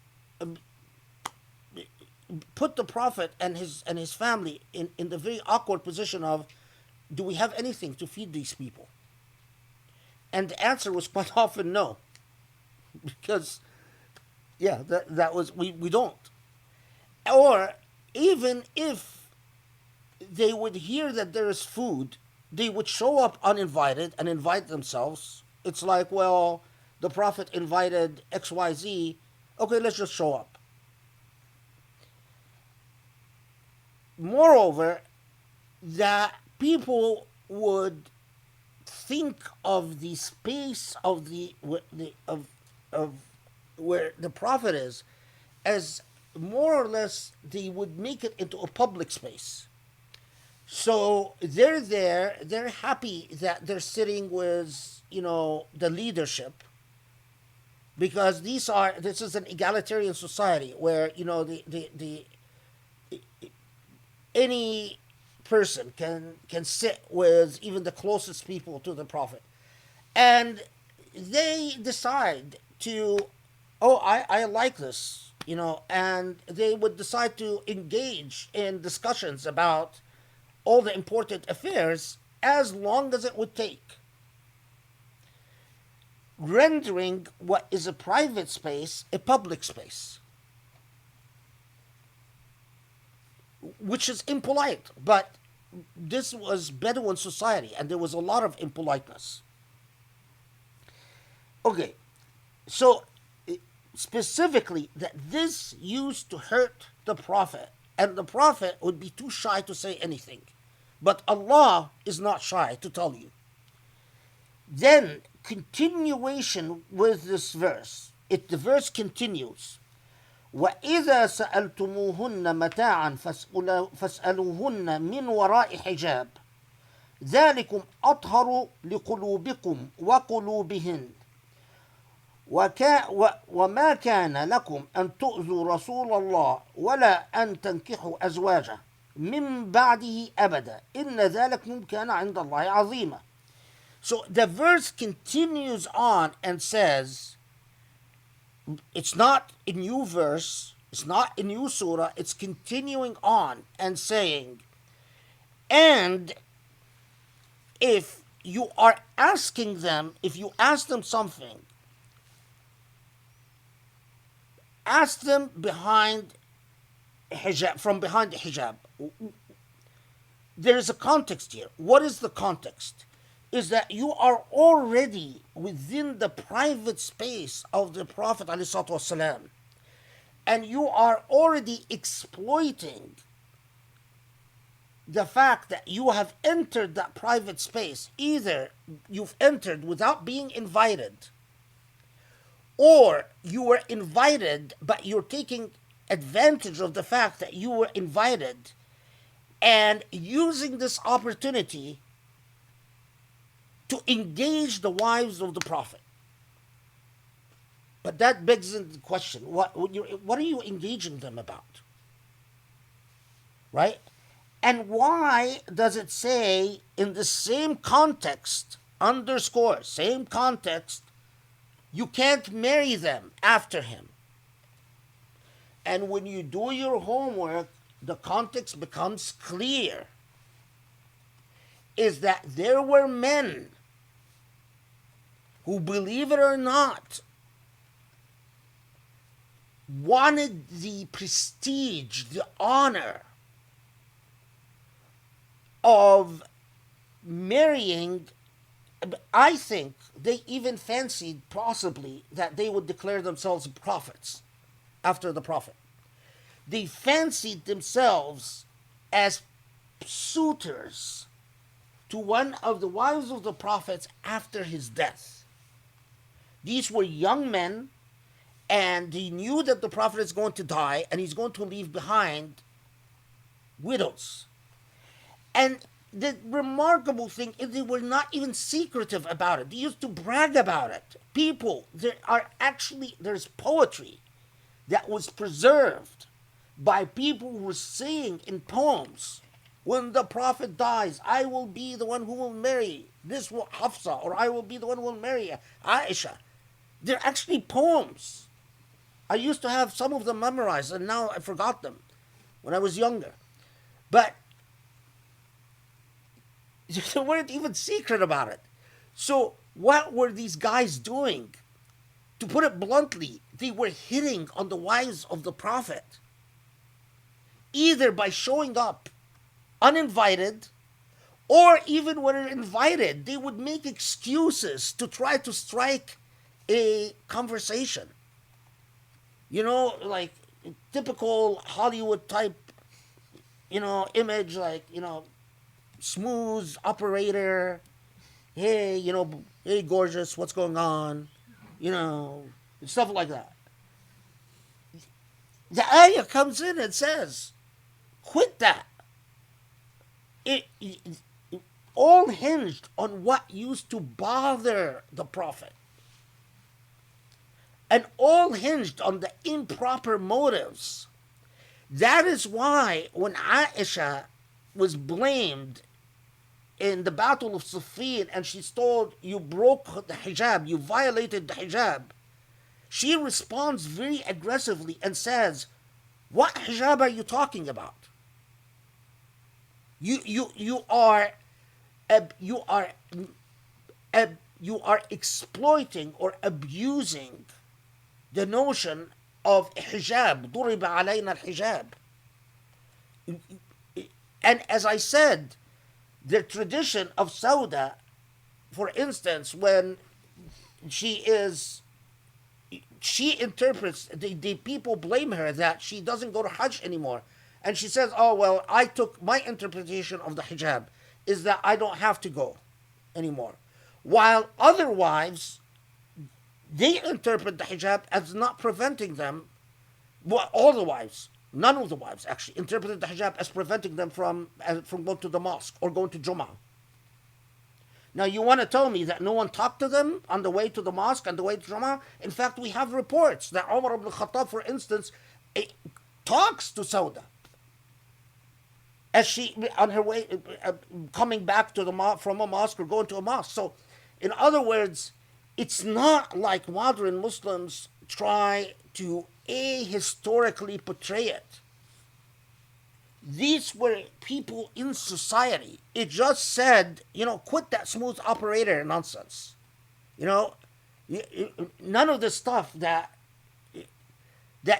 put the Prophet and his family in the very awkward position of, do we have anything to feed these people? And the answer was quite often no, because that was we don't. Or even if they would hear that there is food, they would show up uninvited and invite themselves. It's like, well, the Prophet invited XYZ, okay, let's just show up. Moreover, that people would think of the space of where the Prophet is as more or less they would make it into a public space. So they're there, they're happy that they're sitting with, the leadership, because this is an egalitarian society where, any person can sit with even the closest people to the Prophet. And they decide to, I like this, and they would decide to engage in discussions about all the important affairs as long as it would take, rendering what is a private space a public space, which is impolite. But this was Bedouin society, and there was a lot of impoliteness. Okay, so specifically that this used to hurt the Prophet, and the Prophet would be too shy to say anything. But Allah is not shy to tell you. Then, continuation with this verse. The verse continues. وَإِذَا سَأَلْتُمُوهُنَّ مَتَاعًا فَاسْأَلُوهُنَّ مِنْ وَرَاءِ حِجَابٍ ذَلِكُمْ أَطْهَرُ لِقُلُوبِكُمْ وَقُلُوبِهِنْ وما كان لكم أن تؤذوا رسول الله ولا أن تنكحوا أزواجه من بعده أبدا إن ذلكم كان عند الله عظيما. So the verse continues on and says, it's not a new verse, it's not a new surah, it's continuing on and saying, and if you are asking them, if you ask them something, ask them behind hijab, from behind the hijab. There is a context here. What is the context? Is that you are already within the private space of the Prophet ﷺ, and you are already exploiting the fact that you have entered that private space. Either you've entered without being invited, or you were invited, but you're taking advantage of the fact that you were invited and using this opportunity to engage the wives of the Prophet. But that begs the question, what are you engaging them about? Right? And why does it say in the same context, underscore, same context, you can't marry them after him? And when you do your homework, the context becomes clear, is that there were men who, believe it or not, wanted the prestige, the honor of marrying. I think they even fancied possibly that they would declare themselves prophets after the prophet. They fancied themselves as suitors to one of the wives of the prophets after his death. These were young men, and he knew that the prophet is going to die and he's going to leave behind widows. And the remarkable thing is they were not even secretive about it. They used to brag about it. There's poetry that was preserved by people who were saying in poems, when the prophet dies, I will be the one who will marry this Hafsa, or I will be the one who will marry Aisha. They're actually poems. I used to have some of them memorized, and now I forgot them when I was younger. But they weren't even secret about it. So what were these guys doing? To put it bluntly, they were hitting on the wives of the prophet, either by showing up uninvited, or even when invited, they would make excuses to try to strike a conversation. You know, like typical Hollywood type, image, like, smooth operator. Hey, hey, gorgeous, what's going on? Stuff like that. The ayah comes in and says, quit that. It all hinged on what used to bother the prophet, and all hinged on the improper motives. That is why when Aisha was blamed in the Battle of Siffin and she's told, you broke the hijab, you violated the hijab, she responds very aggressively and says, what hijab are you talking about? You are exploiting or abusing the notion of hijab. ضُرِبَ عَلَيْنَا الْحِجَاب. And as I said, the tradition of Sauda, for instance, when she interprets, the people blame her that she doesn't go to Hajj anymore. And she says, oh, well, I took my interpretation of the hijab is that I don't have to go anymore. While other wives, they interpret the hijab as not preventing them, well, all the wives, none of the wives actually interpreted the hijab as preventing them from going to the mosque or going to Jummah. Now, you want to tell me that no one talked to them on the way to the mosque and the way to Jummah? In fact, we have reports that Umar ibn Khattab, for instance, talks to Sauda as she, on her way, coming back to from a mosque or going to a mosque. So, in other words, it's not like modern Muslims try to historically portray it. These were people in society. It just said, quit that smooth operator nonsense. None of the stuff that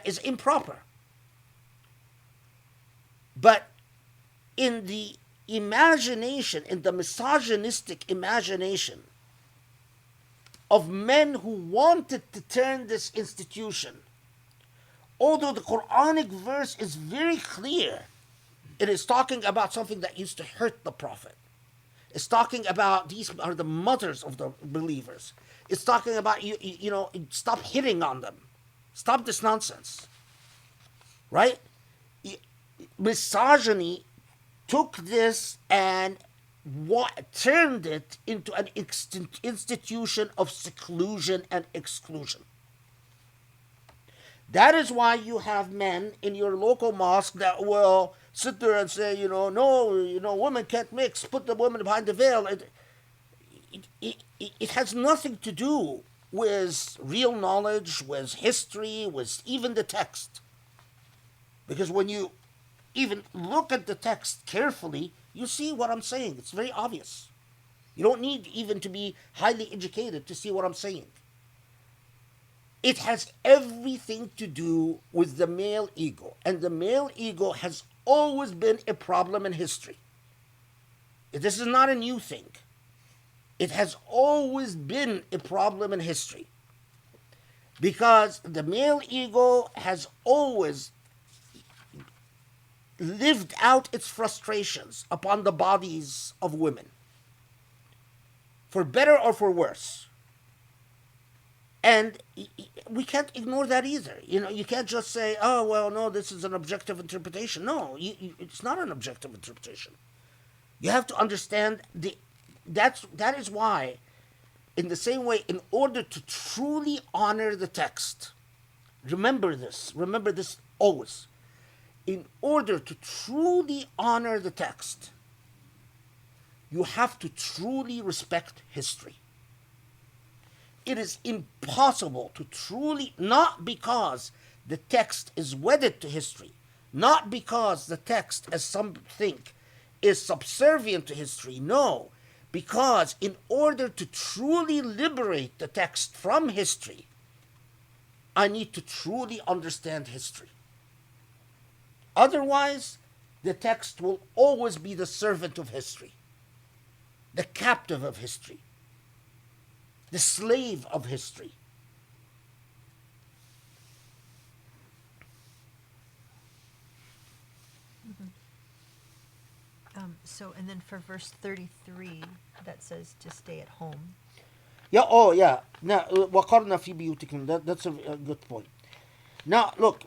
is improper. But in the imagination, in the misogynistic imagination of men who wanted to turn this institution, although the Quranic verse is very clear, it is talking about something that used to hurt the Prophet. It's talking about these are the mothers of the believers. It's talking about, stop hitting on them. Stop this nonsense. Right? Misogyny took this and turned it into an institution of seclusion and exclusion. That is why you have men in your local mosque that will sit there and say, no, women can't mix, put the women behind the veil. It has nothing to do with real knowledge, with history, with even the text. Because when you even look at the text carefully, you see what I'm saying. It's very obvious. You don't need even to be highly educated to see what I'm saying. It has everything to do with the male ego. And the male ego has always been a problem in history. This is not a new thing. It has always been a problem in history. Because the male ego has always lived out its frustrations upon the bodies of women, for better or for worse. And we can't ignore that either. You can't just say, oh, well, no, this is an objective interpretation. No, it's not an objective interpretation. You have to understand that is why, in the same way, in order to truly honor the text, remember this always. In order to truly honor the text, you have to truly respect history. It is impossible to truly, not because the text is wedded to history, not because the text, as some think, is subservient to history. No, because in order to truly liberate the text from history, I need to truly understand history. Otherwise, the text will always be the servant of history, the captive of history, the slave of history. And then for verse 33, that says to stay at home. Yeah, oh yeah. Now, وَقَرْنَ فِي بِيُوتِكُمْ. That's a good point. Now, look.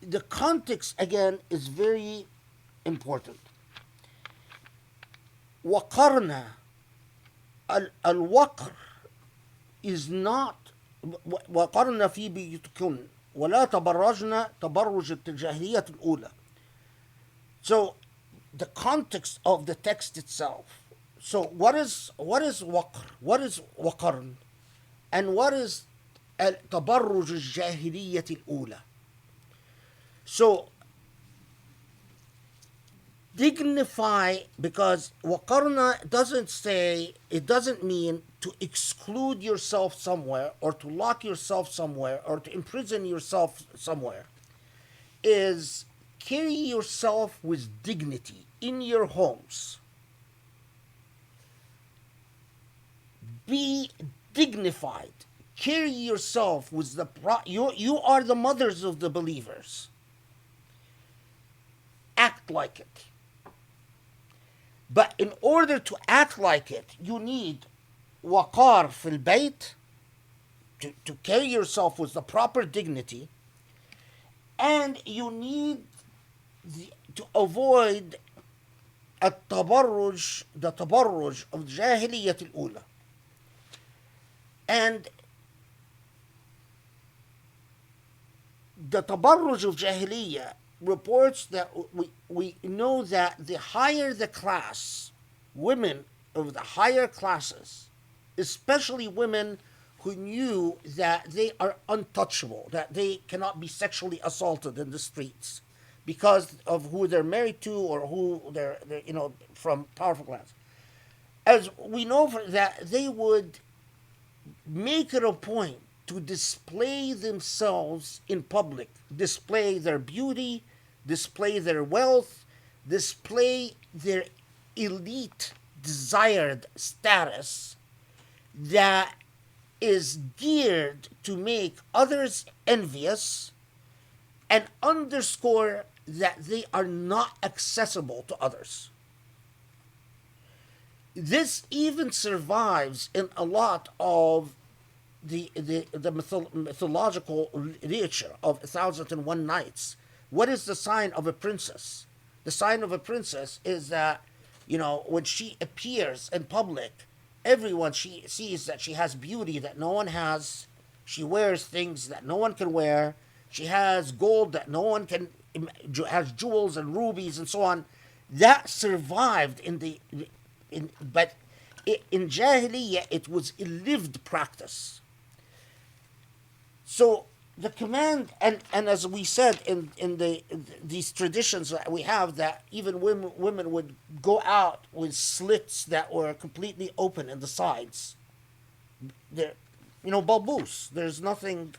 The context, again, is very important. وَقَرْنَ, al-waqr is not وَقَرْنَ فِي بِيُوتِكُنْ وَلَا تَبَرَّجْنَ تَبَرُّجَ الْجَاهِلِيَّةِ الْأُولَى. So, the context of the text itself. So, what is waqr? What is waqarn? And what is تَبَرُّجُ الْجَاهِلِيَّةِ الْأُولَى? So, dignify, because waqarna doesn't mean to exclude yourself somewhere or to lock yourself somewhere or to imprison yourself somewhere. Is carry yourself with dignity in your homes. Be dignified. Carry yourself with you are the mothers of the believers. Act like it. But in order to act like it, you need waqar fil bayt, to carry yourself with the proper dignity, and you need to avoid the tabarruj of jahiliyyat al-ula. And the tabarruj of jahiliyyah reports that we know that the higher the class, women of the higher classes, especially women who knew that they are untouchable, that they cannot be sexually assaulted in the streets because of who they're married to or who they're from powerful class. As we know that they would make it a point to display themselves in public, display their beauty, display their wealth, display their elite desired status that is geared to make others envious and underscore that they are not accessible to others. This even survives in a lot of the mythological literature of 1001 Nights. What is the sign of a princess? The sign of a princess is that, when she appears in public, everyone she sees that she has beauty that no one has. She wears things that no one can wear. She has gold that no one can, has jewels and rubies and so on. That survived but in Jahiliyyah, it was a lived practice. So the command, and as we said in these traditions that we have, that even women would go out with slits that were completely open in the sides. They're, balboos. There's nothing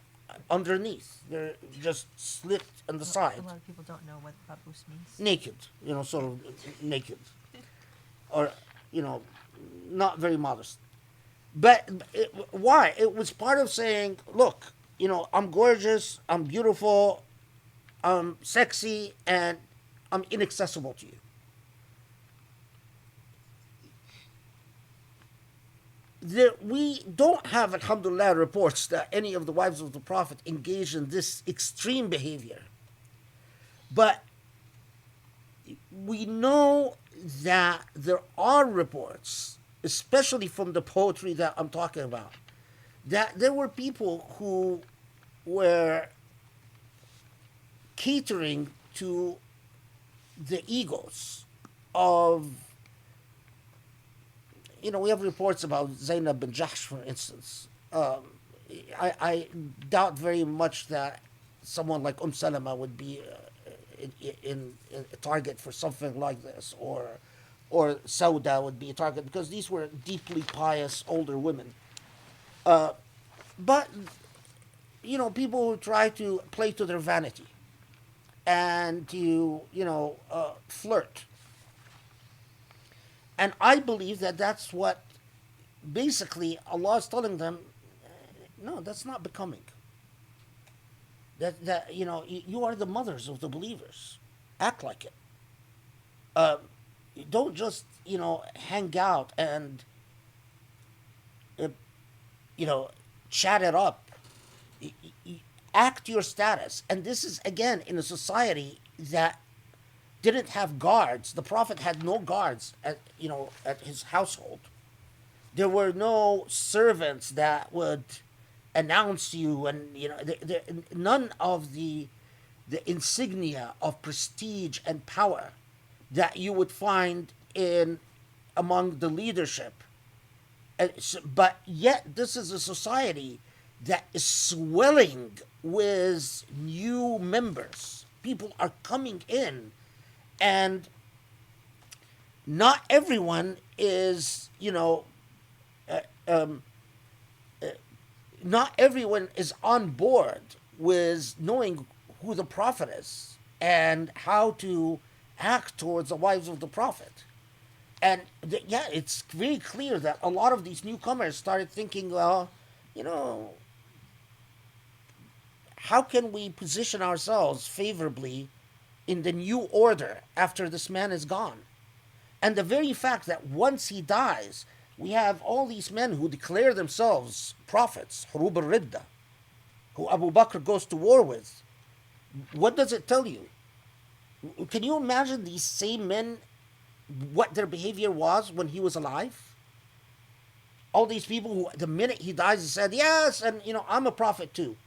underneath. They're just slit in the side. A lot of people don't know what baboos means. Naked, sort of naked. Or, not very modest. But why? It was part of saying, look, I'm gorgeous, I'm beautiful, I'm sexy, and I'm inaccessible to you. We don't have, alhamdulillah, reports that any of the wives of the Prophet engaged in this extreme behavior. But we know that there are reports, especially from the poetry that I'm talking about, that there were people who were catering to the egos of, we have reports about Zainab bin Jahsh, for instance. I doubt very much that someone like Salama would be in a target for something like this, or Sauda would be a target, because these were deeply pious older women. But, people who try to play to their vanity and to, flirt. And I believe that that's what basically Allah is telling them, no, that's not becoming. That you are the mothers of the believers. Act like it. Don't just, hang out and, chat it up. Act your status. And this is, again, in a society that didn't have guards. The Prophet had no guards at his household. There were no servants that would announce you, and none of the insignia of prestige and power that you would find among the leadership. But yet, this is a society that is swelling with new members. People are coming in, and not everyone is, not everyone is on board with knowing who the Prophet is and how to act towards the wives of the Prophet. And it's very clear that a lot of these newcomers started thinking, well, how can we position ourselves favorably in the new order after this man is gone? And the very fact that once he dies, we have all these men who declare themselves prophets, Hurub al-Ridda, who Abu Bakr goes to war with. What does it tell you? Can you imagine these same men, what their behavior was when he was alive? All these people who, the minute he dies, he said, yes, and I'm a prophet too.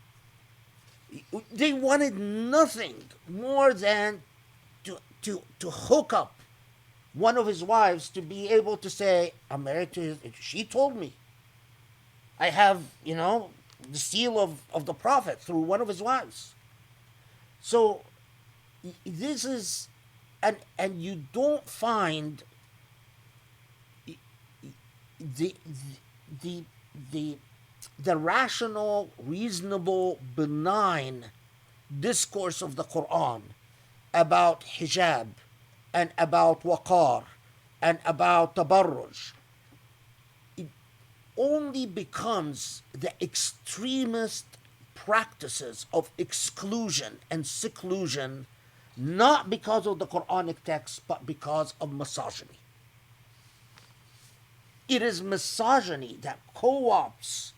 They wanted nothing more than to hook up one of his wives to be able to say, I'm married to his, she told me. I have, the seal of the Prophet through one of his wives. So this is, and you don't find the rational, reasonable, benign discourse of the Quran about hijab and about waqar and about tabarruj. It only becomes the extremist practices of exclusion and seclusion, not because of the Quranic text, but because of misogyny. It is misogyny that co-opts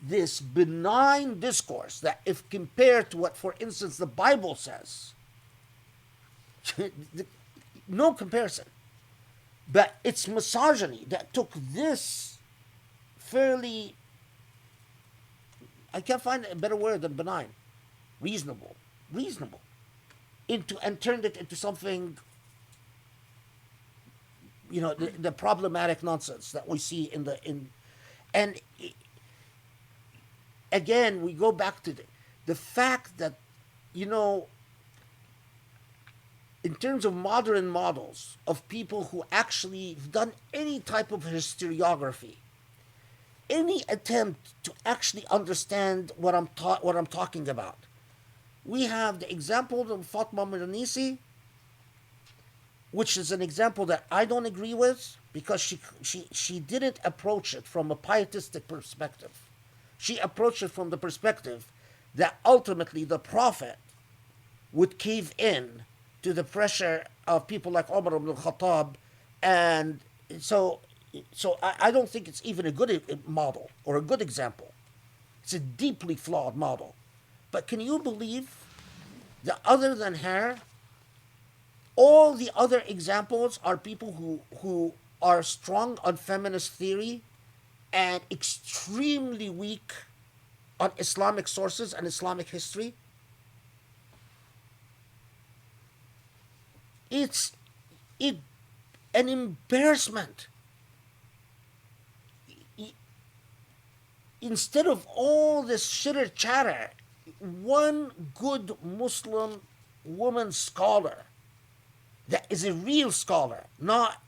this benign discourse that, if compared to what, for instance, the Bible says, no comparison. But it's misogyny that took this fairly, I can't find a better word than benign, reasonable, and turned it into something the problematic nonsense that we see and again we go back to the fact that, you know, in terms of modern models of people who actually have done any type of historiography, any attempt to actually understand what I'm talking about. We have the example of Fatma Miranisi, which is an example that I don't agree with because she didn't approach it from a pietistic perspective. She approached it from the perspective that ultimately the Prophet would cave in to the pressure of people like Umar ibn al-Khattab, and so I don't think it's even a good model or a good example. It's a deeply flawed model. But can you believe that other than her, all the other examples are people who are strong on feminist theory and extremely weak on Islamic sources and Islamic history? It's it an embarrassment. Instead of all this chitter chatter, one good Muslim woman scholar that is a real scholar, not,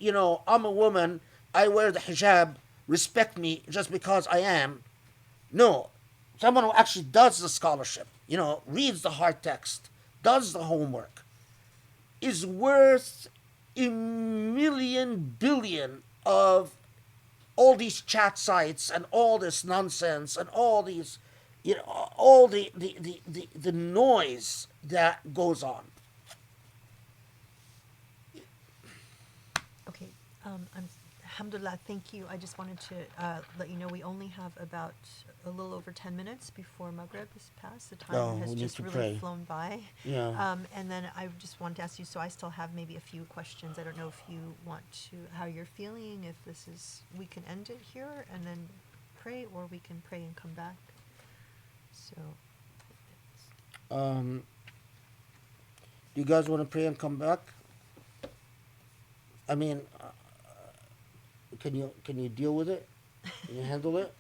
I'm a woman, I wear the hijab, respect me just because I am. No, someone who actually does the scholarship, reads the hard text, does the homework, is worth a million billion of all these chat sites and all this nonsense and all these, all the noise that goes on. Okay, alhamdulillah, thank you. I just wanted to let you know we only have about a little over 10 minutes before Maghrib is passed. The time has just really flown by. Yeah. And then I just wanted to ask you, so I still have maybe a few questions. I don't know if you want to, how you're feeling, if we can end it here and then pray, or we can pray and come back. So. Do you guys want to pray and come back? I mean, can you deal with it? Can you handle it?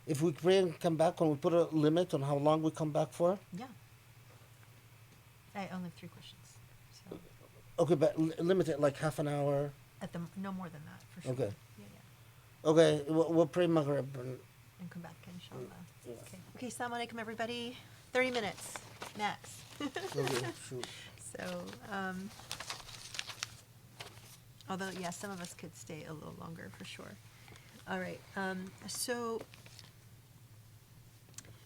If we pray and come back, can we put a limit on how long we come back for? Yeah. I only have 3 questions. So Okay, but limit it like half an hour. no more than that, for sure. Okay. Yeah. Okay, we'll pray Maghrib. And come back, inshallah. Yeah. Okay, Assalamu alaikum, everybody. 30 minutes, max. Okay, shoot. So, although, yeah, some of us could stay a little longer, for sure. All right,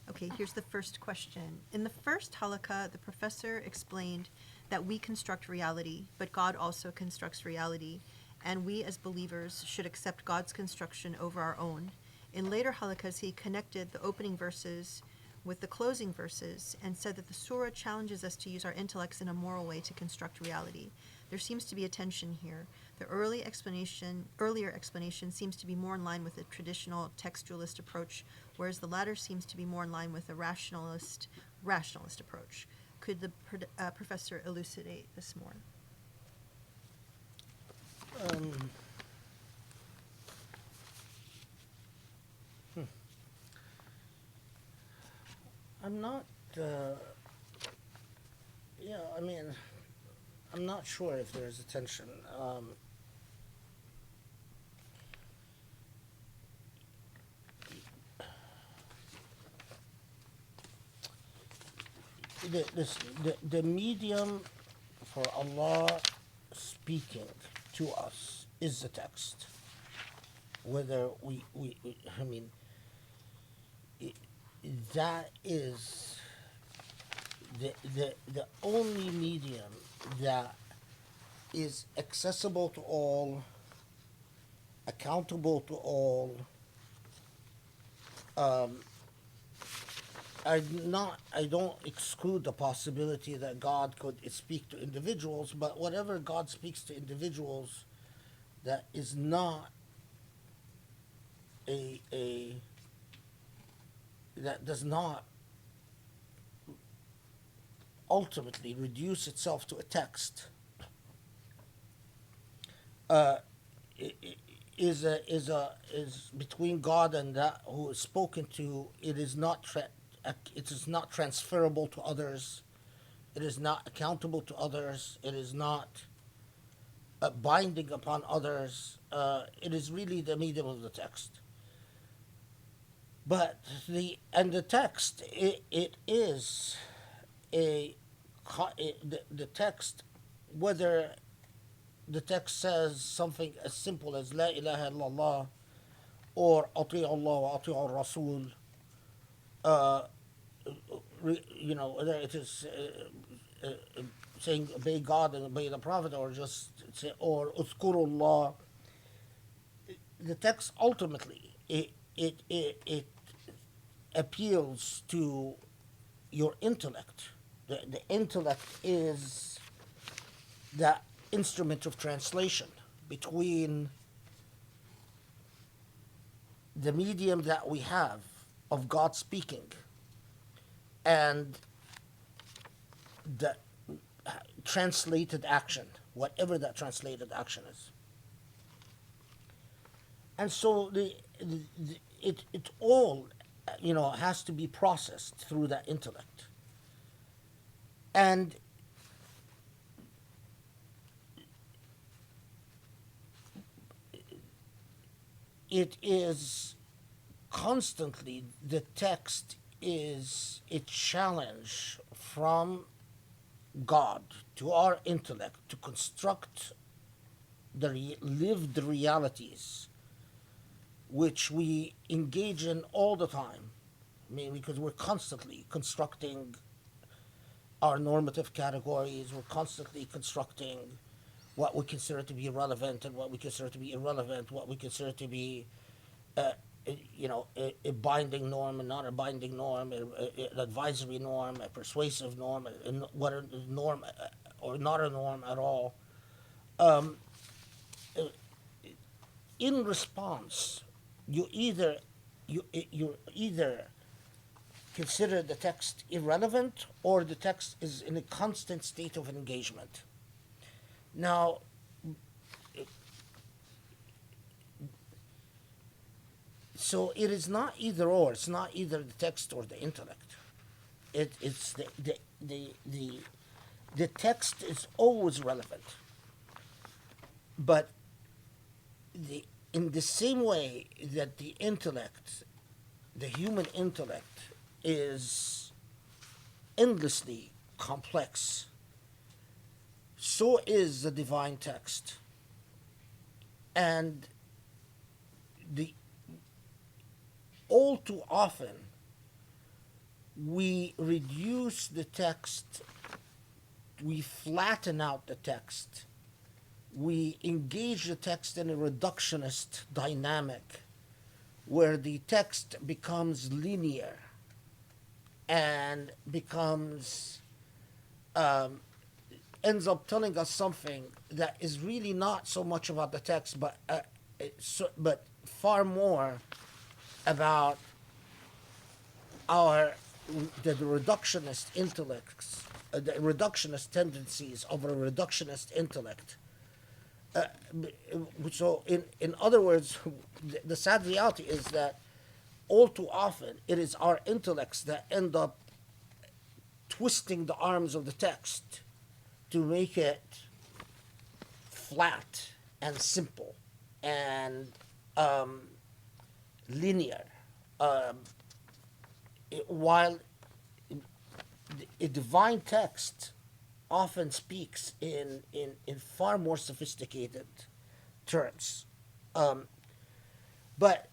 okay, here's the first question. In the first halaqah, the professor explained that we construct reality, but God also constructs reality, and we as believers should accept God's construction over our own. In later halaqahs, he connected the opening verses with the closing verses and said that the surah challenges us to use our intellects in a moral way to construct reality. There seems to be a tension here. The earlier explanation seems to be more in line with a traditional textualist approach, whereas the latter seems to be more in line with a rationalist approach. Could the professor elucidate this more? I'm not. I'm not sure if there's a tension. The medium for Allah speaking to us is the text. Whether that is the only medium that is accessible to all, accountable to all. I don't exclude the possibility that God could speak to individuals, but whatever God speaks to individuals, that is not that does not ultimately reduce itself to a text. uh, i- i- is between God and that who is spoken to. It is not transferable to others. It is not accountable to others. It is not binding upon others. It is really the medium of the text. But the text, it is the text, whether the text says something as simple as La ilaha illallah or Ati'u Allah wa Ati'u Rasul, uh, whether it is saying obey God and obey the Prophet, or just say, or Uzkurullah. The text ultimately, it appeals to your intellect. The intellect is the instrument of translation between the medium that we have of God speaking and the translated action, whatever that translated action is. And so it all, has to be processed through that intellect. And it is constantly, the text is a challenge from God to our intellect to construct the lived realities which we engage in all the time. I mean, because we're constantly constructing our normative categories, we're constantly constructing what we consider to be relevant and what we consider to be irrelevant, what we consider to be, a binding norm and not a binding norm, an advisory norm, a persuasive norm, what a norm or not a norm at all. Um, in response, you either you either consider the text irrelevant or the text is in a constant state of engagement. Now, so it is not either or. It's not either the text or the intellect. It's the text is always relevant, but in the same way that the intellect, the human intellect, is endlessly complex, so is the divine text. And the all too often we reduce the text, we flatten out the text, we engage the text in a reductionist dynamic where the text becomes linear and becomes ends up telling us something that is really not so much about the text, but far more about the reductionist intellects, the reductionist tendencies of a reductionist intellect. So, in other words, the sad reality is that all too often it is our intellects that end up twisting the arms of the text to make it flat and simple and linear, while a divine text often speaks in far more sophisticated terms. But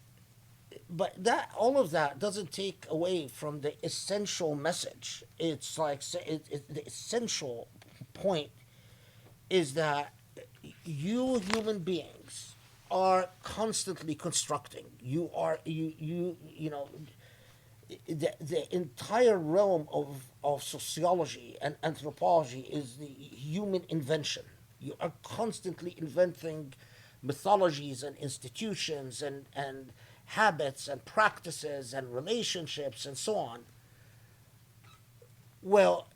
that all of that doesn't take away from the essential message. It's like the essential point is that you human beings are constantly constructing. The entire realm of sociology and anthropology is the human invention. You are constantly inventing mythologies and institutions and habits and practices and relationships and so on. Well,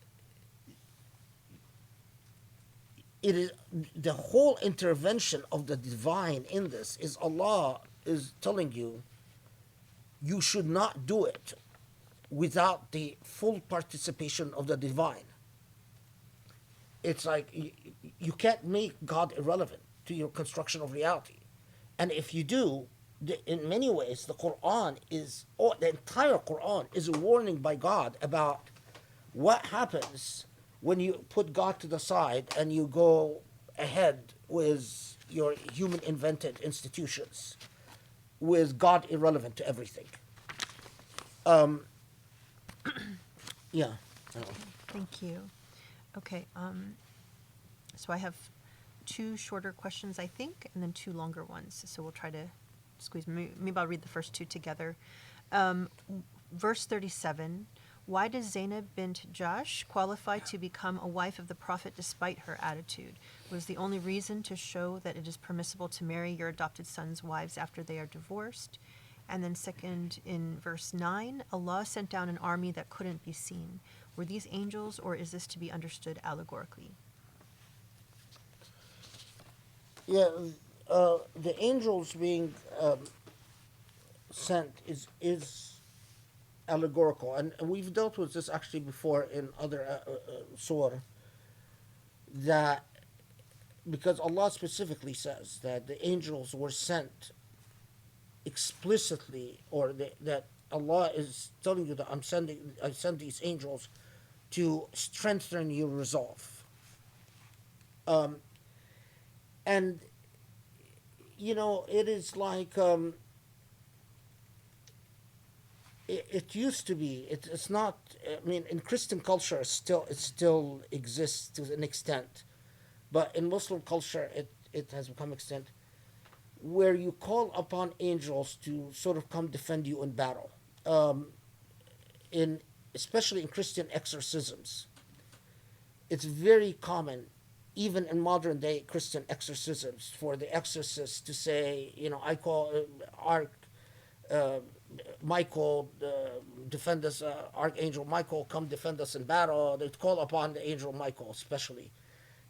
it is the whole intervention of the divine in this is Allah is telling you you should not do it without the full participation of the divine. It's like you can't make God irrelevant to your construction of reality. And if you do, in many ways, the Quran is, or the entire Quran is a warning by God about what happens when you put God to the side and you go ahead with your human invented institutions, with God irrelevant to everything. Yeah. Thank you. Okay, so I have two shorter questions, I think, and then two longer ones. So we'll try to squeeze. Maybe I'll read the first two together. Verse 37. Why does Zainab bint Jahsh qualify to become a wife of the Prophet despite her attitude? Was the only reason to show that it is permissible to marry your adopted son's wives after they are divorced? And then second, in verse 9, Allah sent down an army that couldn't be seen. Were these angels, or is this to be understood allegorically? Yeah, the angels being sent is allegorical, and we've dealt with this actually before in other surah, that because Allah specifically says that the angels were sent explicitly, or that Allah is telling you that I send these angels to strengthen your resolve. And it is like it used to be. It's not. I mean, in Christian culture, it still exists to an extent, but in Muslim culture, it has become extent where you call upon angels to sort of come defend you in battle. In especially in Christian exorcisms, it's very common, even in modern day Christian exorcisms, for the exorcist to say, I call Michael, defend us, Archangel Michael, come defend us in battle. They call upon the angel Michael, especially,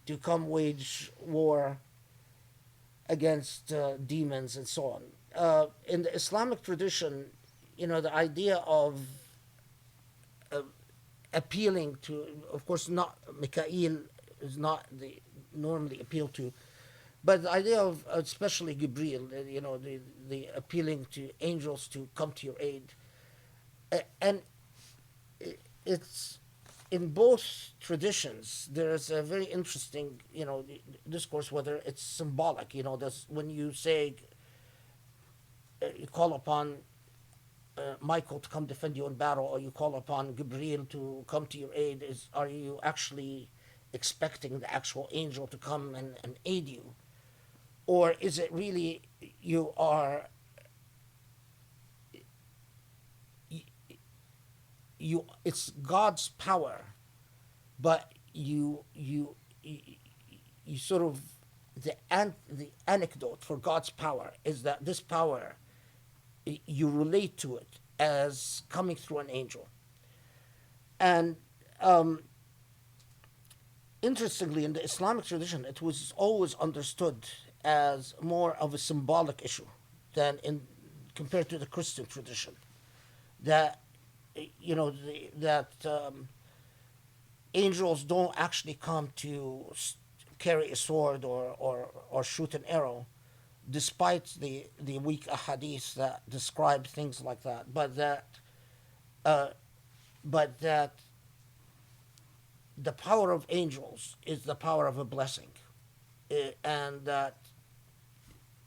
to come wage war against demons and so on. In the Islamic tradition, the idea of appealing to, of course, not Mikael is not the normally appealed to, but the idea of especially Gabriel, the appealing to angels to come to your aid, and it's in both traditions. There is a very interesting, discourse whether it's symbolic. When you say you call upon Michael to come defend you in battle, or you call upon Gabriel to come to your aid, are you actually expecting the actual angel to come and aid you? Or is it really it's God's power, but you sort of, the anecdote for God's power is that this power, you relate to it as coming through an angel. And interestingly, in the Islamic tradition, it was always understood as more of a symbolic issue than compared to the Christian tradition. That angels don't actually come to carry a sword or shoot an arrow, despite the weak ahadith that describe things like that, but that the power of angels is the power of a blessing, and that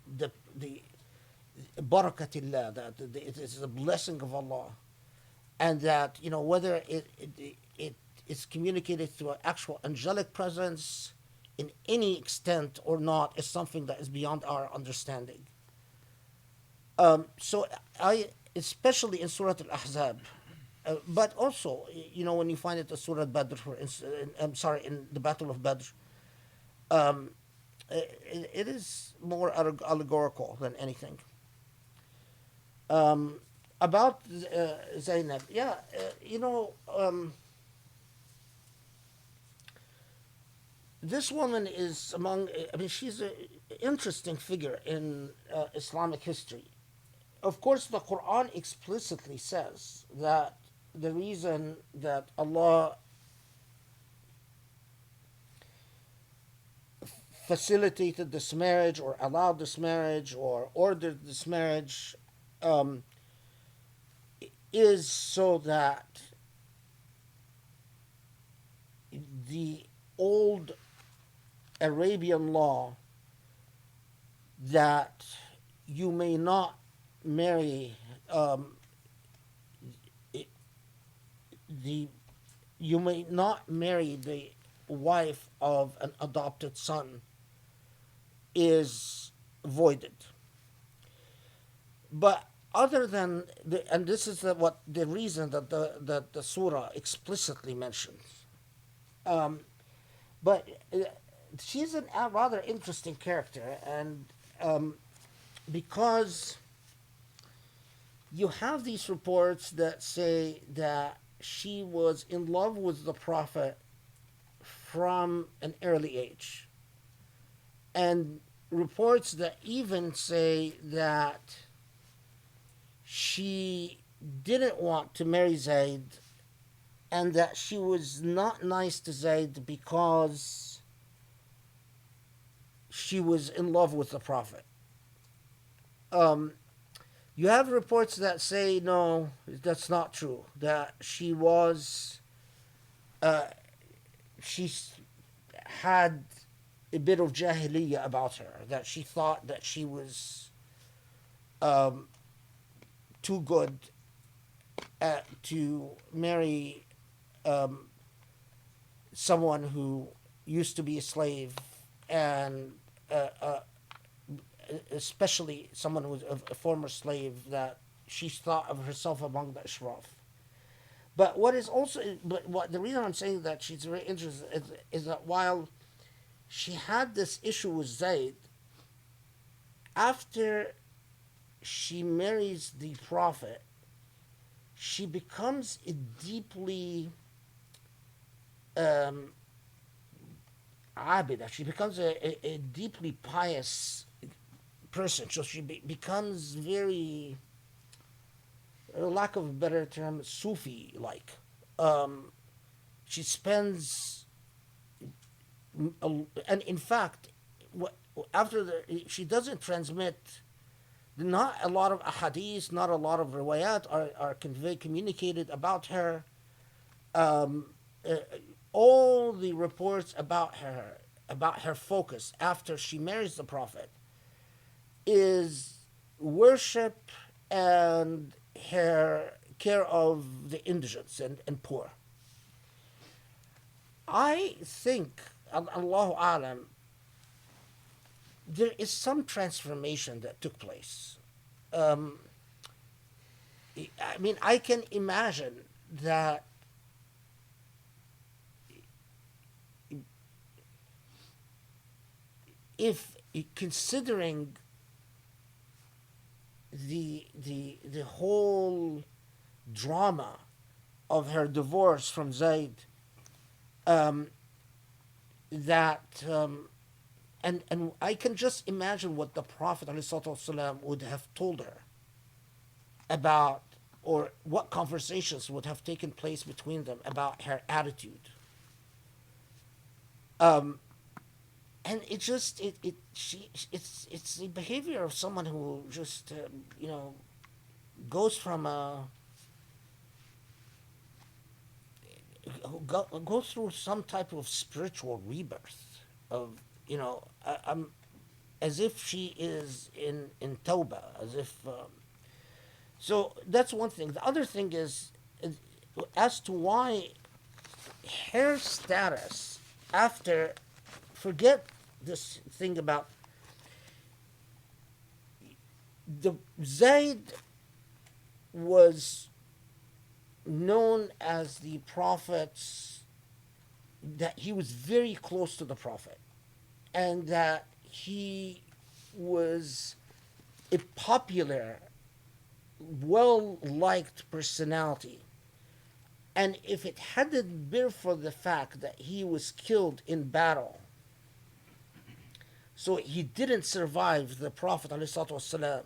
the barakatillah, that it is the blessing of Allah, and that whether it is communicated through an actual angelic presence in any extent or not is something that is beyond our understanding. So especially in Surah Al-Ahzab, but also, when you find it in Surah Badr, for instance, in the Battle of Badr, it is more allegorical than anything. About Zainab, this woman is among, I mean, she's an interesting figure in Islamic history. Of course, the Quran explicitly says that the reason that Allah facilitated this marriage or allowed this marriage or ordered this marriage um, is so that the old Arabian law that you may not marry the you may not marry the wife of an adopted son is voided. But other than and this is what the reason that the surah explicitly mentions. But she's a rather interesting character, and because you have these reports that say that she was in love with the Prophet from an early age, and reports that even say that she didn't want to marry Zayd, and that she was not nice to Zayd because she was in love with the Prophet. You have reports that say no, that's not true. That she was, she had a bit of jahiliyyah about her. That she thought that she was too good to marry someone who used to be a slave, and especially someone who was a former slave, that she thought of herself among the Ashraf. But what is also, but what the reason I'm saying that she's very interesting is that while she had this issue with Zayd, after she marries the Prophet, she becomes a deeply abida. She becomes a deeply pious person. So she becomes very, lack of a better term, Sufi-like. She spends, and in fact, she doesn't transmit. Not a lot of ahadith, not a lot of riwayat are communicated about her. All the reports about her focus after she marries the Prophet is worship and her care of the indigents and poor. I think, Allahu Alam, there is some transformation that took place. I mean, I can imagine that if considering the whole drama of her divorce from Zayd, and I can just imagine what the Prophet ﷺ would have told her about, or what conversations would have taken place between them about her attitude. And it just it's the behavior of someone who just goes from goes through some type of spiritual rebirth of as if she is in tawbah, as if so that's one thing. The other thing is as to why her status after, forget this thing about the Zayd was known as the Prophet's, that he was very close to the Prophet, and that he was a popular, well-liked personality. And if it hadn't been for the fact that he was killed in battle So he didn't survive the Prophet ﷺ.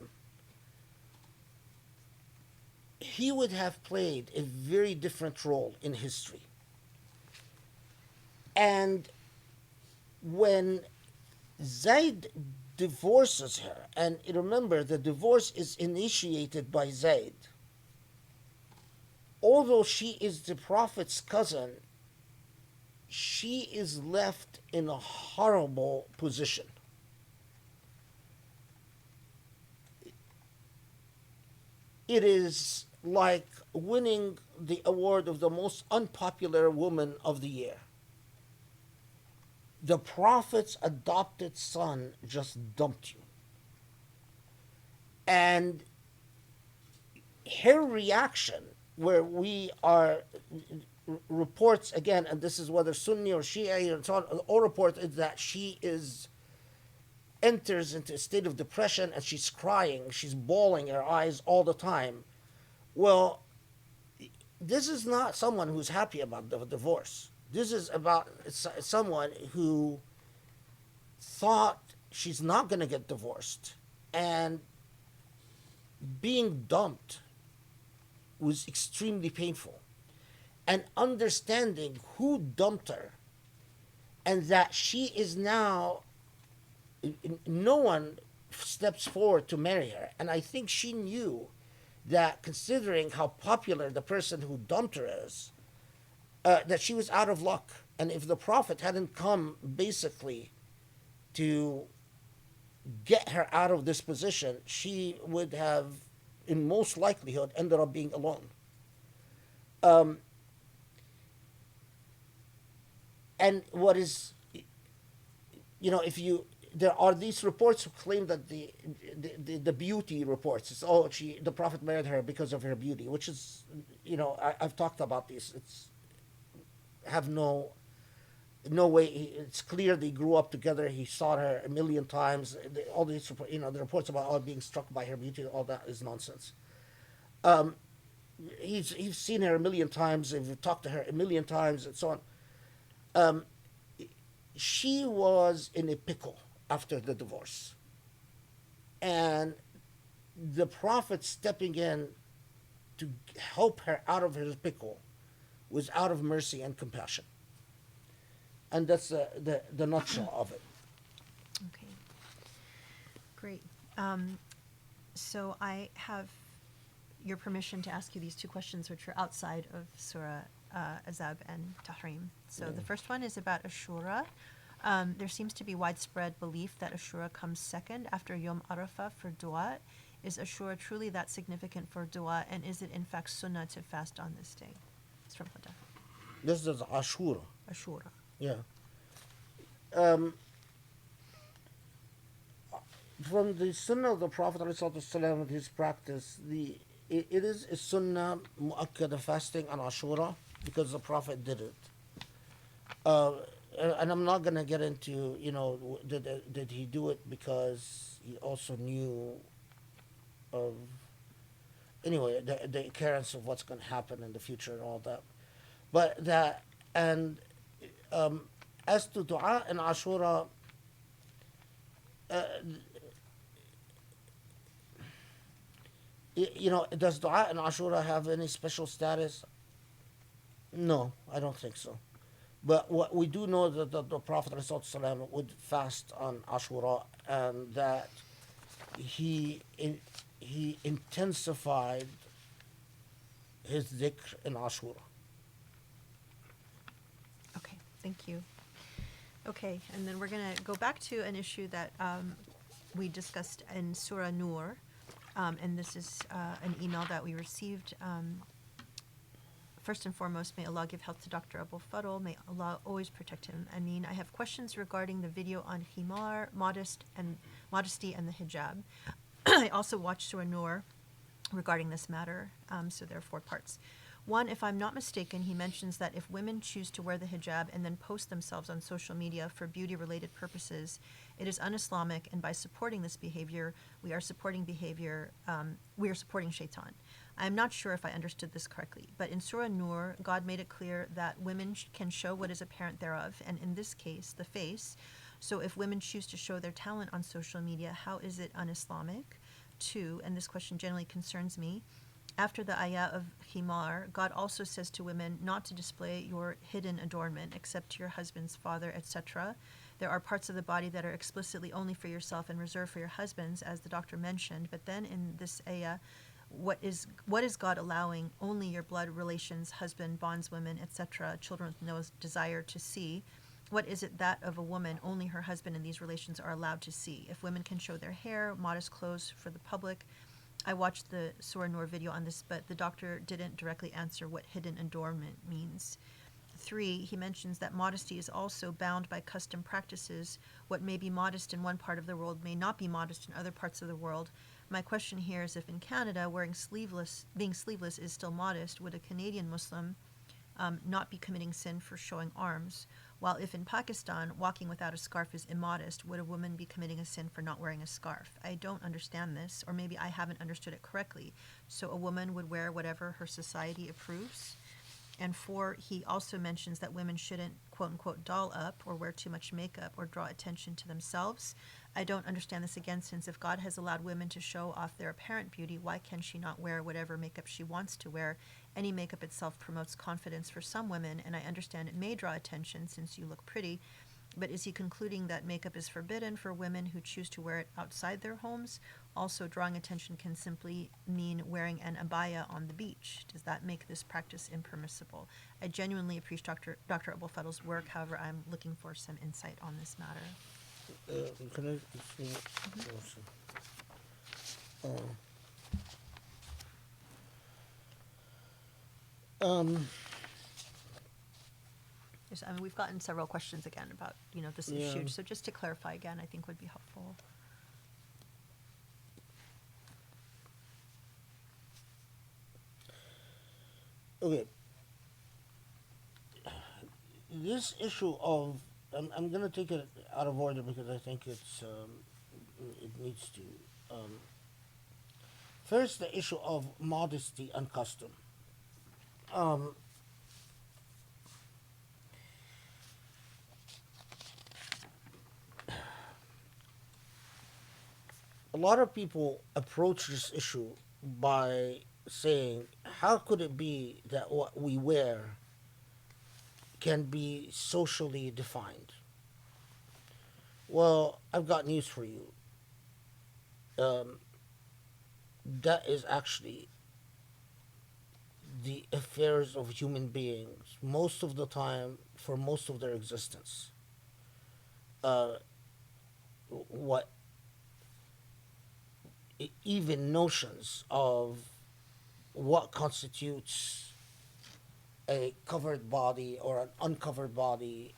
He would have played a very different role in history. And when Zayd divorces her, and remember, the divorce is initiated by Zayd. Although she is the Prophet's cousin, she is left in a horrible position. It is like winning the award of the most unpopular woman of the year. The Prophet's adopted son just dumped you. And her reaction, where we are reports again, and this is whether Sunni or Shia and so on, all report is that she enters into a state of depression and she's crying, she's bawling her eyes all the time. Well, this is not someone who's happy about the divorce. This is about someone who thought she's not going to get divorced, and being dumped was extremely painful. And understanding who dumped her, and that she is now, no one steps forward to marry her. And I think she knew that, considering how popular the person who dumped her is, that she was out of luck. And if the Prophet hadn't come basically to get her out of this position, she would have, in most likelihood, ended up being alone. And what is, if you, there are these reports who claim that the beauty reports, it's, the Prophet married her because of her beauty, which is, I've talked about this. It's have no way. It's clear they grew up together. He saw her a million times. All these, the reports about all being struck by her beauty, all that is nonsense. He's seen her a million times. He's talked to her a million times, and so on. She was in a pickle after the divorce, and the Prophet stepping in to help her out of her pickle was out of mercy and compassion. And that's the nutshell of it. Okay. Great. So I have your permission to ask you these two questions, which are outside of Surah Ahzab and Tahrim. So the first one is about Ashura. There seems to be widespread belief that Ashura comes second after Yom Arafah for dua. Is Ashura truly that significant for dua, and is it in fact sunnah to fast on this day? It's from Huda. This is Ashura. Ashura. Yeah. From the Sunnah of the Prophet ﷺ and his practice, it is a Sunnah mu'akkada, fasting on Ashura, because the Prophet did it. And I'm not going to get into, did he do it because he also knew of, anyway, the occurrence of what's going to happen in the future and all that. But that, and as to dua and Ashura, does dua and Ashura have any special status? No, I don't think so. But what we do know that the Prophet ﷺ would fast on Ashura, and that he intensified his dhikr in Ashura. Okay, thank you. Okay, and then we're going to go back to an issue that we discussed in Surah Nur, and this is an email that we received. First and foremost, may Allah give health to Dr. Abul Fadl. May Allah always protect him. Ameen. I have questions regarding the video on himar, modesty, and the hijab. I also watched Surah Nur regarding this matter, so there are 4 parts. 1, if I'm not mistaken, he mentions that if women choose to wear the hijab and then post themselves on social media for beauty-related purposes, it is un-Islamic, and by supporting this behavior, we are supporting shaitan. I'm not sure if I understood this correctly, but in Surah Nur, God made it clear that women can show what is apparent thereof, and in this case, the face, So if women choose to show their talent on social media, how is it un-Islamic? 2, and this question generally concerns me, after the ayah of himar, God also says to women not to display your hidden adornment except to your husband's father, etc. There are parts of the body that are explicitly only for yourself and reserved for your husbands, as the doctor mentioned. But then in this ayah, what is God allowing only your blood relations, husband, bondswomen, etc., children with no desire to see? What is it that of a woman only her husband and these relations are allowed to see? If women can show their hair, modest clothes for the public. I watched the Surah Nur video on this, but the doctor didn't directly answer what hidden adornment means. 3, he mentions that modesty is also bound by custom practices. What may be modest in one part of the world may not be modest in other parts of the world. My question here is, if in Canada being sleeveless is still modest, would a Canadian Muslim not be committing sin for showing arms? While if in Pakistan walking without a scarf is immodest, would a woman be committing a sin for not wearing a scarf? I don't understand this, or maybe I haven't understood it correctly. So a woman would wear whatever her society approves? And 4, he also mentions that women shouldn't, quote unquote, doll up or wear too much makeup or draw attention to themselves. I don't understand this again, since if God has allowed women to show off their apparent beauty, why can she not wear whatever makeup she wants to wear? Any makeup itself promotes confidence for some women, and I understand it may draw attention since you look pretty. But is he concluding that makeup is forbidden for women who choose to wear it outside their homes? Also, drawing attention can simply mean wearing an abaya on the beach. Does that make this practice impermissible? I genuinely appreciate Dr. Abul Fadl's work. However, I'm looking for some insight on this matter. Can I see? Yes, I mean, we've gotten several questions again about, this is Yeah. huge. So just to clarify again, I think would be helpful. Okay. This issue of I'm gonna take it out of order because I think it needs to. First, the issue of modesty and custom. Um, a lot of people approach this issue by saying, how could it be that what we wear can be socially defined? Well, I've got news for you. That is actually the affairs of human beings most of the time for most of their existence. What even notions of what constitutes a covered body or an uncovered body,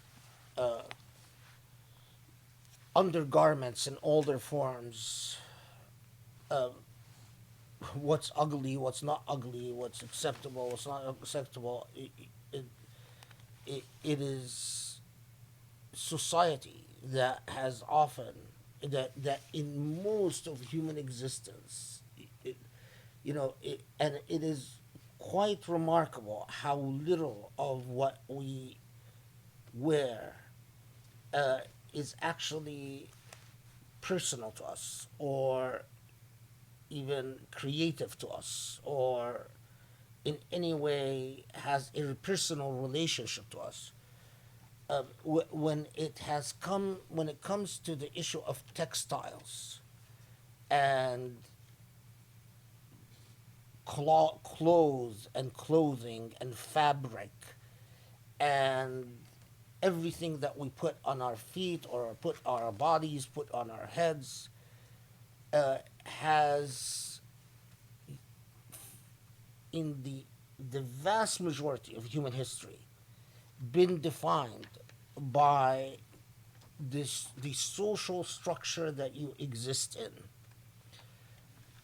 undergarments in all their forms, what's ugly, what's not ugly, what's acceptable, what's not acceptable. It is society that has often that in most of human existence, and it is quite remarkable how little of what we wear is actually personal to us or even creative to us or in any way has a personal relationship to us. When it comes to the issue of textiles and clothes and clothing and fabric and everything that we put on our feet or put on our bodies, put on our heads, has in the vast majority of human history been defined by the social structure that you exist in.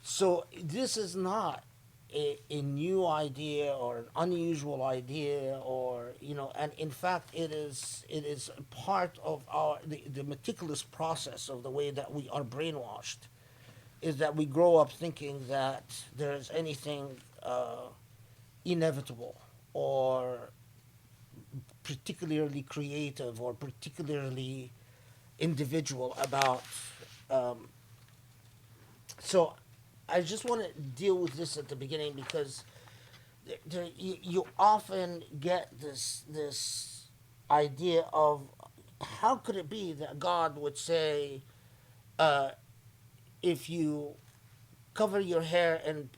So this is not a new idea or an unusual idea, or and in fact it is part of the meticulous process of the way that we are brainwashed, is that we grow up thinking that there's anything inevitable or particularly creative or particularly individual about. So I just want to deal with this at the beginning because you often get this idea of how could it be that God would say, if you cover your hair, and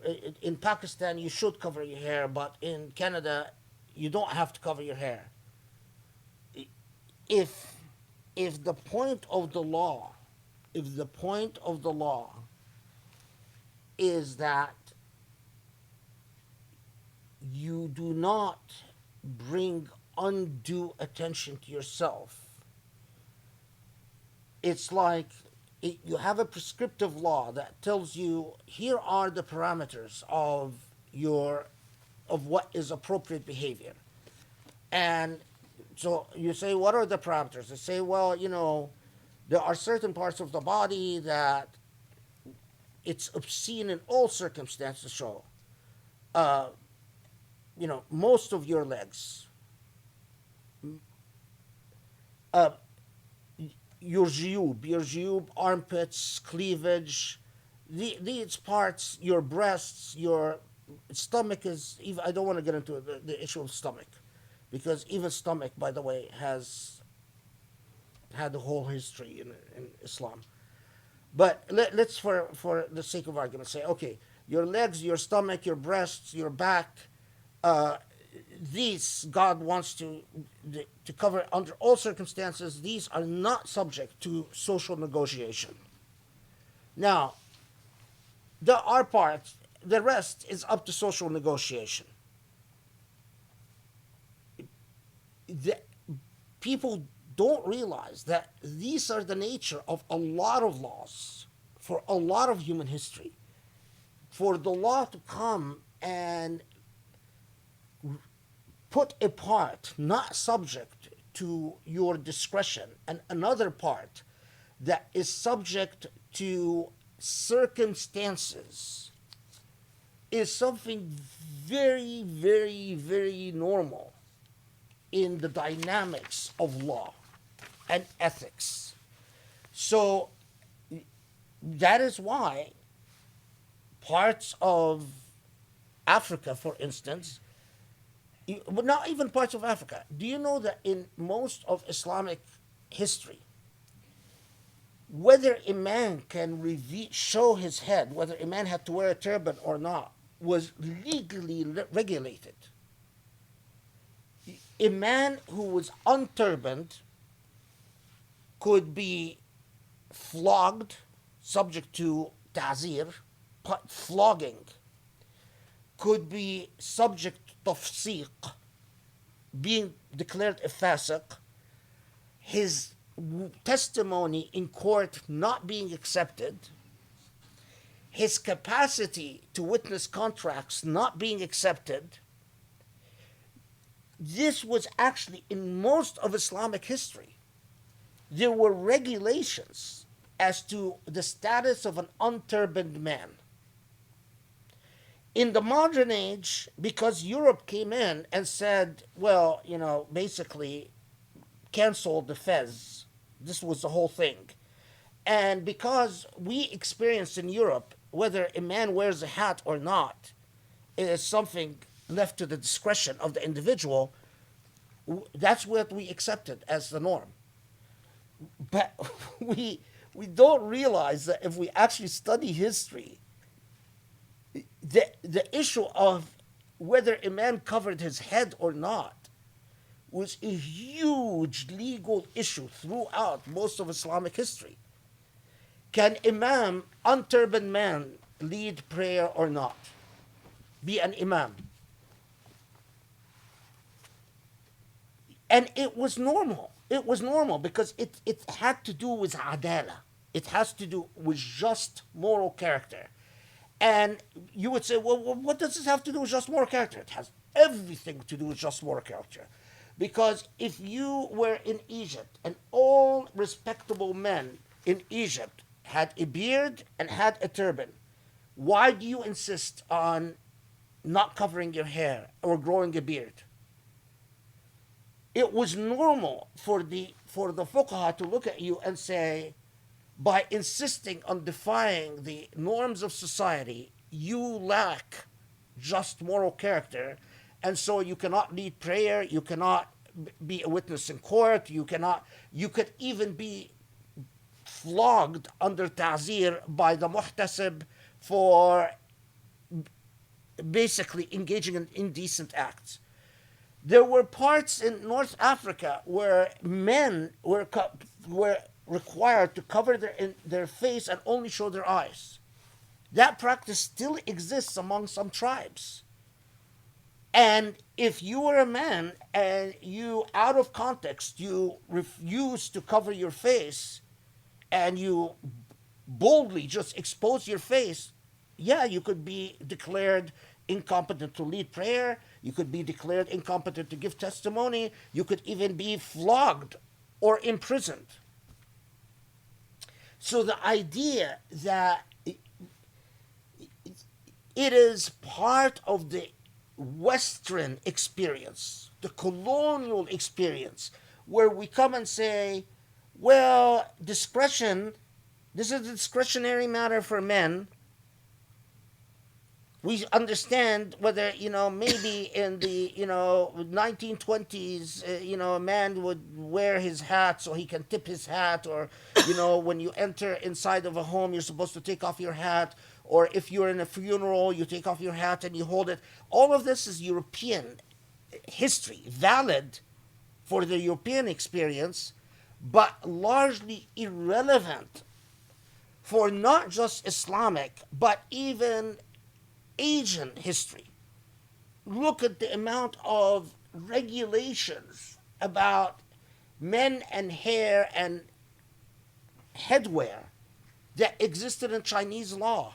in Pakistan you should cover your hair, but in Canada you don't have to cover your hair. If if the point of the law, if the point of the law is that you do not bring undue attention to yourself, it's like you have a prescriptive law that tells you here are the parameters of what is appropriate behavior. And so you say, what are the parameters? They say, well, there are certain parts of the body that it's obscene in all circumstances. So, most of your legs, your jiyub, armpits, cleavage, these parts, your breasts, your stomach is, even, I don't want to get into the issue of stomach, because even stomach, by the way, has had a whole history in Islam. But let's, for the sake of argument, say, okay, your legs, your stomach, your breasts, your back, these God wants to cover under all circumstances. These are not subject to social negotiation. Now, there are parts, the rest is up to social negotiation. People don't realize that these are the nature of a lot of laws for a lot of human history. For the law to come and put a part not subject to your discretion and another part that is subject to circumstances is something very, very, very normal in the dynamics of law and ethics. So that is why parts of Africa, for instance, but not even parts of Africa. Do you know that in most of Islamic history, whether a man can show his head, whether a man had to wear a turban or not, was legally regulated? A man who was unturbaned could be flogged, subject to ta'zir, flogging, could be subject to tafsiq, being declared a fasiq, his testimony in court not being accepted, his capacity to witness contracts not being accepted. This was actually in most of Islamic history. There were regulations as to the status of an unturbaned man. In the modern age, because Europe came in and said, well, basically canceled the fez. This was the whole thing. And because we experienced in Europe, whether a man wears a hat or not, it is something left to the discretion of the individual, that's what we accepted as the norm. But we don't realize that if we actually study history, the issue of whether a man covered his head or not was a huge legal issue throughout most of Islamic history. Can imam, unturbaned man, lead prayer or not? Be an imam. And it was normal. It was normal because it had to do with adala. It has to do with just moral character. And you would say, well, what does this have to do with just moral character? It has everything to do with just moral character. Because if you were in Egypt and all respectable men in Egypt had a beard and had a turban, why do you insist on not covering your hair or growing a beard? It was normal for the for the fuqaha to look at you and say, by insisting on defying the norms of society, you lack just moral character, and so you cannot lead prayer, you cannot be a witness in court, you could even be flogged under ta'zir by the muhtasib for basically engaging in indecent acts. There were parts in North Africa where men were required to cover their face and only show their eyes. That practice still exists among some tribes. And if you were a man and you, out of context, you refuse to cover your face and you boldly just expose your face, yeah, you could be declared incompetent to lead prayer, you could be declared incompetent to give testimony, you could even be flogged or imprisoned. So the idea that it is part of the Western experience, the colonial experience, where we come and say, well, discretion, this is a discretionary matter for men. We understand whether, maybe in the, 1920s, a man would wear his hat so he can tip his hat, or, when you enter inside of a home, you're supposed to take off your hat, or if you're in a funeral, you take off your hat and you hold it. All of this is European history, valid for the European experience, but largely irrelevant for not just Islamic, but even Asian history. Look at the amount of regulations about men and hair and headwear that existed in Chinese law.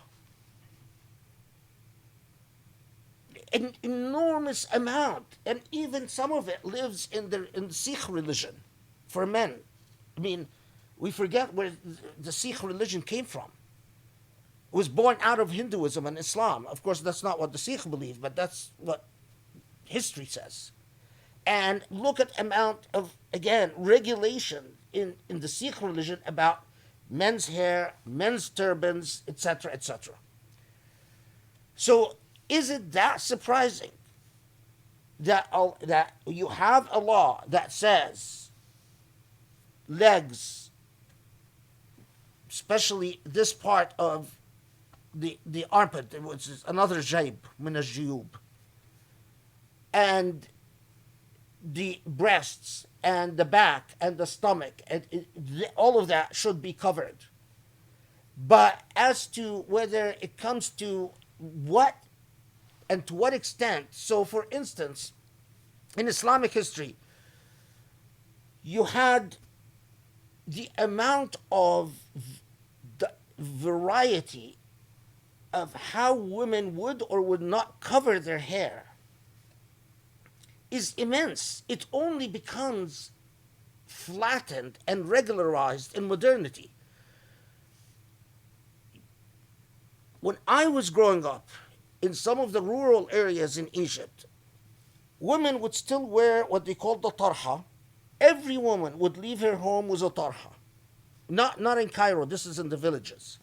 An enormous amount, and even some of it lives in the Sikh religion for men. I mean, we forget where the Sikh religion came from. It was born out of Hinduism and Islam. Of course, that's not what the Sikh believe, but that's what history says. And look at amount of, again, regulation in the Sikh religion about men's hair, men's turbans, etc., etc. So is it that surprising that you have a law that says legs, especially this part of the armpit, which is another jayb, min al-juyub, and the breasts and the back and the stomach, and all of that should be covered. But as to whether it comes to what and to what extent, so for instance, in Islamic history, you had the amount of the variety of how women would or would not cover their hair is immense. It only becomes flattened and regularized in modernity. When I was growing up in some of the rural areas in Egypt, women would still wear what they called the tarha. Every woman would leave her home with a tarha. Not in Cairo, this is in the villages.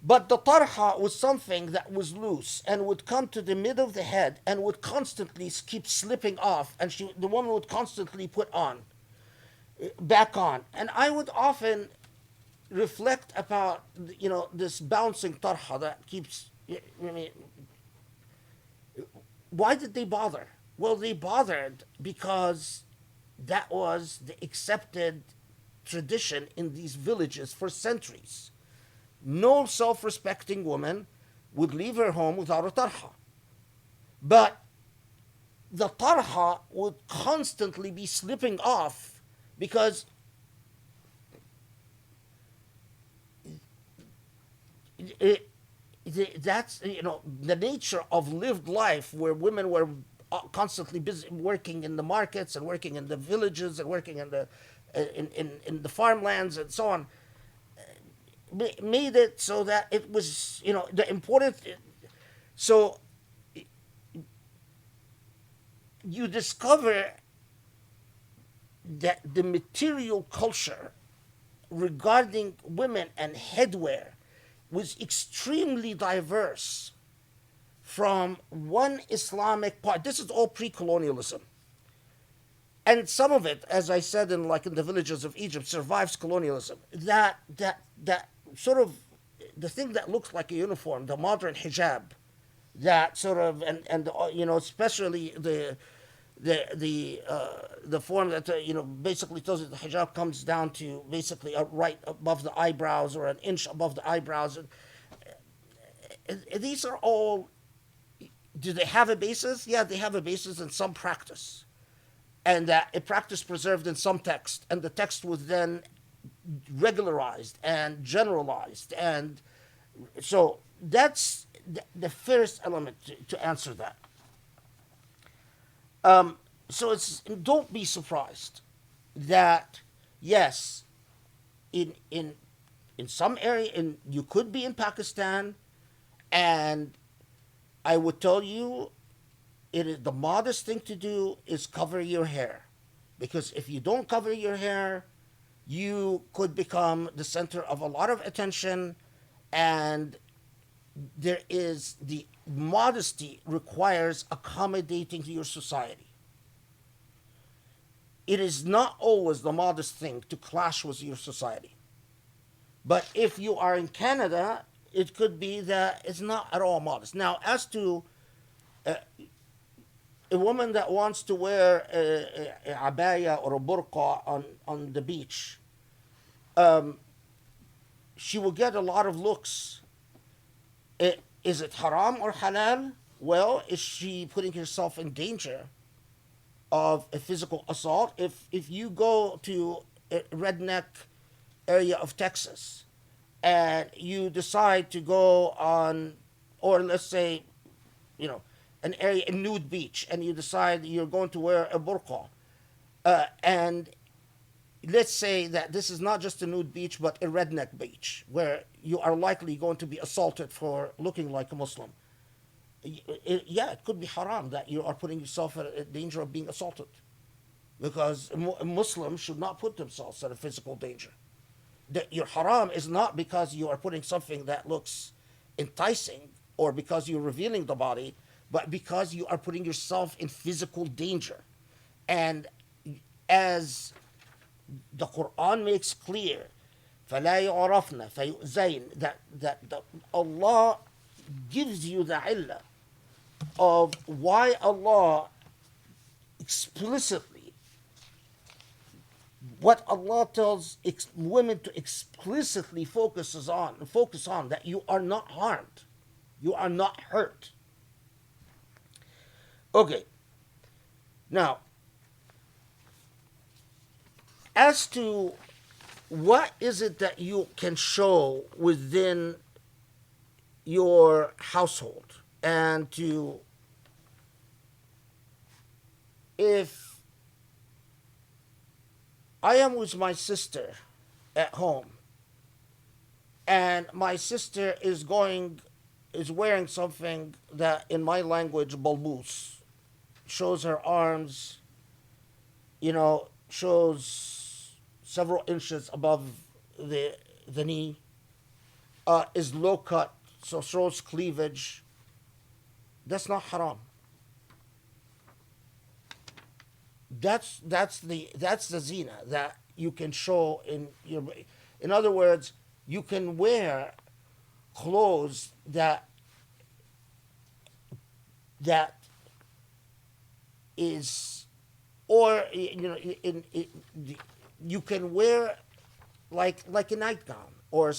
But the tarha was something that was loose and would come to the mid of the head and would constantly keep slipping off, and the woman would constantly put back on. And I would often reflect about, this bouncing tarha that keeps, why did they bother? Well, they bothered because that was the accepted tradition in these villages for centuries. No self-respecting woman would leave her home without a tarha. But the tarha would constantly be slipping off because that's the nature of lived life, where women were constantly busy working in the markets and working in the villages and working in the farmlands and so on, made it so that it was the important. So you discover that the material culture regarding women and headwear was extremely diverse from one Islamic part. This is all pre-colonialism. And some of it, as I said, in the villages of Egypt, survives colonialism. That sort of the thing that looks like a uniform, the modern hijab, that sort of and especially the form that basically tells you the hijab comes down to basically right above the eyebrows or an inch above the eyebrows. And these are all. Do they have a basis? Yeah, they have a basis in some practice, and that a practice preserved in some text, and the text was then regularized and generalized, and so that's the first element to answer that. So don't be surprised that yes, in some area, you could be in Pakistan, and I would tell you, it is the modest thing to do is cover your hair, because if you don't cover your hair, you could become the center of a lot of attention, and the modesty requires accommodating to your society. It is not always the modest thing to clash with your society. But if you are in Canada, it could be that it's not at all modest. Now, as to a woman that wants to wear a abaya or a burqa on the beach, she will get a lot of looks. Is it haram or halal? Well, is she putting herself in danger of a physical assault? If you go to a redneck area of Texas and you decide to go on, or let's say, an area, a nude beach, and you decide you're going to wear a burqa, and let's say that this is not just a nude beach, but a redneck beach, where you are likely going to be assaulted for looking like a Muslim. It could be haram, that you are putting yourself at danger of being assaulted, because a Muslim should not put themselves at a physical danger. Your haram is not because you are putting something that looks enticing or because you're revealing the body, but because you are putting yourself in physical danger. And as the Quran makes clear, فَلَا يُعْرَفْنَ فَيُؤْزَيْنَ, that Allah gives you the illah of why Allah explicitly, what Allah tells women to explicitly focus on, that you are not harmed, you are not hurt. Okay, now, as to what is it that you can show within your household, and if I am with my sister at home, and my sister is wearing something that in my language, balbus, shows her arms, shows several inches above the knee, is low cut, so shows cleavage. That's not haram. That's the zina that you can show in your. In other words, you can wear clothes that is, or you can wear like a nightgown, or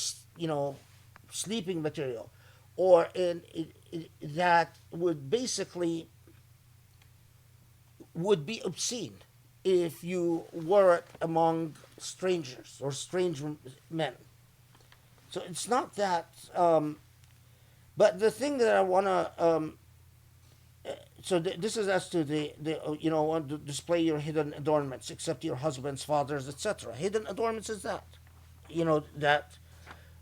sleeping material, or that would basically would be obscene if you wore it among strangers or strange men. So it's not that. But the thing that I want to. This is as to the want to display your hidden adornments, except your husband's, fathers, etc. Hidden adornments is that, that,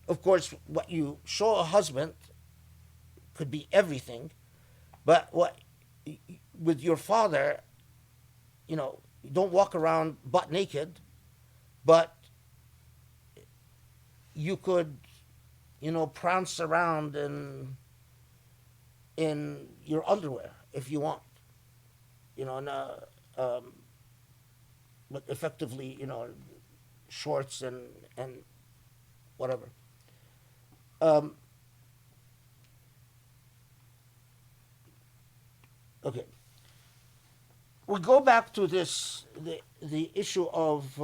of course, what you show a husband could be everything, but what with your father, You don't walk around butt naked, but you could, prance around in your underwear if you want, and but effectively, shorts and whatever. Um, okay, we go back to the issue of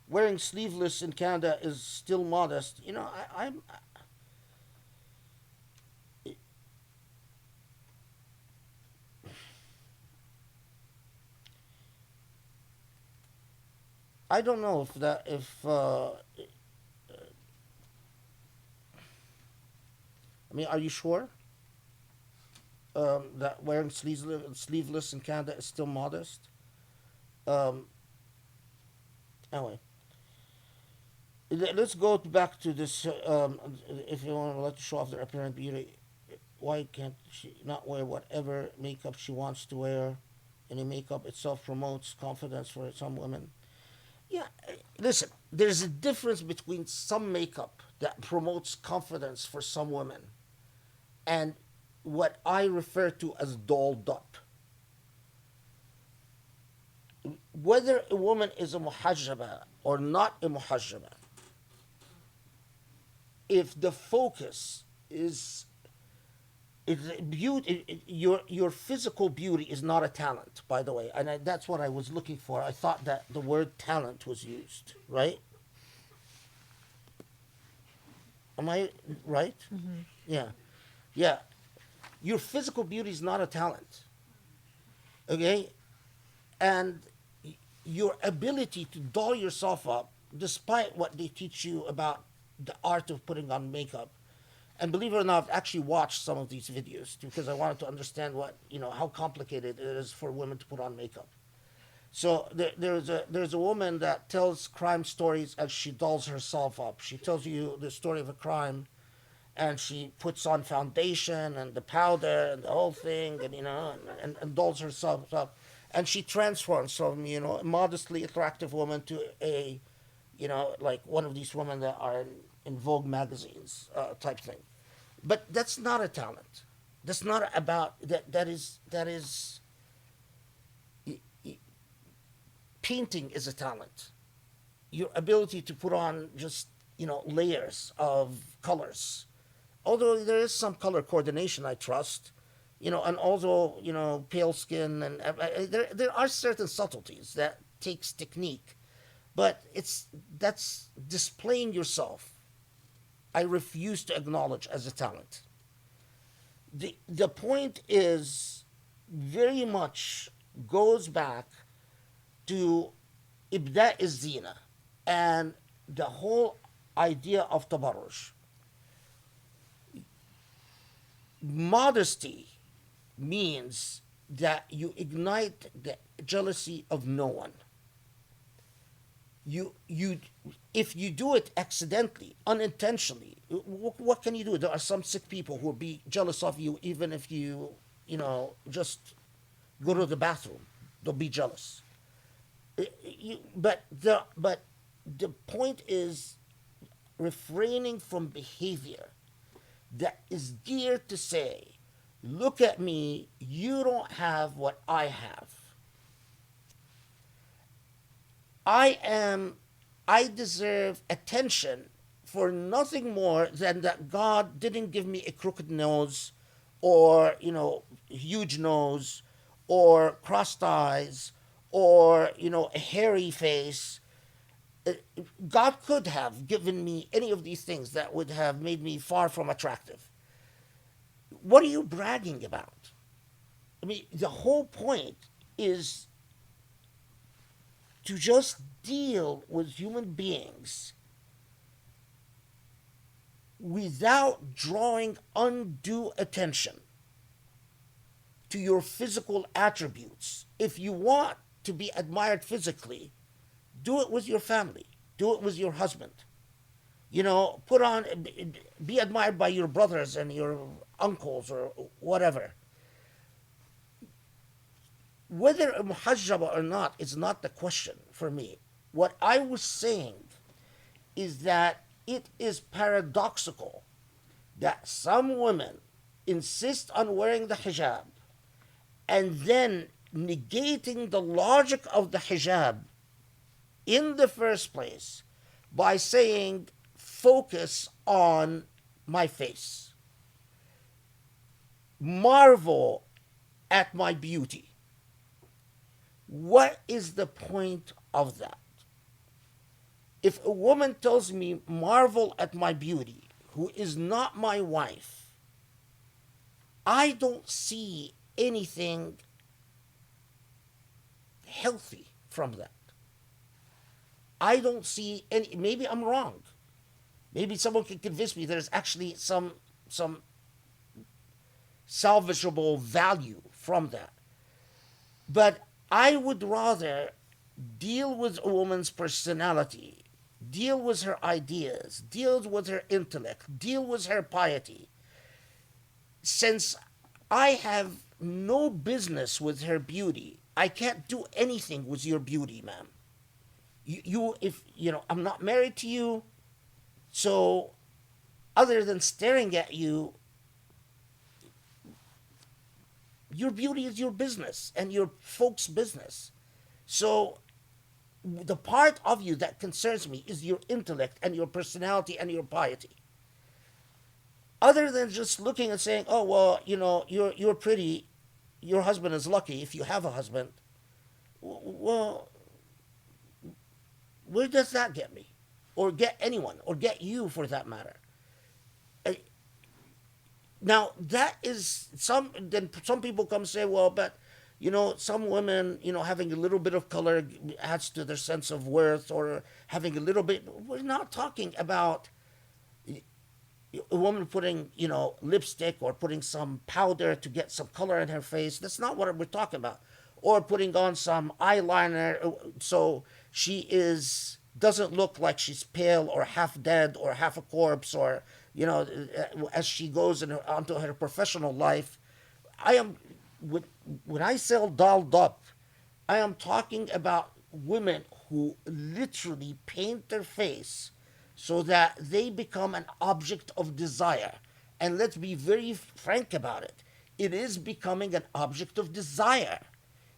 wearing sleeveless in Canada is still modest. I don't know if that if I mean, are you sure that wearing sleeveless in Canada is still modest? Um, anyway, let's go back to this. If you want to let her show off their apparent beauty, why can't she not wear whatever makeup she wants to wear? Any makeup itself promotes confidence for some women. Yeah, listen, there's a difference between some makeup that promotes confidence for some women and what I refer to as dolled up. Whether a woman is a muhajjaba or not a muhajjaba, if the focus is beauty, your physical beauty is not a talent, by the way, and that's what I was looking for. I thought that the word talent was used, right? Am I right? Mm-hmm. Yeah, yeah. Your physical beauty is not a talent, okay? And your ability to doll yourself up, despite what they teach you about the art of putting on makeup. And believe it or not, I've actually watched some of these videos because I wanted to understand how complicated it is for women to put on makeup. So there's a woman that tells crime stories as she dolls herself up. She tells you the story of a crime, and she puts on foundation and the powder and the whole thing, and dolls herself up, and she transforms from a modestly attractive woman to a like one of these women that are in Vogue magazines type thing. But that's not a talent. That's not about that. That is painting is a talent. Your ability to put on just layers of colors, although there is some color coordination, I trust, and also pale skin, and there are certain subtleties that takes technique, but that's displaying yourself. I refuse to acknowledge as a talent. The point is very much goes back to ibda is zina and the whole idea of tabarruj. Modesty means that you ignite the jealousy of no one. You if you do it accidentally, unintentionally, what can you do? There are some sick people who will be jealous of you even if you just go to the bathroom. They'll be jealous. But the point is refraining from behavior that is geared to say, look at me, you don't have what I have. I deserve attention for nothing more than that God didn't give me a crooked nose or, huge nose or crossed eyes or, a hairy face. God could have given me any of these things that would have made me far from attractive. What are you bragging about? I mean, the whole point is to just deal with human beings without drawing undue attention to your physical attributes. If you want to be admired physically, do it with your family, do it with your husband. Put on, be admired by your brothers and your uncles or whatever. Whether muhajjaba or not is not the question for me. What I was saying is that it is paradoxical that some women insist on wearing the hijab and then negating the logic of the hijab in the first place by saying, focus on my face. Marvel at my beauty. What is the point of that? If a woman tells me, marvel at my beauty, who is not my wife, I don't see anything healthy from that. I don't see any, maybe I'm wrong. Maybe someone can convince me there's actually some salvageable value from that. But I would rather deal with a woman's personality, deal with her ideas, deal with her intellect, deal with her piety. Since I have no business with her beauty, I can't do anything with your beauty, ma'am. I'm not married to you, so other than staring at you, your beauty is your business and your folks' business. So the part of you that concerns me is your intellect and your personality and your piety. Other than just looking and saying, oh, well, you're pretty, your husband is lucky if you have a husband. Well, where does that get me? Or get anyone, or get you for that matter? Now, that is then some people come say, well, but, some women, having a little bit of color adds to their sense of worth, or having a little bit. We're not talking about a woman putting, lipstick or putting some powder to get some color in her face. That's not what we're talking about. Or putting on some eyeliner so she doesn't look like she's pale or half dead or half a corpse, or, as she goes onto her professional life. When I sell dolled up, I am talking about women who literally paint their face so that they become an object of desire. And let's be very frank about it. It is becoming an object of desire.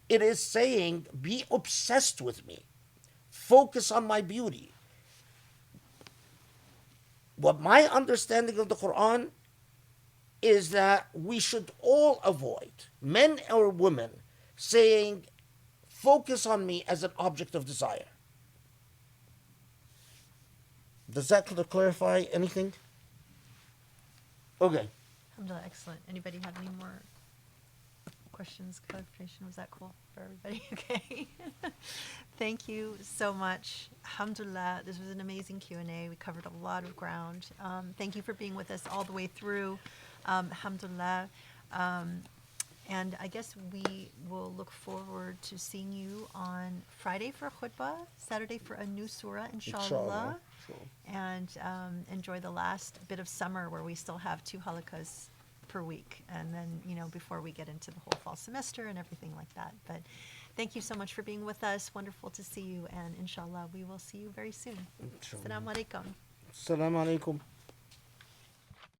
It is saying, be obsessed with me. Focus on my beauty. What my understanding of the Quran is that we should all avoid, men or women, saying, focus on me as an object of desire. Does that clarify anything? Okay. Alhamdulillah, excellent. Anybody have any more questions, clarification? Was that cool for everybody? Okay. Thank you so much. Alhamdulillah, this was an amazing Q&A. We covered a lot of ground. Thank you for being with us all the way through. Alhamdulillah. And I guess we will look forward to seeing you on Friday for khutbah, Saturday for a new surah, inshallah. And enjoy the last bit of summer where we still have 2 halakas per week. And then, before we get into the whole fall semester and everything like that. But thank you so much for being with us. Wonderful to see you. And inshallah, we will see you very soon. Assalamu alaikum. Assalamu alaikum.